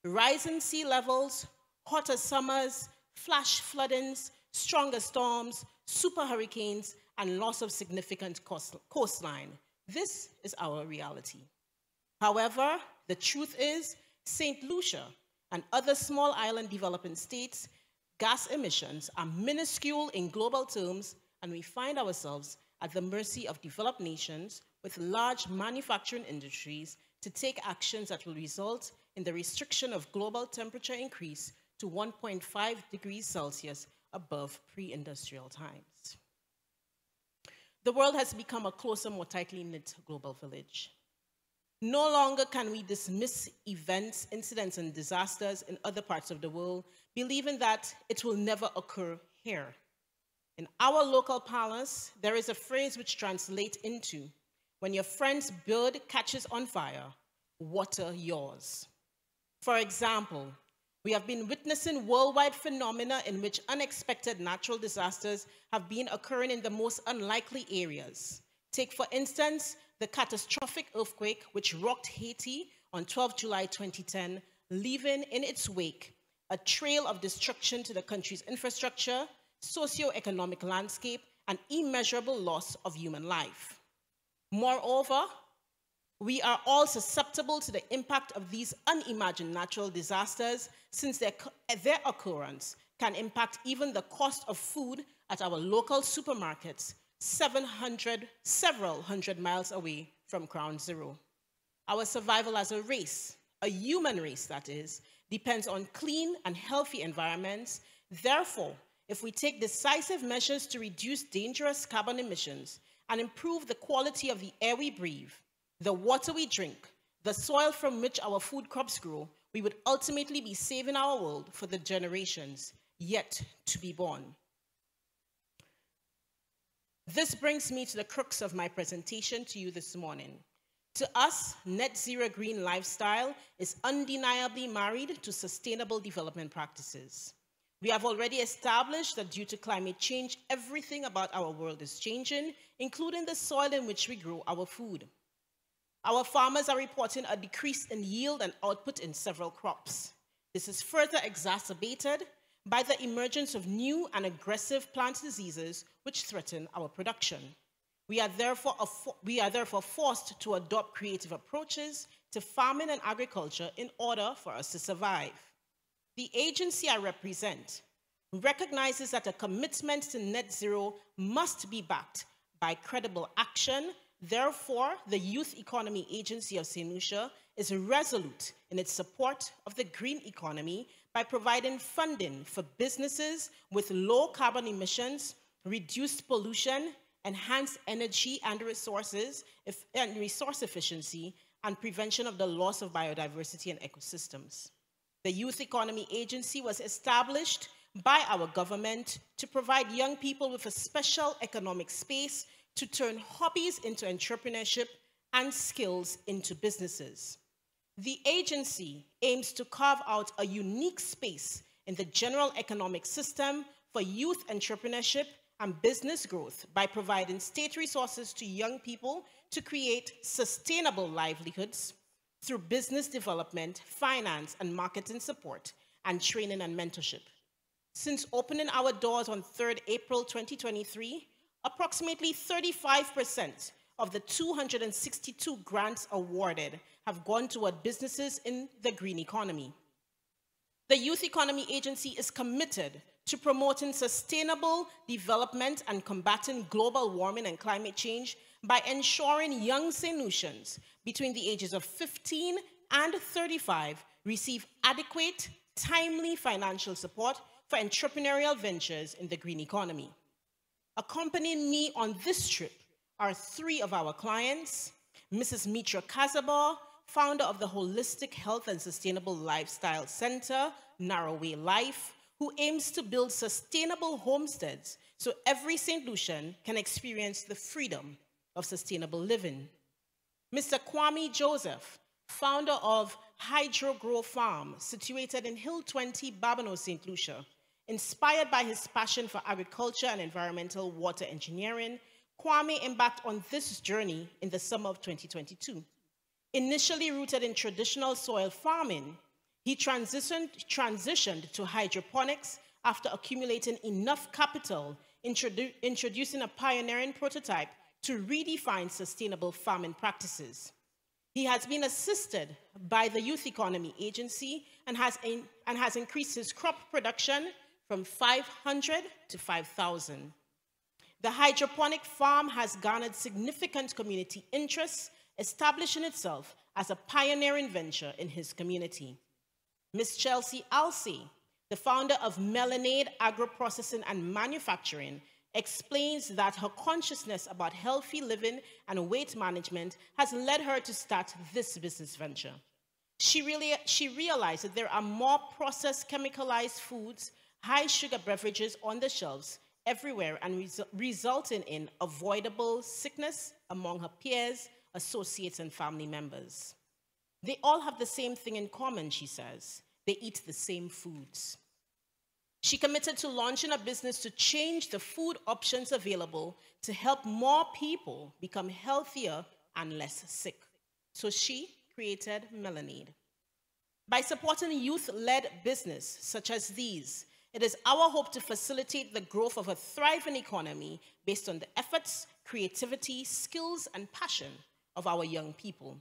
Rising sea levels, hotter summers, flash floodings, stronger storms, super hurricanes, and loss of significant coastline. This is our reality. However, the truth is, St. Lucia and other small island developing states' gas emissions are minuscule in global terms, and we find ourselves at the mercy of developed nations with large manufacturing industries to take actions that will result in the restriction of global temperature increase to 1.5 degrees Celsius above pre-industrial times. The world has become a closer, more tightly knit global village. No longer can we dismiss events, incidents, and disasters in other parts of the world, believing that it will never occur here. In our local parlance, there is a phrase which translates into, when your friend's bird catches on fire, water yours. For example, we have been witnessing worldwide phenomena in which unexpected natural disasters have been occurring in the most unlikely areas. Take, for instance, the catastrophic earthquake which rocked Haiti on 12 July 2010, leaving in its wake a trail of destruction to the country's infrastructure, socio-economic landscape, and immeasurable loss of human life. Moreover, we are all susceptible to the impact of these unimagined natural disasters, since their occurrence can impact even the cost of food at our local supermarkets, several hundred miles away from ground zero. Our survival as a race, a human race that is, depends on clean and healthy environments. Therefore, if we take decisive measures to reduce dangerous carbon emissions and improve the quality of the air we breathe, the water we drink, the soil from which our food crops grow, we would ultimately be saving our world for the generations yet to be born. This brings me to the crux of my presentation to you this morning. To us, net zero green lifestyle is undeniably married to sustainable development practices. We have already established that due to climate change, everything about our world is changing, including the soil in which we grow our food. Our farmers are reporting a decrease in yield and output in several crops. This is further exacerbated by the emergence of new and aggressive plant diseases which threaten our production. We are therefore forced to adopt creative approaches to farming and agriculture in order for us to survive. The agency I represent recognizes that a commitment to net zero must be backed by credible action. Therefore, the Youth Economy Agency of St. Lucia is resolute in its support of the green economy by providing funding for businesses with low carbon emissions, reduced pollution, enhanced energy and resource efficiency, and prevention of the loss of biodiversity and ecosystems. The Youth Economy Agency was established by our government to provide young people with a special economic space to turn hobbies into entrepreneurship and skills into businesses. The agency aims to carve out a unique space in the general economic system for youth entrepreneurship and business growth by providing state resources to young people to create sustainable livelihoods through business development, finance, and marketing support, and training and mentorship. Since opening our doors on 3rd April 2023, approximately 35% of the 262 grants awarded have gone toward businesses in the green economy. The Youth Economy Agency is committed to promoting sustainable development and combating global warming and climate change by ensuring young St. Lucians between the ages of 15 and 35 receive adequate, timely financial support for entrepreneurial ventures in the green economy. Accompanying me on this trip are 3 of our clients: Mrs. Mitra Kazaba, founder of the Holistic Health and Sustainable Lifestyle Center, Narrowway Life, who aims to build sustainable homesteads so every St. Lucian can experience the freedom of sustainable living. Mr. Kwame Joseph, founder of Hydro Grow Farm, situated in Hill 20, Babano, St. Lucia. Inspired by his passion for agriculture and environmental water engineering, Kwame embarked on this journey in the summer of 2022. Initially rooted in traditional soil farming, he transitioned to hydroponics after accumulating enough capital, introducing a pioneering prototype to redefine sustainable farming practices. He has been assisted by the Youth Economy Agency and has increased his crop production from 500 to 5,000. The hydroponic farm has garnered significant community interest, establishing itself as a pioneering venture in his community. Ms. Chelsea Alsey, the founder of Melanade Agro-Processing and Manufacturing, explains that her consciousness about healthy living and weight management has led her to start this business venture. She realized that there are more processed chemicalized foods, high sugar beverages on the shelves everywhere, and resulting in avoidable sickness among her peers, associates, and family members. They all have the same thing in common, she says. They eat the same foods. She committed to launching a business to change the food options available to help more people become healthier and less sick. So she created Melanade. By supporting youth-led business such as these, it is our hope to facilitate the growth of a thriving economy based on the efforts, creativity, skills, and passion of our young people.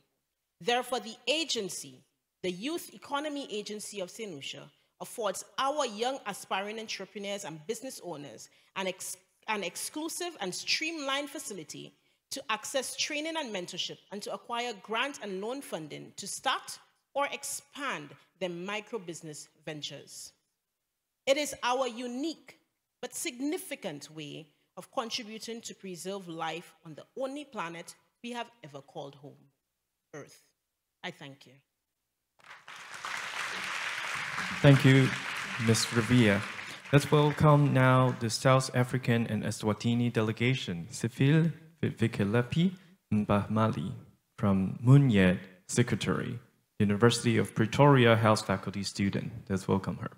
Therefore, the agency, the Youth Economy Agency of St. Lucia, affords our young aspiring entrepreneurs and business owners an exclusive and streamlined facility to access training and mentorship and to acquire grant and loan funding to start or expand their micro-business ventures. It is our unique but significant way of contributing to preserve life on the only planet we have ever called home, Earth. I thank you. Thank you, Ms. Revia. Let's welcome now the South African and Eswatini delegation, Sifil Vikelepi Mbahmali from Munyet Secretary, University of Pretoria House Faculty student. Let's welcome her.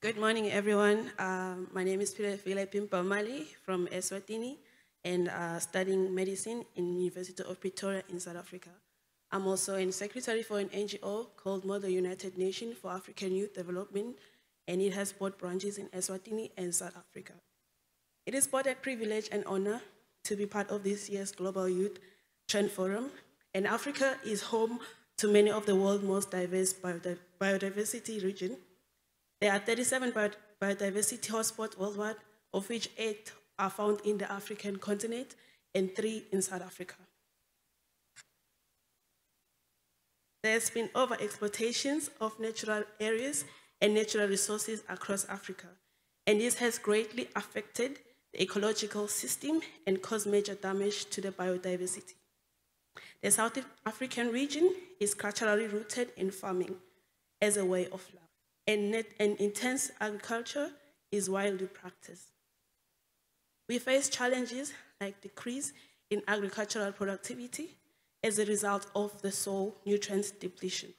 Good morning, everyone. My name is Vikelepi Mbahmali from Eswatini and studying medicine in University of Pretoria in South Africa. I'm also a secretary for an NGO called Mother United Nations for African Youth Development, and it has both branches in Eswatini and South Africa. It is both a privilege and honor to be part of this year's Global Youth Trend Forum, and Africa is home to many of the world's most diverse biodiversity regions. There are 37 biodiversity hotspots worldwide, of which 8 are found in the African continent and 3 in South Africa. There's been over-exploitations of natural areas and natural resources across Africa, and this has greatly affected the ecological system and caused major damage to the biodiversity. The South African region is culturally rooted in farming as a way of life, and intense agriculture is widely practiced. We face challenges like decrease in agricultural productivity as a result of the soil nutrients depletion.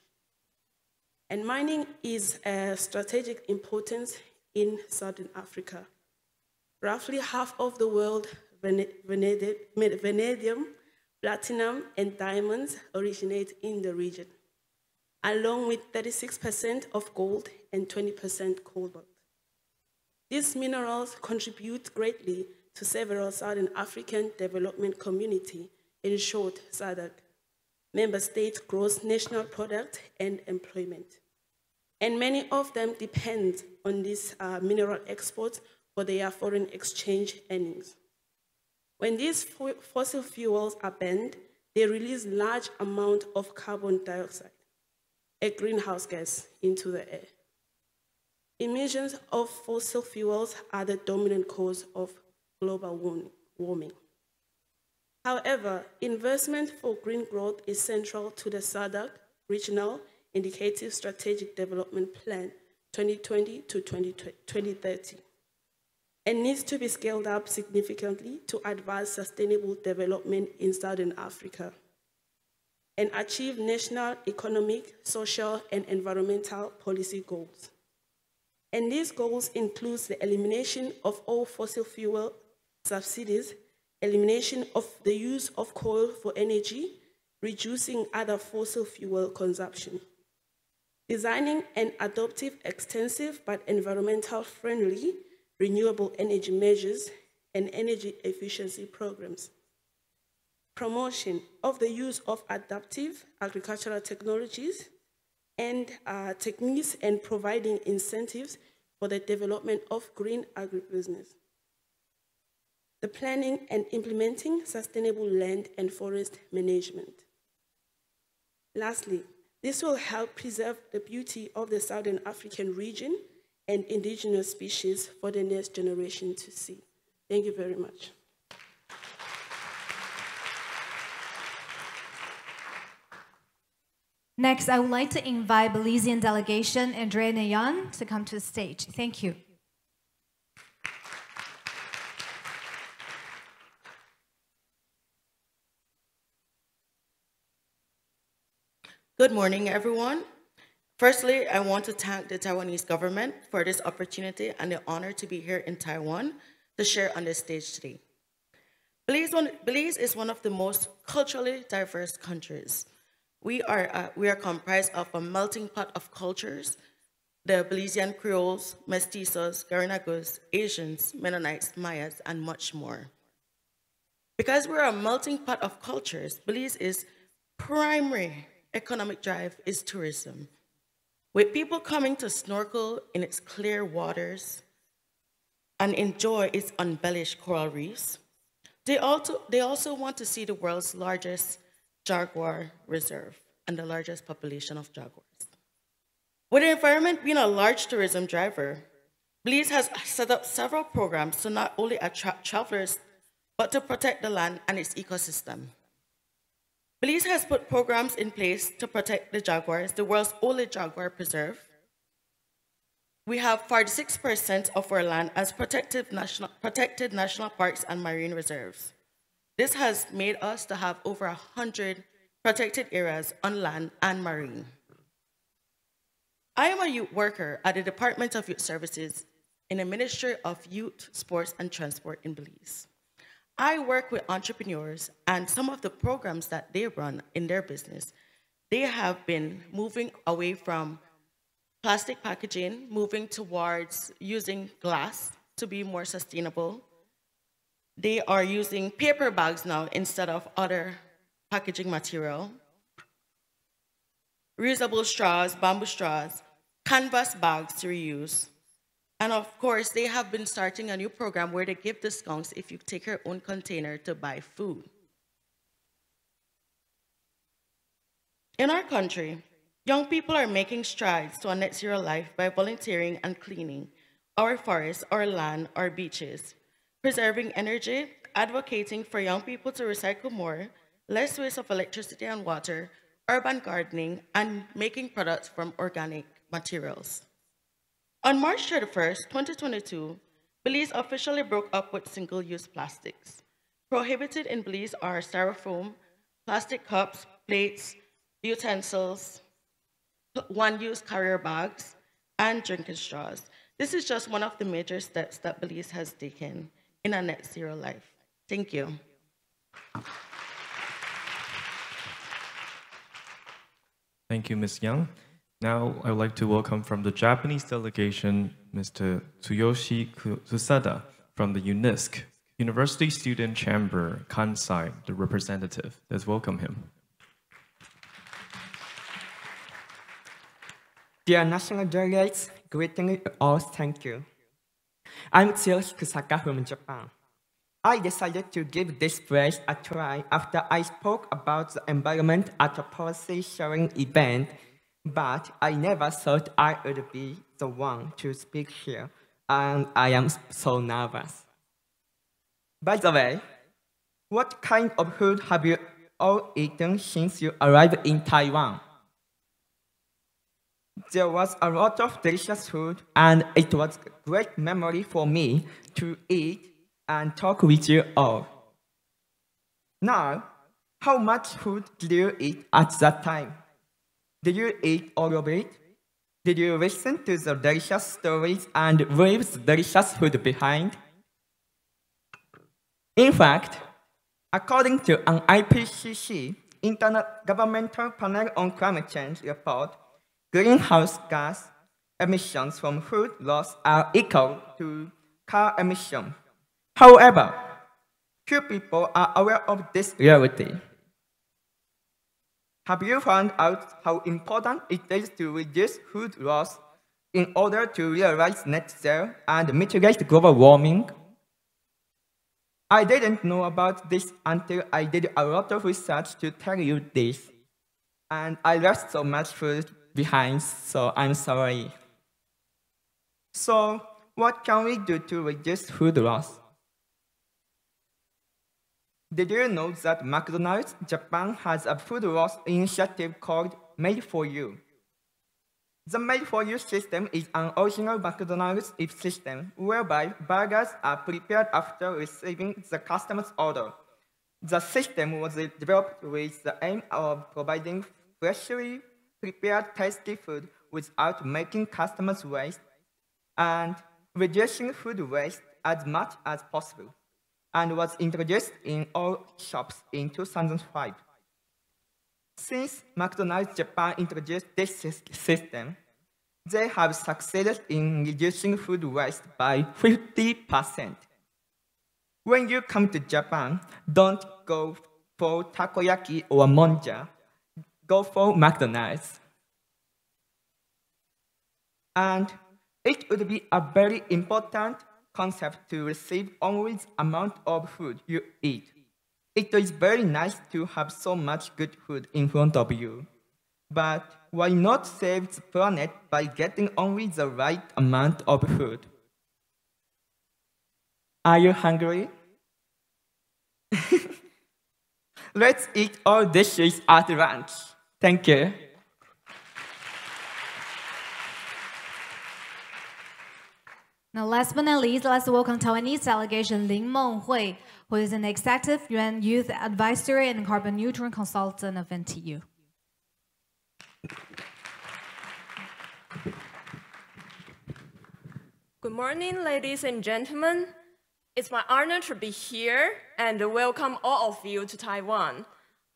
And mining is a strategic importance in Southern Africa. Roughly half of the world's vanadium, platinum, and diamonds originate in the region, along with 36% of gold and 20% cobalt. These minerals contribute greatly to several Southern African development communities, in short, SADC, member states' gross national product and employment. And many of them depend on these mineral exports for their foreign exchange earnings. When these fossil fuels are burned, they release large amounts of carbon dioxide, a greenhouse gas, into the air. Emissions of fossil fuels are the dominant cause of global warming. However, investment for green growth is central to the SADC Regional Indicative Strategic Development Plan 2020 to 2030 and needs to be scaled up significantly to advance sustainable development in Southern Africa and achieve national economic, social, and environmental policy goals. And these goals include the elimination of all fossil fuel subsidies, elimination of the use of coal for energy, reducing other fossil fuel consumption, designing and adopting extensive but environmental friendly renewable energy measures and energy efficiency programs, promotion of the use of adaptive agricultural technologies and techniques and providing incentives for the development of green agribusiness, the planning and implementing sustainable land and forest management. Lastly, this will help preserve the beauty of the Southern African region and indigenous species for the next generation to see. Thank you very much. Next, I would like to invite Belizean delegation Andrea Nayan to come to the stage. Thank you. Good morning, everyone. Firstly, I want to thank the Taiwanese government for this opportunity and the honor to be here in Taiwan to share on this stage today. Belize is one of the most culturally diverse countries. We are comprised of a melting pot of cultures: the Belizean Creoles, Mestizos, Garinagos, Asians, Mennonites, Mayas, and much more. Because we're a melting pot of cultures, Belize's primary economic drive is tourism, with people coming to snorkel in its clear waters and enjoy its embellished coral reefs. They also want to see the world's largest jaguar reserve and the largest population of jaguars. With the environment being a large tourism driver, Belize has set up several programs to not only attract travelers, but to protect the land and its ecosystem. Belize has put programs in place to protect the jaguars, the world's only jaguar preserve. We have 46% of our land as protected national parks and marine reserves. This has made us to have over 100 protected areas on land and marine. I am a youth worker at the Department of Youth Services in the Ministry of Youth, Sports, and Transport in Belize. I work with entrepreneurs, and some of the programs that they run in their business, they have been moving away from plastic packaging, moving towards using glass to be more sustainable. They are using paper bags now instead of other packaging material. Reusable straws, bamboo straws, canvas bags to reuse. And of course, they have been starting a new program where they give discounts if you take your own container to buy food. In our country, young people are making strides to a net zero life by volunteering and cleaning our forests, our land, our beaches, preserving energy, advocating for young people to recycle more, less waste of electricity and water, urban gardening, and making products from organic materials. On March 31st, 2022, Belize officially broke up with single-use plastics. Prohibited in Belize are styrofoam, plastic cups, plates, utensils, one-use carrier bags, and drinking straws. This is just one of the major steps that Belize has taken in a net zero life. Thank you. Thank you, Ms. Yang. Now, I would like to welcome from the Japanese delegation, Mr. Tsuyoshi Kusada from the UNISC, University Student Chamber, Kansai, the representative. Let's welcome him. Dear national delegates, greetings all, thank you. I'm Tsuyoshi Kusaka from Japan. I decided to give this phrase a try after I spoke about the environment at a policy sharing event, but I never thought I would be the one to speak here, and I am so nervous. By the way, what kind of food have you all eaten since you arrived in Taiwan? There was a lot of delicious food, and it was a great memory for me to eat and talk with you all. Now, how much food did you eat at that time? Did you eat all of it? Did you listen to the delicious stories and leave the delicious food behind? In fact, according to an IPCC, Intergovernmental Panel on Climate Change report, greenhouse gas emissions from food loss are equal to car emissions. However, few people are aware of this reality. Have you found out how important it is to reduce food loss in order to realize net zero and mitigate global warming? I didn't know about this until I did a lot of research to tell you this, and I left so much food behind, so I'm sorry. So, what can we do to reduce food loss? Did you know that McDonald's Japan has a food loss initiative called Made for You? The Made for You system is an original McDonald's system whereby burgers are prepared after receiving the customer's order. The system was developed with the aim of providing freshly prepare tasty food without making customers waste, and reducing food waste as much as possible, and was introduced in all shops in 2005. Since McDonald's Japan introduced this system, they have succeeded in reducing food waste by 50%. When you come to Japan, don't go for takoyaki or monja, go for McDonald's. And it would be a very important concept to receive only the amount of food you eat. It is very nice to have so much good food in front of you. But why not save the planet by getting only the right amount of food? Are you hungry? Let's eat all dishes at lunch. Thank you. Now, last but not least, let's welcome Taiwanese delegation Lin Menghui, who is an executive UN youth advisory and carbon neutral consultant of NTU. Good morning, ladies and gentlemen. It's my honor to be here and welcome all of you to Taiwan.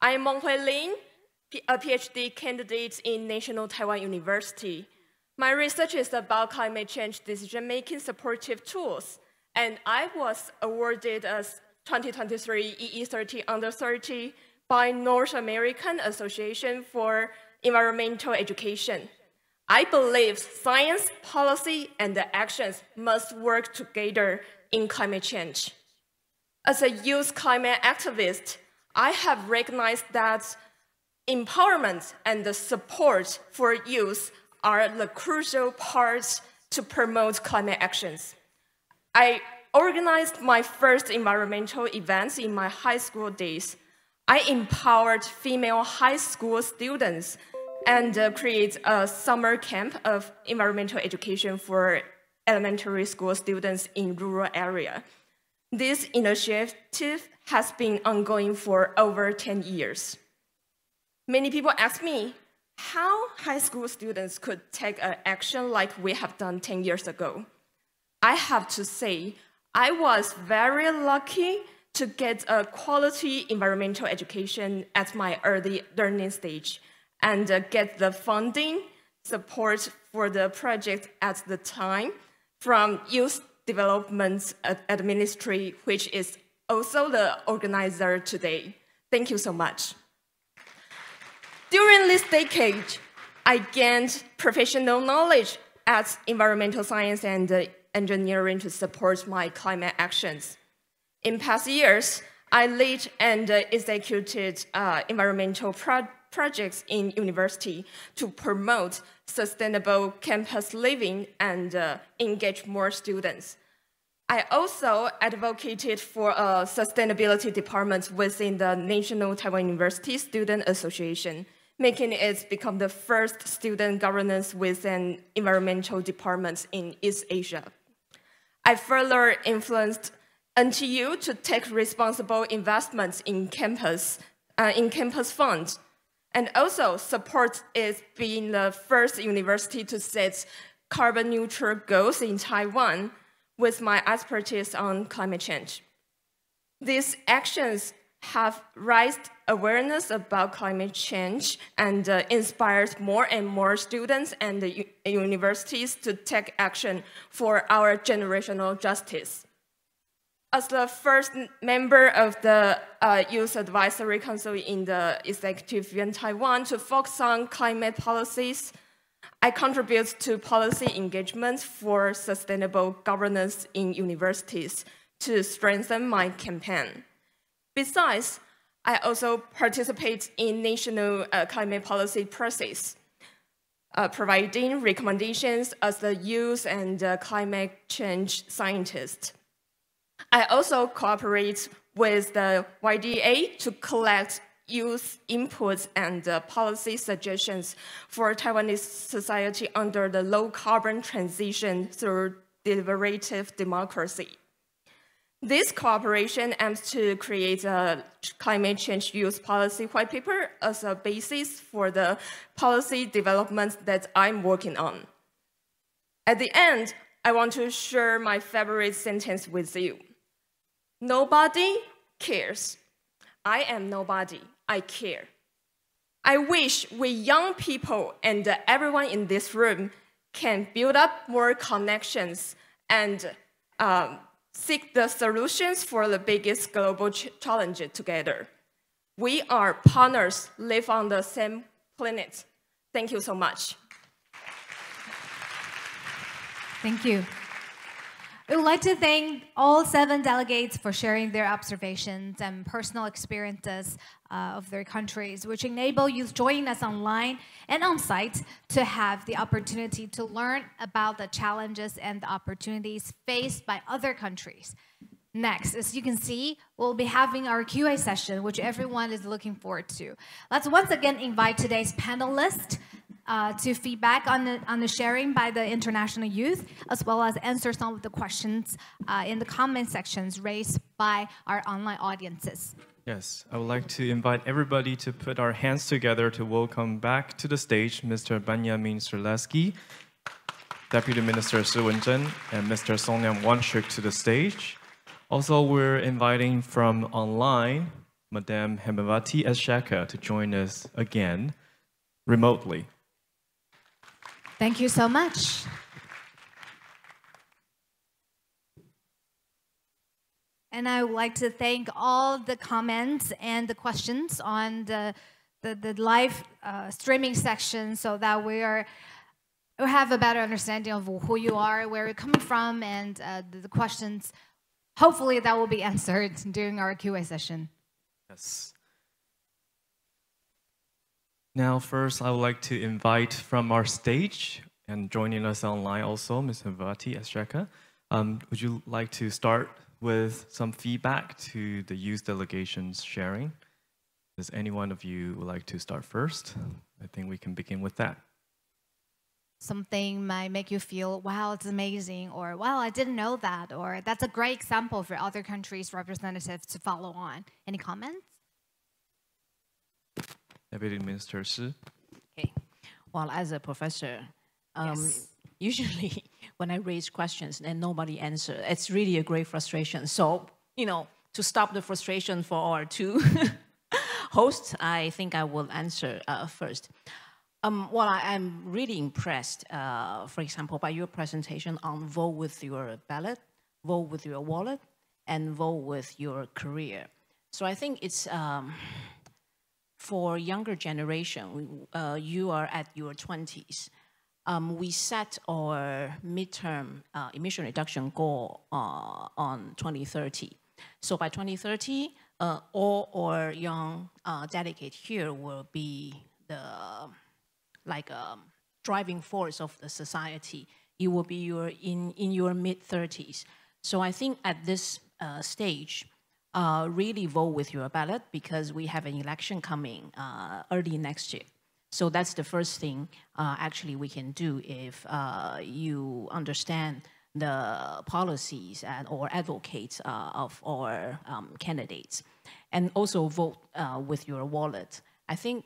I am Menghui Lin, a PhD candidate in National Taiwan University. My research is about climate change decision-making supportive tools, and I was awarded as 2023 EE30 Under 30 by North American Association for Environmental Education. I believe science, policy, and actions must work together in climate change. As a youth climate activist, I have recognized that empowerment and the support for youth are the crucial parts to promote climate actions. I organized my first environmental events in my high school days. I empowered female high school students and created a summer camp of environmental education for elementary school students in rural area. This initiative has been ongoing for over 10 years. Many people ask me how high school students could take an action like we have done 10 years ago. I have to say, I was very lucky to get a quality environmental education at my early learning stage and get the funding support for the project at the time from Youth Development Administration, which is also the organizer today. Thank you so much. During this decade, I gained professional knowledge at environmental science and engineering to support my climate actions. In past years, I led and executed environmental projects in university to promote sustainable campus living and engage more students. I also advocated for a sustainability department within the National Taiwan University Student Association, making it become the first student governance with an environmental department in East Asia. I further influenced NTU to take responsible investments in campus funds, and also support it being the first university to set carbon neutral goals in Taiwan with my expertise on climate change. These actions have raised awareness about climate change and inspired more and more students and universities to take action for our generational justice. As the first member of the Youth Advisory Council in the Executive Yuan Taiwan to focus on climate policies, I contribute to policy engagement for sustainable governance in universities to strengthen my campaign. Besides, I also participate in national climate policy process, providing recommendations as the youth and climate change scientist. I also cooperate with the YDA to collect youth inputs and policy suggestions for Taiwanese society under the low-carbon transition through deliberative democracy. This cooperation aims to create a climate change youth policy white paper as a basis for the policy developments that I'm working on. At the end, I want to share my favorite sentence with you. Nobody cares. I am nobody. I care. I wish we young people and everyone in this room can build up more connections and seek the solutions for the biggest global challenges together. We are partners, live on the same planet. Thank you so much. Thank you. We would like to thank all 7 delegates for sharing their observations and personal experiences of their countries, which enable youth joining us online and on-site to have the opportunity to learn about the challenges and the opportunities faced by other countries. Next, as you can see, we'll be having our QA session, which everyone is looking forward to. Let's once again invite today's panelists to feedback on the sharing by the international youth, as well as answer some of the questions in the comment sections raised by our online audiences. Yes, I would like to invite everybody to put our hands together to welcome back to the stage Mr. Benjamin Streletsky, Deputy Minister Shi Wen-zhen, and Mr. Song-Liang Wanshuk to the stage. Also, we're inviting from online Madame Hemavati Esheka to join us again remotely. Thank you so much. And I would like to thank all the comments and the questions on the live streaming section so that we have a better understanding of who you are, where you're coming from, and the questions, hopefully that will be answered during our QA session. Yes. Now, first, I would like to invite from our stage and joining us online also, Ms. Hemavati Esheka. Would you like to start with some feedback to the youth delegations sharing? Does any one of you would like to start first? I think we can begin with that. Something might make you feel, wow, it's amazing, or wow, I didn't know that, or that's a great example for other countries' representatives to follow on. Any comments? Deputy Minister Shi. Okay. Well, as a professor, usually when I raise questions and nobody answers, it's really a great frustration. So, to stop the frustration for our 2 hosts, I think I will answer first. Well, I'm really impressed, for example, by your presentation on vote with your ballot, vote with your wallet, and vote with your career. So I think it's for younger generation, you are at your 20s. We set our midterm emission reduction goal on 2030. So by 2030, all our young delegates here will be the driving force of the society. You will be in your mid-30s. So I think at this stage, really vote with your ballot because we have an election coming early next year. So that's the first thing actually we can do if you understand the policies or advocates of our candidates. And also vote with your wallet. I think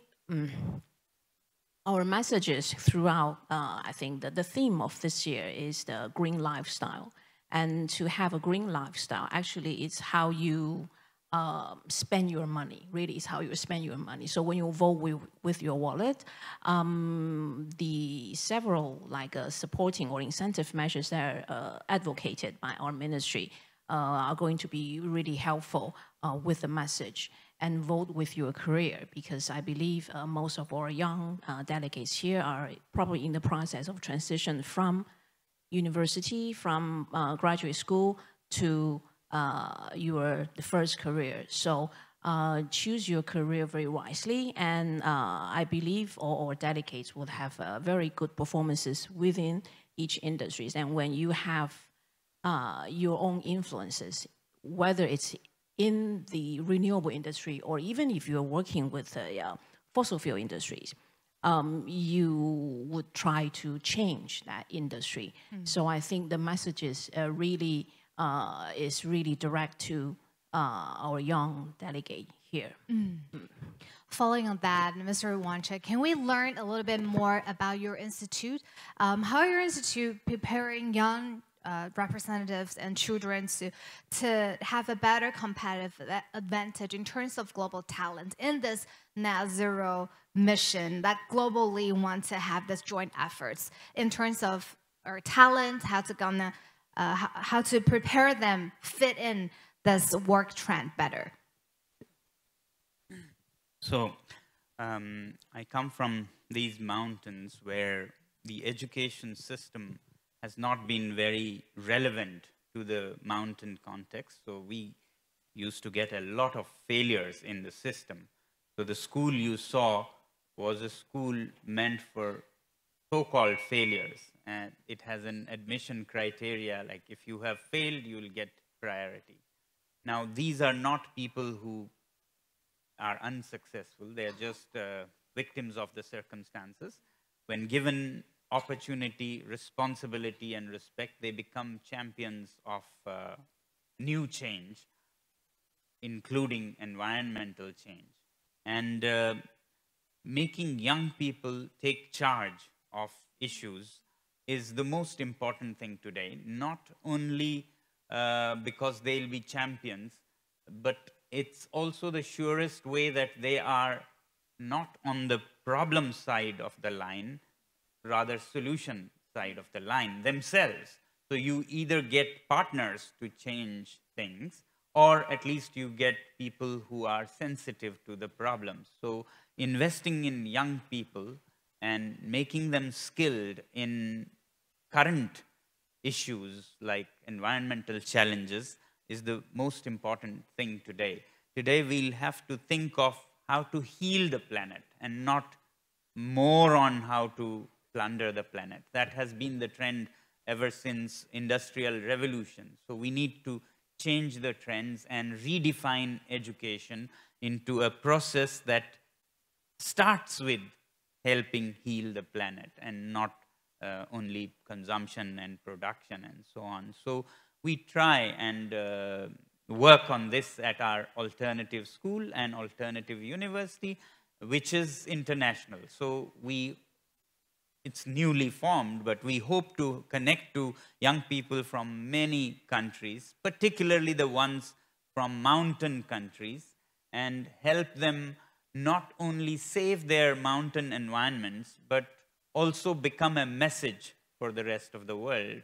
our messages throughout, I think that the theme of this year is the green lifestyle. And to have a green lifestyle, actually, it's how you spend your money. Really, it's how you spend your money. So when you vote with your wallet, the several supporting or incentive measures that are advocated by our ministry are going to be really helpful with the message. And vote with your career, because I believe most of our young delegates here are probably in the process of transition from university, from graduate school to your first career. So choose your career very wisely, and I believe all our delegates will have very good performances within each industry. And when you have your own influences, whether it's in the renewable industry or even if you're working with fossil fuel industries, you would try to change that industry. So I think the messages really is really direct to our young delegate here. Following on that, Mr. Wanchik, can we learn a little bit more about your institute? How your institute preparing young representatives and children to have a better competitive advantage in terms of global talent in this net zero mission that globally want to have this joint efforts in terms of our talent, how to prepare them fit in this work trend better? So I come from these mountains where the education system has not been very relevant to the mountain context. So we used to get a lot of failures in the system. So the school you saw was a school meant for so-called failures. And it has an admission criteria, like if you have failed, you will get priority. Now, these are not people who are unsuccessful. They are just victims of the circumstances. When given opportunity, responsibility, and respect, they become champions of new change, including environmental change. And making young people take charge of issues is the most important thing today, not only because they'll be champions, but it's also the surest way that they are not on the problem side of the line, rather solution side of the line themselves. So you either get partners to change things, or at least you get people who are sensitive to the problems. So investing in young people and making them skilled in current issues like environmental challenges is the most important thing today. Today we'll have to think of how to heal the planet and not more on how to plunder the planet. That has been the trend ever since Industrial Revolution. So we need to change the trends and redefine education into a process that starts with helping heal the planet and not only consumption and production and so on. So we try and work on this at our alternative school and alternative university, which is international. So it's newly formed, but we hope to connect to young people from many countries, particularly the ones from mountain countries, and help them not only save their mountain environments, but also become a message for the rest of the world,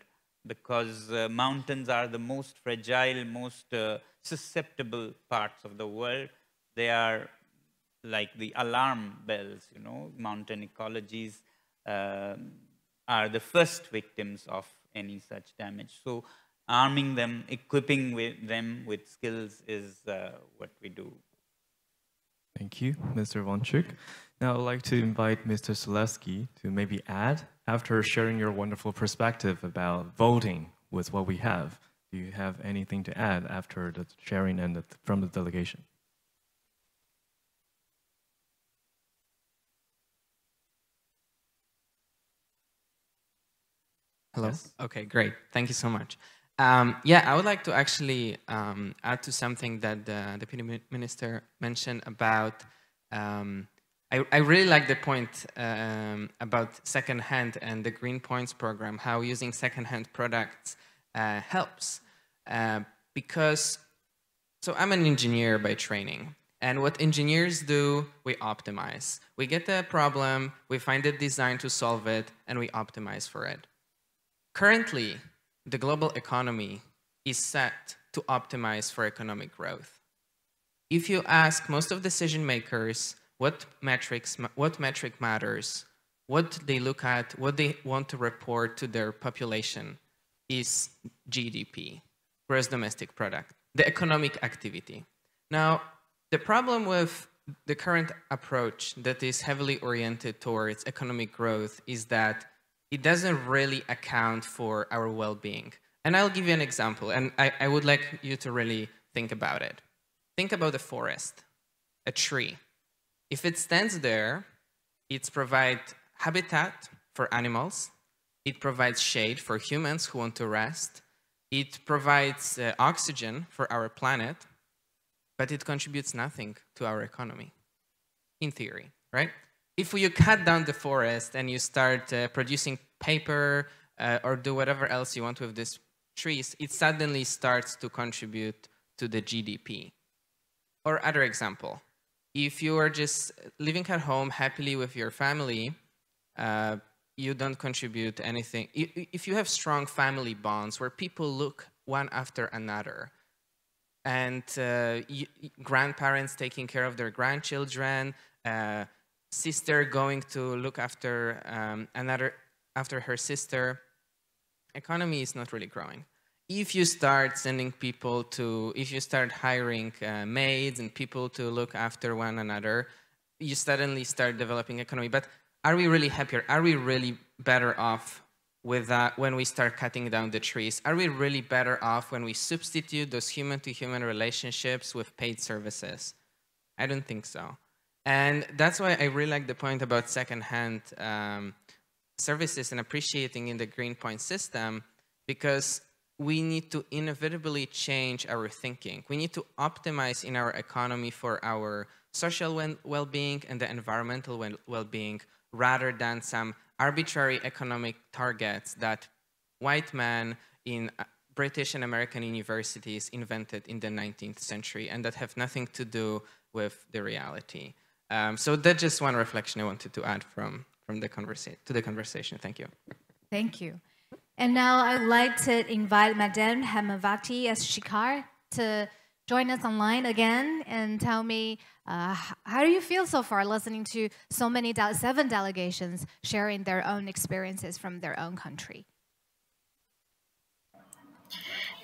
because mountains are the most fragile, most susceptible parts of the world. They are like the alarm bells, you know, mountain ecologies are the first victims of any such damage. So arming them, equipping them with skills is what we do. Thank you, Mr. Wanchik. Now I'd like to invite Mr. Selesky to maybe add, after sharing your wonderful perspective about voting with what we have. Do you have anything to add after the sharing and from the delegation? Hello? Yes. Okay, great. Thank you so much. Yeah, I would like to actually add to something that the Deputy Minister mentioned about, I really like the point about secondhand and the Green Points program, how using secondhand products helps. Because, so I'm an engineer by training, and what engineers do, we optimize. We get a problem, we find a design to solve it, and we optimize for it. Currently, the global economy is set to optimize for economic growth. If you ask most of decision makers what metric matters, what they look at, what they want to report to their population is GDP, gross domestic product, the economic activity. Now, the problem with the current approach that is heavily oriented towards economic growth is that it doesn't really account for our well-being. And I'll give you an example, and I would like you to really think about it. Think about a forest, a tree. If it stands there, it provides habitat for animals, it provides shade for humans who want to rest, It provides oxygen for our planet, but it contributes nothing to our economy, in theory, right? If you cut down the forest and you start producing paper or do whatever else you want with these trees, it suddenly starts to contribute to the GDP. Or other example, if you are just living at home happily with your family, you don't contribute anything. If you have strong family bonds where people look one after another, and grandparents taking care of their grandchildren, sister going to look after after her sister, economy is not really growing. If you start sending people if you start hiring maids and people to look after one another, you suddenly start developing economy. But are we really happier? Are we really better off with that when we start cutting down the trees? Are we really better off when we substitute those human-to-human relationships with paid services? I don't think so. And that's why I really like the point about second-hand services and appreciating in the green point system, because we need to inevitably change our thinking. We need to optimize in our economy for our social well-being and the environmental well-being, rather than some arbitrary economic targets that white men in British and American universities invented in the 19th century and that have nothing to do with the reality. So that's just one reflection I wanted to add from the conversation. Thank you. Thank you. And now I'd like to invite Madame Hemavati as Shikar to join us online again and tell me how do you feel so far listening to so many 7 delegations sharing their own experiences from their own country?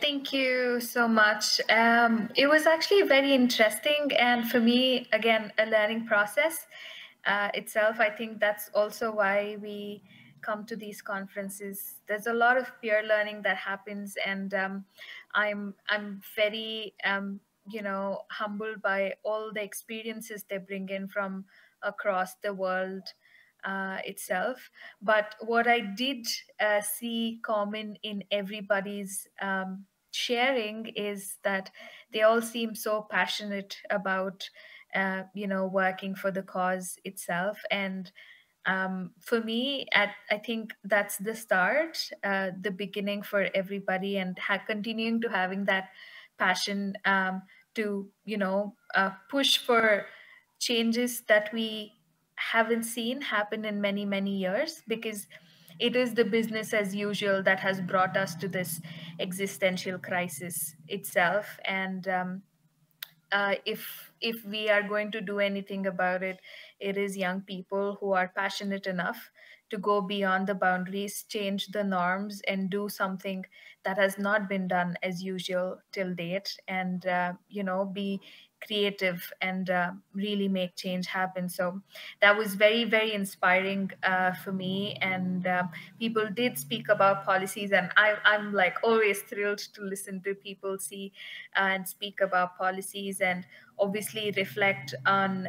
Thank you so much. It was actually very interesting, and for me, again, a learning process itself. I think that's also why we come to these conferences. There's a lot of peer learning that happens, and I'm very humbled by all the experiences they bring in from across the world itself. But what I did see common in everybody's sharing is that they all seem so passionate about working for the cause itself. And for me, I think that's the start, the beginning for everybody, and continuing to having that passion to push for changes that we haven't seen happen in many, many years, because it is the business as usual that has brought us to this existential crisis itself. And if we are going to do anything about it, it is young people who are passionate enough to go beyond the boundaries, change the norms, and do something that has not been done as usual till date, and be creative and really make change happen. So that was very, very inspiring for me. And people did speak about policies, and I'm like always thrilled to listen to people see and speak about policies, and obviously reflect on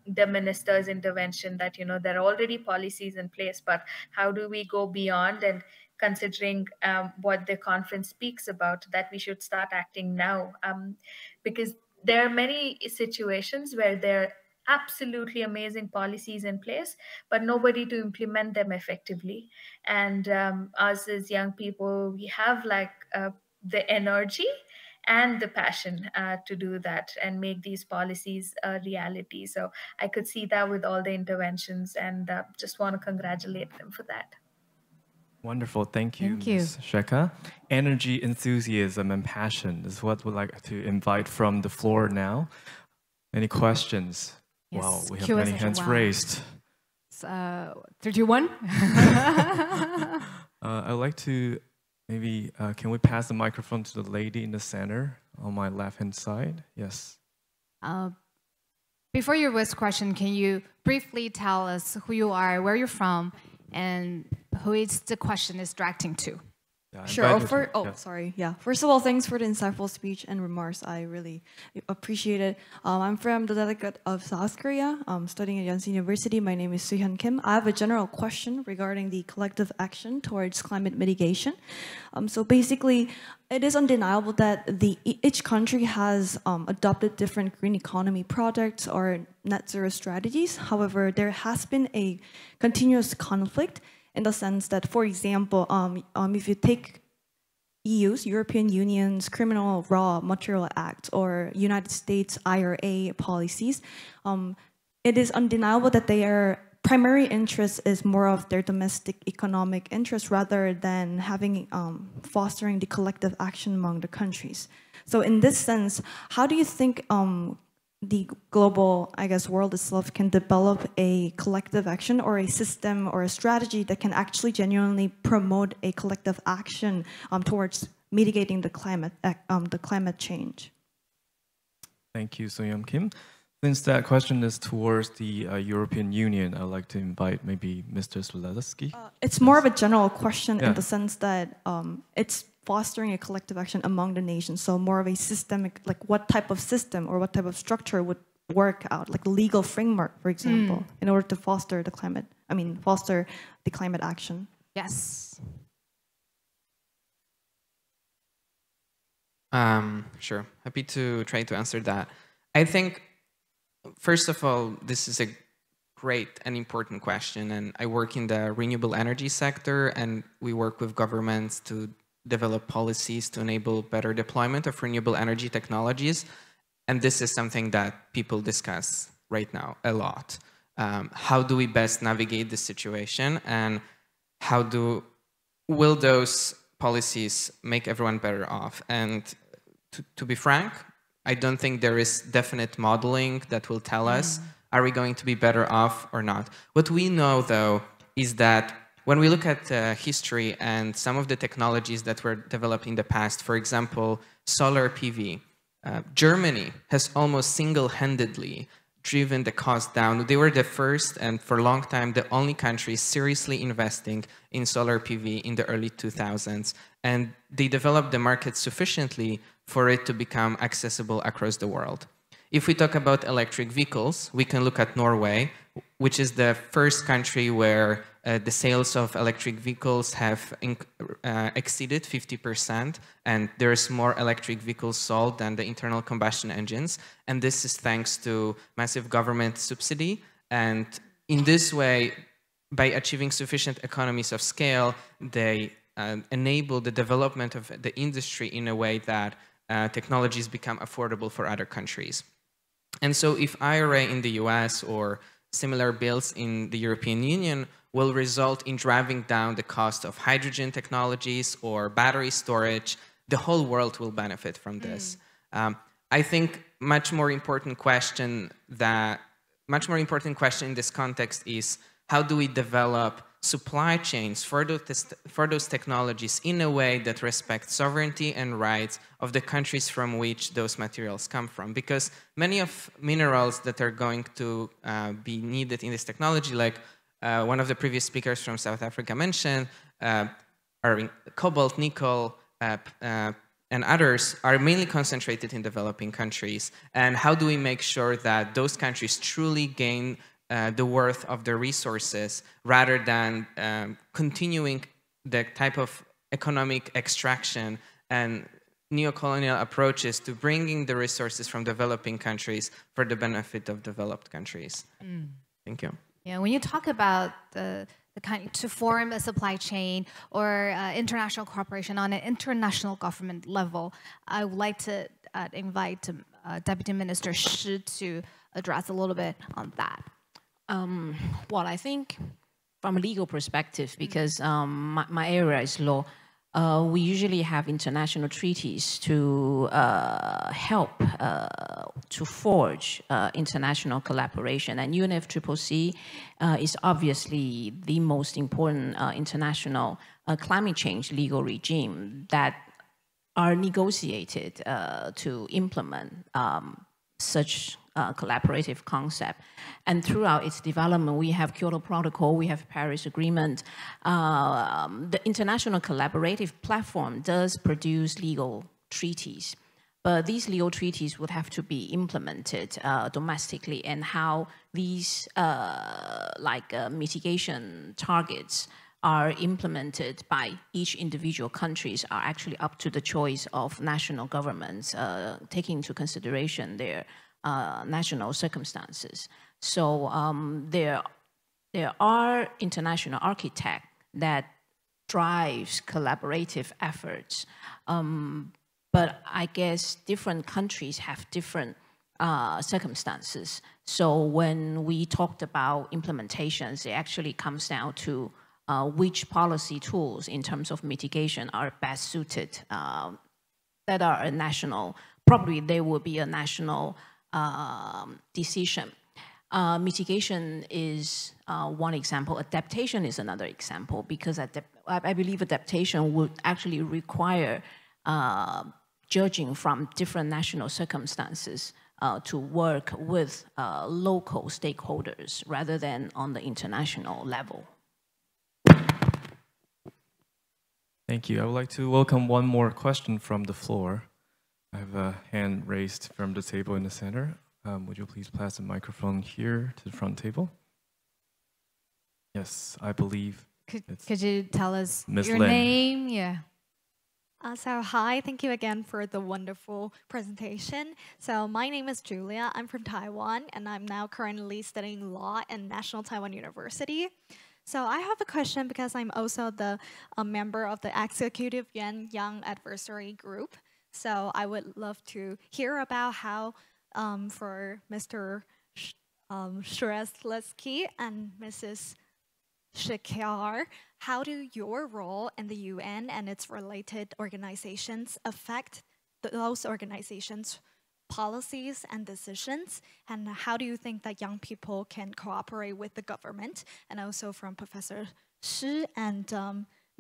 the minister's intervention that, there are already policies in place, but how do we go beyond, and considering what the conference speaks about, that we should start acting now, because there are many situations where there are absolutely amazing policies in place, but nobody to implement them effectively. And us as young people, we have the energy and the passion to do that and make these policies a reality. So I could see that with all the interventions, and just want to congratulate them for that. Wonderful. Thank you, Ms. Sheka. Energy, enthusiasm, and passion is what we'd like to invite from the floor now. Any questions? Yes. Wow, we have many hands raised. 31. I'd like to maybe, can we pass the microphone to the lady in the center on my left-hand side? Yes. Before your first question, can you briefly tell us who you are, where you're from, and who is the question is directing to? Yeah, Sure. yeah. Sorry. Yeah. First of all, thanks for the insightful speech and remarks. I really appreciate it. I'm from the delegate of South Korea, studying at Yonsei University. My name is Soo-hyun Kim. I have a general question regarding the collective action towards climate mitigation. So basically, it is undeniable that each country has adopted different green economy projects or net zero strategies. However, there has been a continuous conflict in the sense that, for example, if you take European Union's Criminal Raw Material Act or United States IRA policies, it is undeniable that their primary interest is more of their domestic economic interest rather than having fostering the collective action among the countries. So in this sense, how do you think the global, world itself can develop a collective action or a system or a strategy that can actually genuinely promote a collective action towards mitigating the climate change? Thank you, Soo-hyun Kim. Since that question is towards the European Union, I'd like to invite maybe Mr. Swiatkowski. It's more of a general question in the sense that it's fostering a collective action among the nations. So more of a systemic, like what type of system or what type of structure would work out, like legal framework, for example, in order to foster the climate action. Yes. Sure. Happy to try to answer that. I think, first of all, this is a great and important question. And I work in the renewable energy sector, and we work with governments to develop policies to enable better deployment of renewable energy technologies. And this is something that people discuss right now a lot. How do we best navigate this situation, and will those policies make everyone better off? And to be frank, I don't think there is definite modeling that will tell us, are we going to be better off or not? What we know, though, is that when we look at history and some of the technologies that were developed in the past, for example, solar PV, Germany has almost single-handedly driven the cost down. They were the first and for a long time the only country seriously investing in solar PV in the early 2000s. And they developed the market sufficiently for it to become accessible across the world. If we talk about electric vehicles, we can look at Norway, which is the first country where the sales of electric vehicles have exceeded 50%, and there's more electric vehicles sold than the internal combustion engines. And this is thanks to massive government subsidy. And in this way, by achieving sufficient economies of scale, they enable the development of the industry in a way that technologies become affordable for other countries. And so if IRA in the US or similar bills in the European Union will result in driving down the cost of hydrogen technologies or battery storage, the whole world will benefit from this. I think much more important question in this context is, how do we develop supply chains for those technologies in a way that respects sovereignty and rights of the countries from which those materials come from? Because many of minerals that are going to be needed in this technology, like one of the previous speakers from South Africa mentioned, are cobalt, nickel, and others are mainly concentrated in developing countries. And how do we make sure that those countries truly gain the worth of their resources rather than continuing the type of economic extraction and neocolonial approaches to bringing the resources from developing countries for the benefit of developed countries? Thank you. Yeah, when you talk about the kind to form a supply chain or international cooperation on an international government level, I would like to invite Deputy Minister Shi to address a little bit on that. Well, I think from a legal perspective, because my area is law, we usually have international treaties to help to forge international collaboration. And UNFCCC is obviously the most important international climate change legal regime that are negotiated to implement such collaborative concept. And throughout its development, we have Kyoto Protocol, we have Paris Agreement. The international collaborative platform does produce legal treaties, but these legal treaties would have to be implemented domestically, and how these mitigation targets are implemented by each individual countries are actually up to the choice of national governments, taking into consideration their national circumstances. So there are international architects that drives collaborative efforts, but I guess different countries have different circumstances. So when we talked about implementations, it actually comes down to which policy tools in terms of mitigation are best suited, that are a national, probably there will be a national decision. Mitigation is one example. Adaptation is another example, because I believe adaptation would actually require judging from different national circumstances to work with local stakeholders rather than on the international level. Thank you. I would like to welcome one more question from the floor. I have a hand raised from the table in the center. Would you please pass the microphone here to the front table? Yes, I believe. Could you tell us Ms. your Lin. name? Yeah. So hi, thank you again for the wonderful presentation. So my name is Julia. I'm from Taiwan, and I'm now currently studying law at National Taiwan University. So I have a question because I'm also a member of the Executive Yuan Young Advisory Group. So I would love to hear about how, for Mr. Shresleski and Mrs. Shekar, how do your role in the UN and its related organizations affect those organizations' policies and decisions? And how do you think that young people can cooperate with the government? And also from Professor Shi and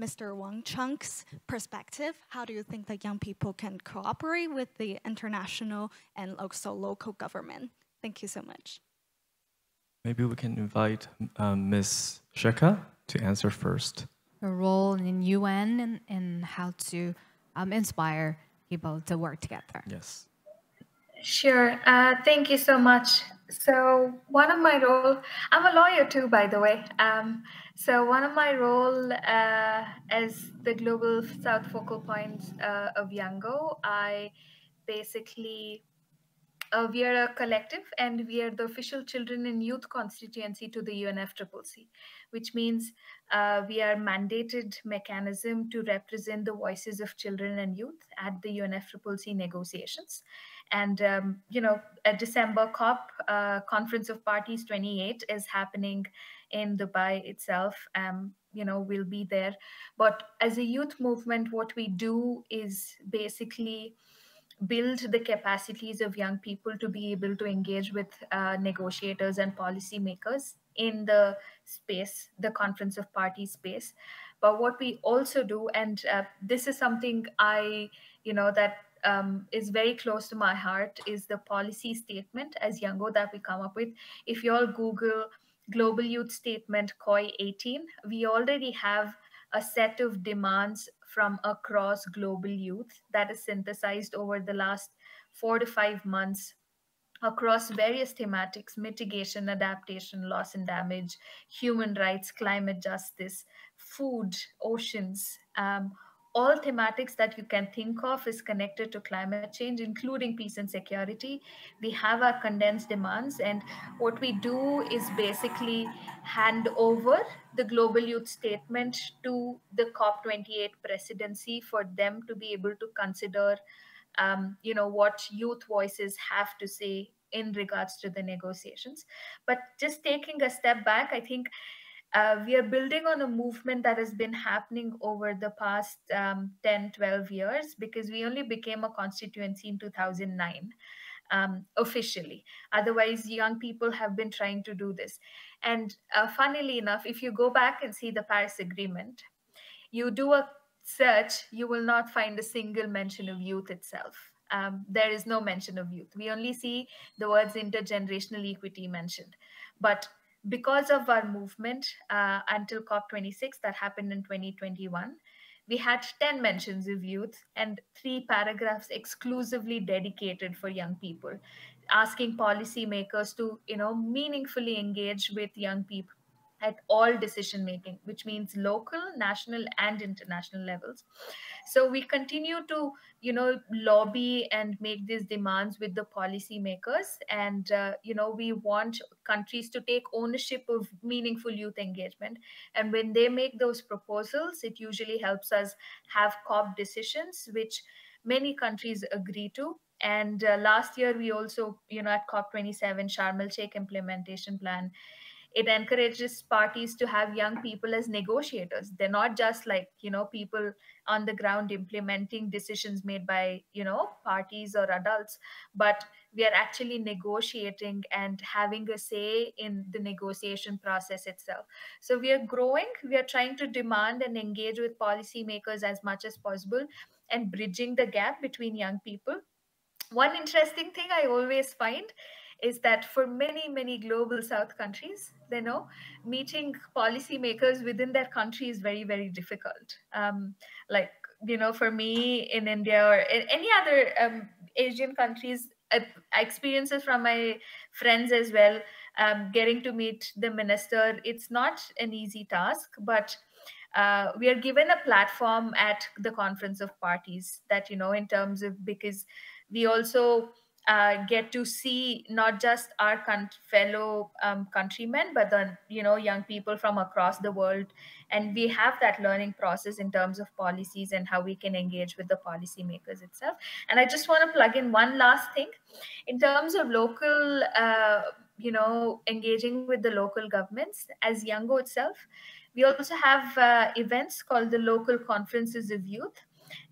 Mr. Wang Cheng's perspective, how do you think that young people can cooperate with the international and also local government? Thank you so much. Maybe we can invite Ms. Sheka to answer first. A role in UN and how to inspire people to work together. Yes. Sure. Thank you so much. So one of my role, I'm a lawyer too, by the way. So one of my role as the Global South Focal Point of Yango, I basically, we are a collective and we are the official children and youth constituency to the UNFCCC, which means we are mandated mechanism to represent the voices of children and youth at the UNFCCC negotiations. And, a December COP, Conference of Parties 28 is happening in Dubai itself. We'll be there. But as a youth movement, what we do is basically build the capacities of young people to be able to engage with negotiators and policymakers in the space, the Conference of Parties space. But what we also do, and this is something that is very close to my heart, is the policy statement as Yango that we come up with. If you all Google Global Youth Statement COI 18, we already have a set of demands from across global youth that is synthesized over the last 4 to 5 months across various thematics: mitigation, adaptation, loss and damage, human rights, climate justice, food, oceans. All thematics that you can think of is connected to climate change, including peace and security. We have our condensed demands, and what we do is basically hand over the Global Youth Statement to the COP28 presidency for them to be able to consider what youth voices have to say in regards to the negotiations. But just taking a step back, I think we are building on a movement that has been happening over the past 10, 12 years, because we only became a constituency in 2009 officially. Otherwise, young people have been trying to do this. And funnily enough, if you go back and see the Paris Agreement, you do a search, you will not find a single mention of youth itself. there is no mention of youth. We only see the words intergenerational equity mentioned. But because of our movement until COP26 that happened in 2021, we had 10 mentions of youth and 3 paragraphs exclusively dedicated for young people, asking policymakers to, meaningfully engage with young people at all decision making, which means local, national, and international levels. So we continue to, lobby and make these demands with the policymakers, and we want countries to take ownership of meaningful youth engagement. And when they make those proposals, it usually helps us have COP decisions, which many countries agree to. And last year, we also, at COP27, Sharm el-Sheikh implementation plan, it encourages parties to have young people as negotiators. They're not just like, people on the ground implementing decisions made by, parties or adults, but we are actually negotiating and having a say in the negotiation process itself. So we are growing, we are trying to demand and engage with policymakers as much as possible and bridging the gap between young people. One interesting thing I always find is that for many, many global South countries, meeting policymakers within their country is very, very difficult. For me in India or in any other Asian countries, experiences from my friends as well, getting to meet the minister, it's not an easy task, but we are given a platform at the Conference of Parties that, in terms of, because we also get to see not just our fellow countrymen, but then, young people from across the world. And we have that learning process in terms of policies and how we can engage with the policymakers itself. And I just want to plug in one last thing. In terms of local, engaging with the local governments, as Yango itself, we also have events called the Local Conferences of Youth.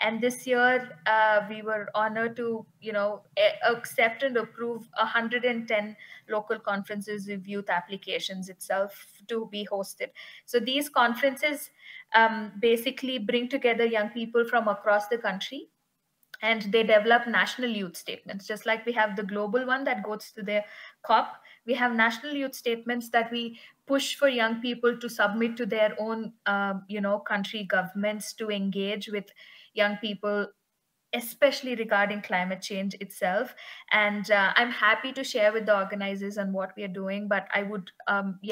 And this year, we were honored to, accept and approve 110 local conferences of youth applications itself to be hosted. So these conferences basically bring together young people from across the country, and they develop national youth statements. Just like we have the global one that goes to the COP, we have national youth statements that we push for young people to submit to their own, country governments to engage with young people, especially regarding climate change itself. And I'm happy to share with the organizers on what we are doing, but I would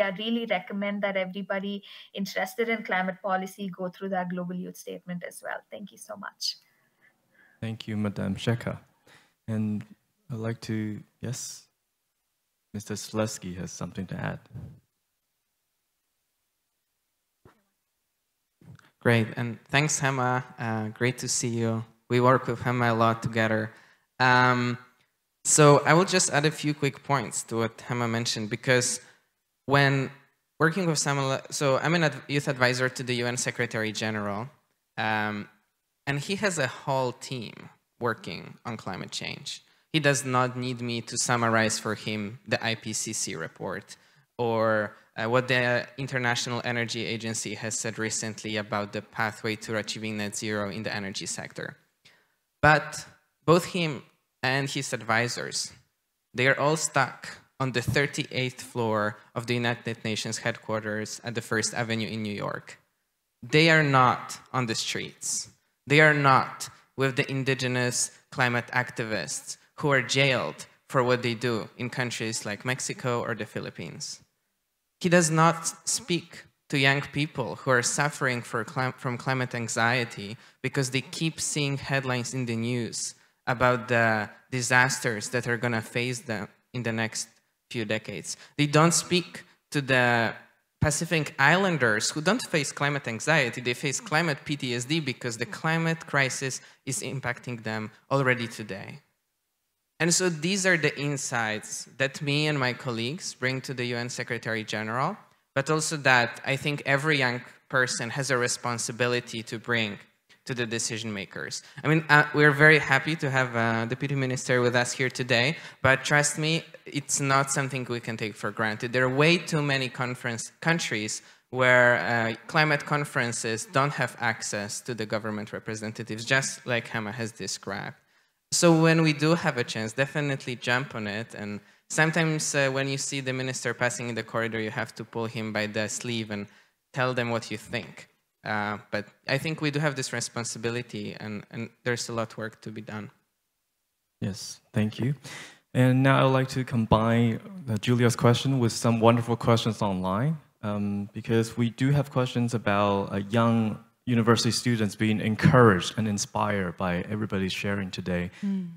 really recommend that everybody interested in climate policy go through that global youth statement as well. Thank you so much. Thank you, Madam Sheka. And I'd like to, yes, Mr. Slesky has something to add. Great, and thanks, Hema. Great to see you. We work with Hema a lot together. So I will just add a few quick points to what Hema mentioned, because when working with Samuel, so I'm a youth advisor to the UN Secretary General, and he has a whole team working on climate change. He does not need me to summarize for him the IPCC report or what the International Energy Agency has said recently about the pathway to achieving net zero in the energy sector. But both him and his advisors, they are all stuck on the 38th floor of the United Nations headquarters at the First Avenue in New York. They are not on the streets. They are not with the indigenous climate activists who are jailed for what they do in countries like Mexico or the Philippines. He does not speak to young people who are suffering from climate anxiety because they keep seeing headlines in the news about the disasters that are going to face them in the next few decades. They don't speak to the Pacific Islanders who don't face climate anxiety. They face climate PTSD because the climate crisis is impacting them already today. And so these are the insights that me and my colleagues bring to the UN Secretary General, but also that I think every young person has a responsibility to bring to the decision makers. I mean, we're very happy to have the Deputy Minister with us here today, but trust me, it's not something we can take for granted. There are way too many countries where climate conferences don't have access to the government representatives, just like Hema has described. So when we do have a chance, definitely jump on it. And sometimes when you see the minister passing in the corridor, you have to pull him by the sleeve and tell them what you think. But I think we do have this responsibility, and there's a lot of work to be done. Yes, thank you. And now I'd like to combine Julia's question with some wonderful questions online, because we do have questions about young university students being encouraged and inspired by everybody sharing today.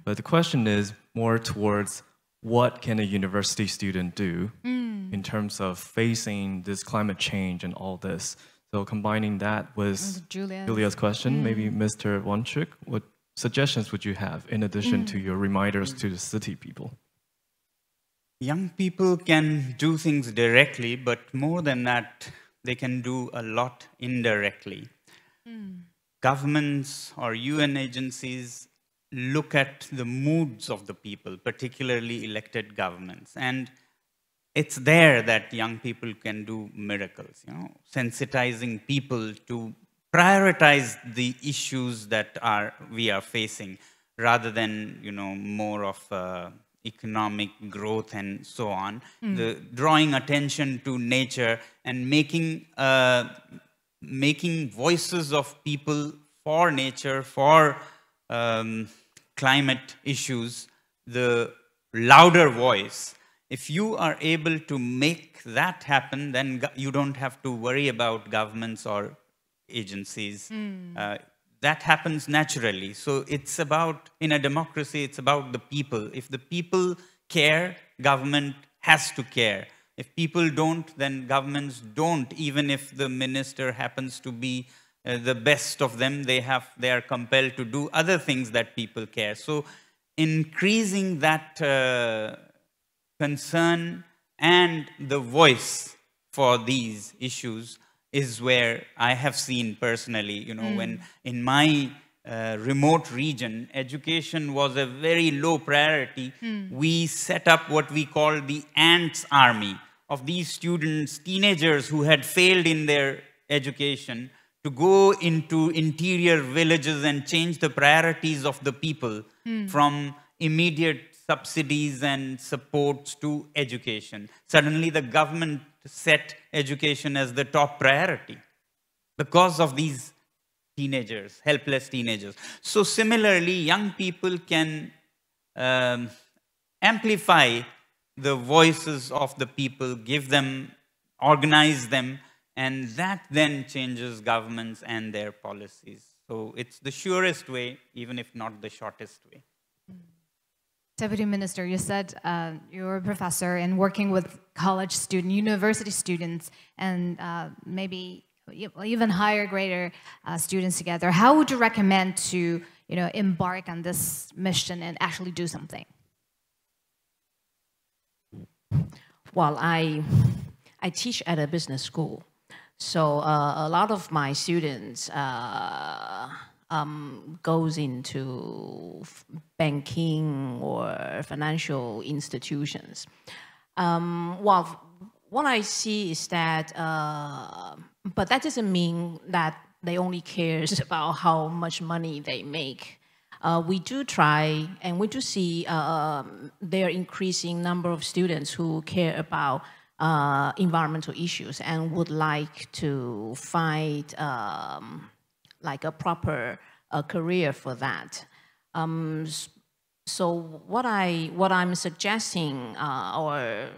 But the question is more towards what can a university student do in terms of facing this climate change and all this. So combining that with Julia's question, maybe Mr. Wonchuk, what suggestions would you have in addition to your reminders to the city people? Young people can do things directly, but more than that, they can do a lot indirectly. Governments or UN agencies look at the moods of the people, particularly elected governments. And it's there that young people can do miracles, you know, sensitizing people to prioritize the issues that we are facing, rather than, you know, more of economic growth and so on. The drawing attention to nature and making voices of people for nature, for climate issues, the louder voice. If you are able to make that happen, then you don't have to worry about governments or agencies. That happens naturally. So it's about, in a democracy, it's about the people. If the people care, government has to care. If people don't, then governments don't. Even if the minister happens to be the best of them, they are compelled to do other things that people care. So increasing that concern and the voice for these issues is where I have seen personally, you know, when in my remote region, education was a very low priority. We set up what we call the ants army of these students, teenagers who had failed in their education, to go into interior villages and change the priorities of the people from immediate subsidies and supports to education. Suddenly the government set education as the top priority because of these teenagers, helpless teenagers. So similarly, young people can amplify the voices of the people, give them, organize them, and that then changes governments and their policies. So it's the surest way, even if not the shortest way. Deputy Minister, you said you're a professor and working with college students, university students, and maybe even higher grader students together. How would you recommend to embark on this mission and actually do something? Well, I teach at a business school, so a lot of my students goes into banking or financial institutions. Well, what I see is that, but that doesn't mean that they only cares about how much money they make. We do try, and we do see their increasing number of students who care about environmental issues and would like to find like a proper career for that. So what I'm suggesting, or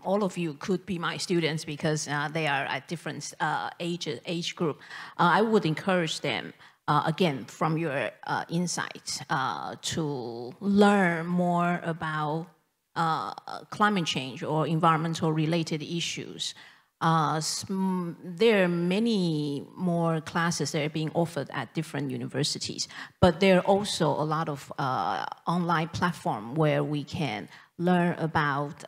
all of you could be my students because they are at different age group. I would encourage them, again, from your insights, to learn more about climate change or environmental related issues. There are many more classes that are being offered at different universities, but there are also a lot of online platforms where we can learn about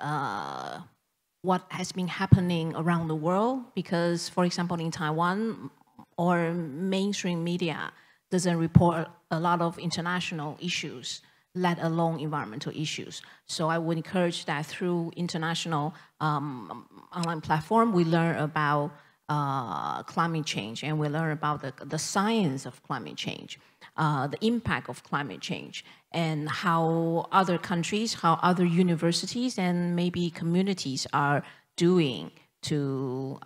what has been happening around the world, because, for example, in Taiwan, or mainstream media doesn't report a lot of international issues, let alone environmental issues. So I would encourage that through international online platform, we learn about climate change, and we learn about the science of climate change, the impact of climate change. and how other countries, how other universities and maybe communities are doing to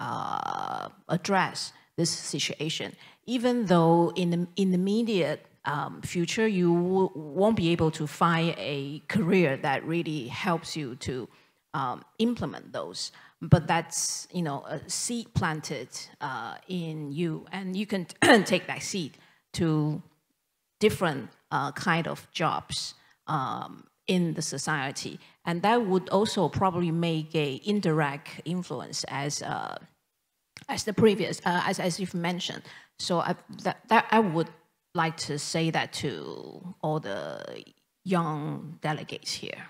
address this situation. Even though in the immediate future, you won't be able to find a career that really helps you to implement those. But that's, you know, a seed planted in you, and you can take that seed to different kind of jobs in the society, and that would also probably make a indirect influence as the previous, as you've mentioned. So I would like to say that to all the young delegates here.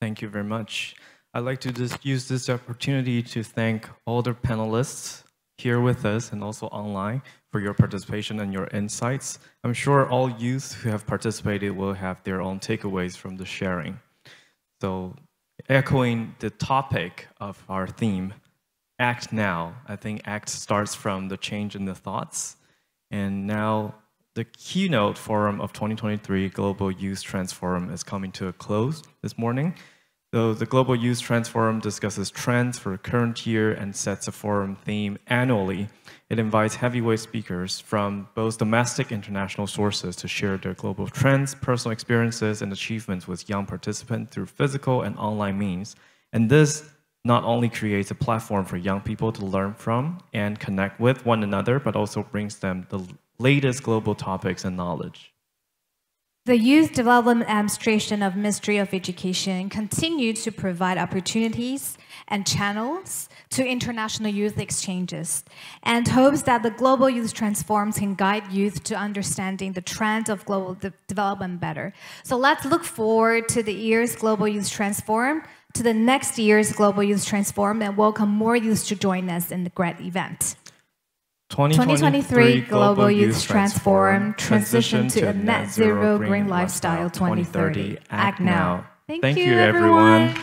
Thank you very much. I'd like to just use this opportunity to thank all the panelists here with us and also online for your participation and your insights. I'm sure all youth who have participated will have their own takeaways from the sharing. So echoing the topic of our theme, Act Now, I think ACT starts from the change in the thoughts. And now the keynote forum of 2023 Global Youth Trends Forum is coming to a close this morning. So the Global Youth Trends Forum discusses trends for the current year and sets a forum theme annually. It invites heavyweight speakers from both domestic and international sources to share their global trends, personal experiences, and achievements with young participants through physical and online means. And this not only creates a platform for young people to learn from and connect with one another, but also brings them the latest global topics and knowledge. The Youth Development Administration of Ministry of Education continues to provide opportunities and channels to international youth exchanges and hopes that the Global Youth Transforms can guide youth to understanding the trends of global development better. So let's look forward to the year's Global Youth Transform, to the next year's Global Youth Transform, and welcome more youth to join us in the great event. 2023 Global Youth Transform, Transition to a Net Zero Green Lifestyle 2030. Act Now. Thank you, everyone.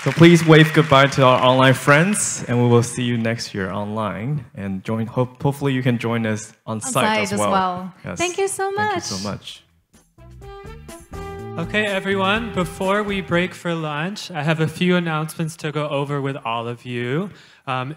So please wave goodbye to our online friends, and we will see you next year online. And hopefully you can join us on site as well. Yes. Thank you so much. Thank you so much. Okay, everyone, before we break for lunch, I have a few announcements to go over with all of you,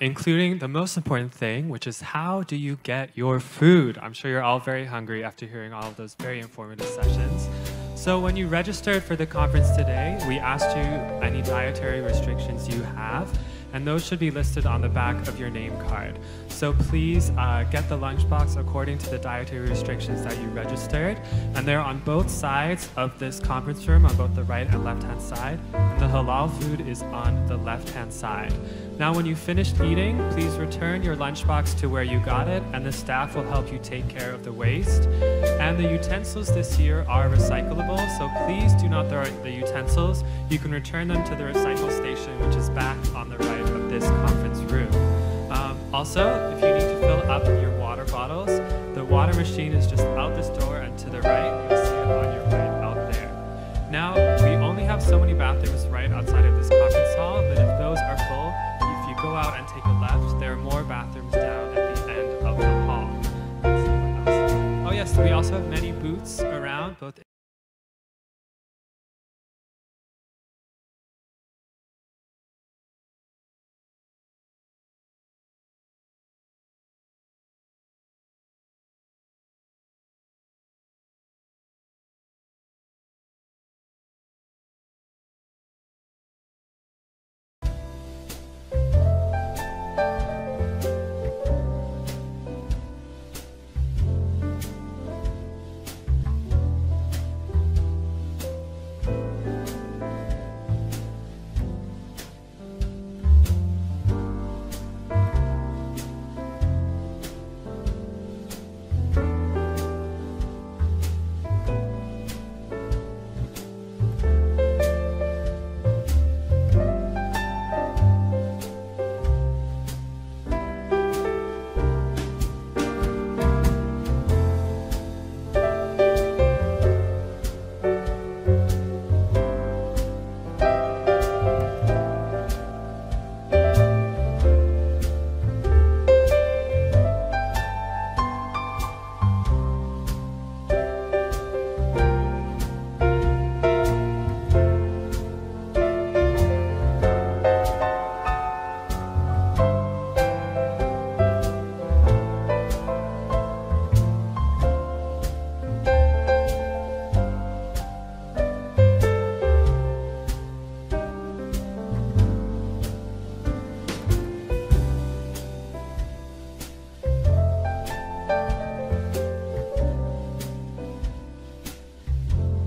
including the most important thing, which is how do you get your food? I'm sure you're all very hungry after hearing all of those very informative sessions. So when you registered for the conference today, we asked you any dietary restrictions you have, and those should be listed on the back of your name card. So please get the lunchbox according to the dietary restrictions that you registered, and they're on both sides of this conference room, on both the right and left-hand side, and the halal food is on the left-hand side. Now when you finished eating, please return your lunchbox to where you got it, and the staff will help you take care of the waste. And the utensils this year are recyclable, so please do not throw out the utensils. You can return them to the recycle station, which is back on the right of this conference room. Also, if you need to fill up your water bottles, the water machine is just out this door and to the right. You'll see it on your right out there. Now, we only have so many bathrooms right outside of this conference hall, but if those are full, if you go out and take a left, there are more bathrooms down at the end of the hall. Oh yes, we also have many booths around, both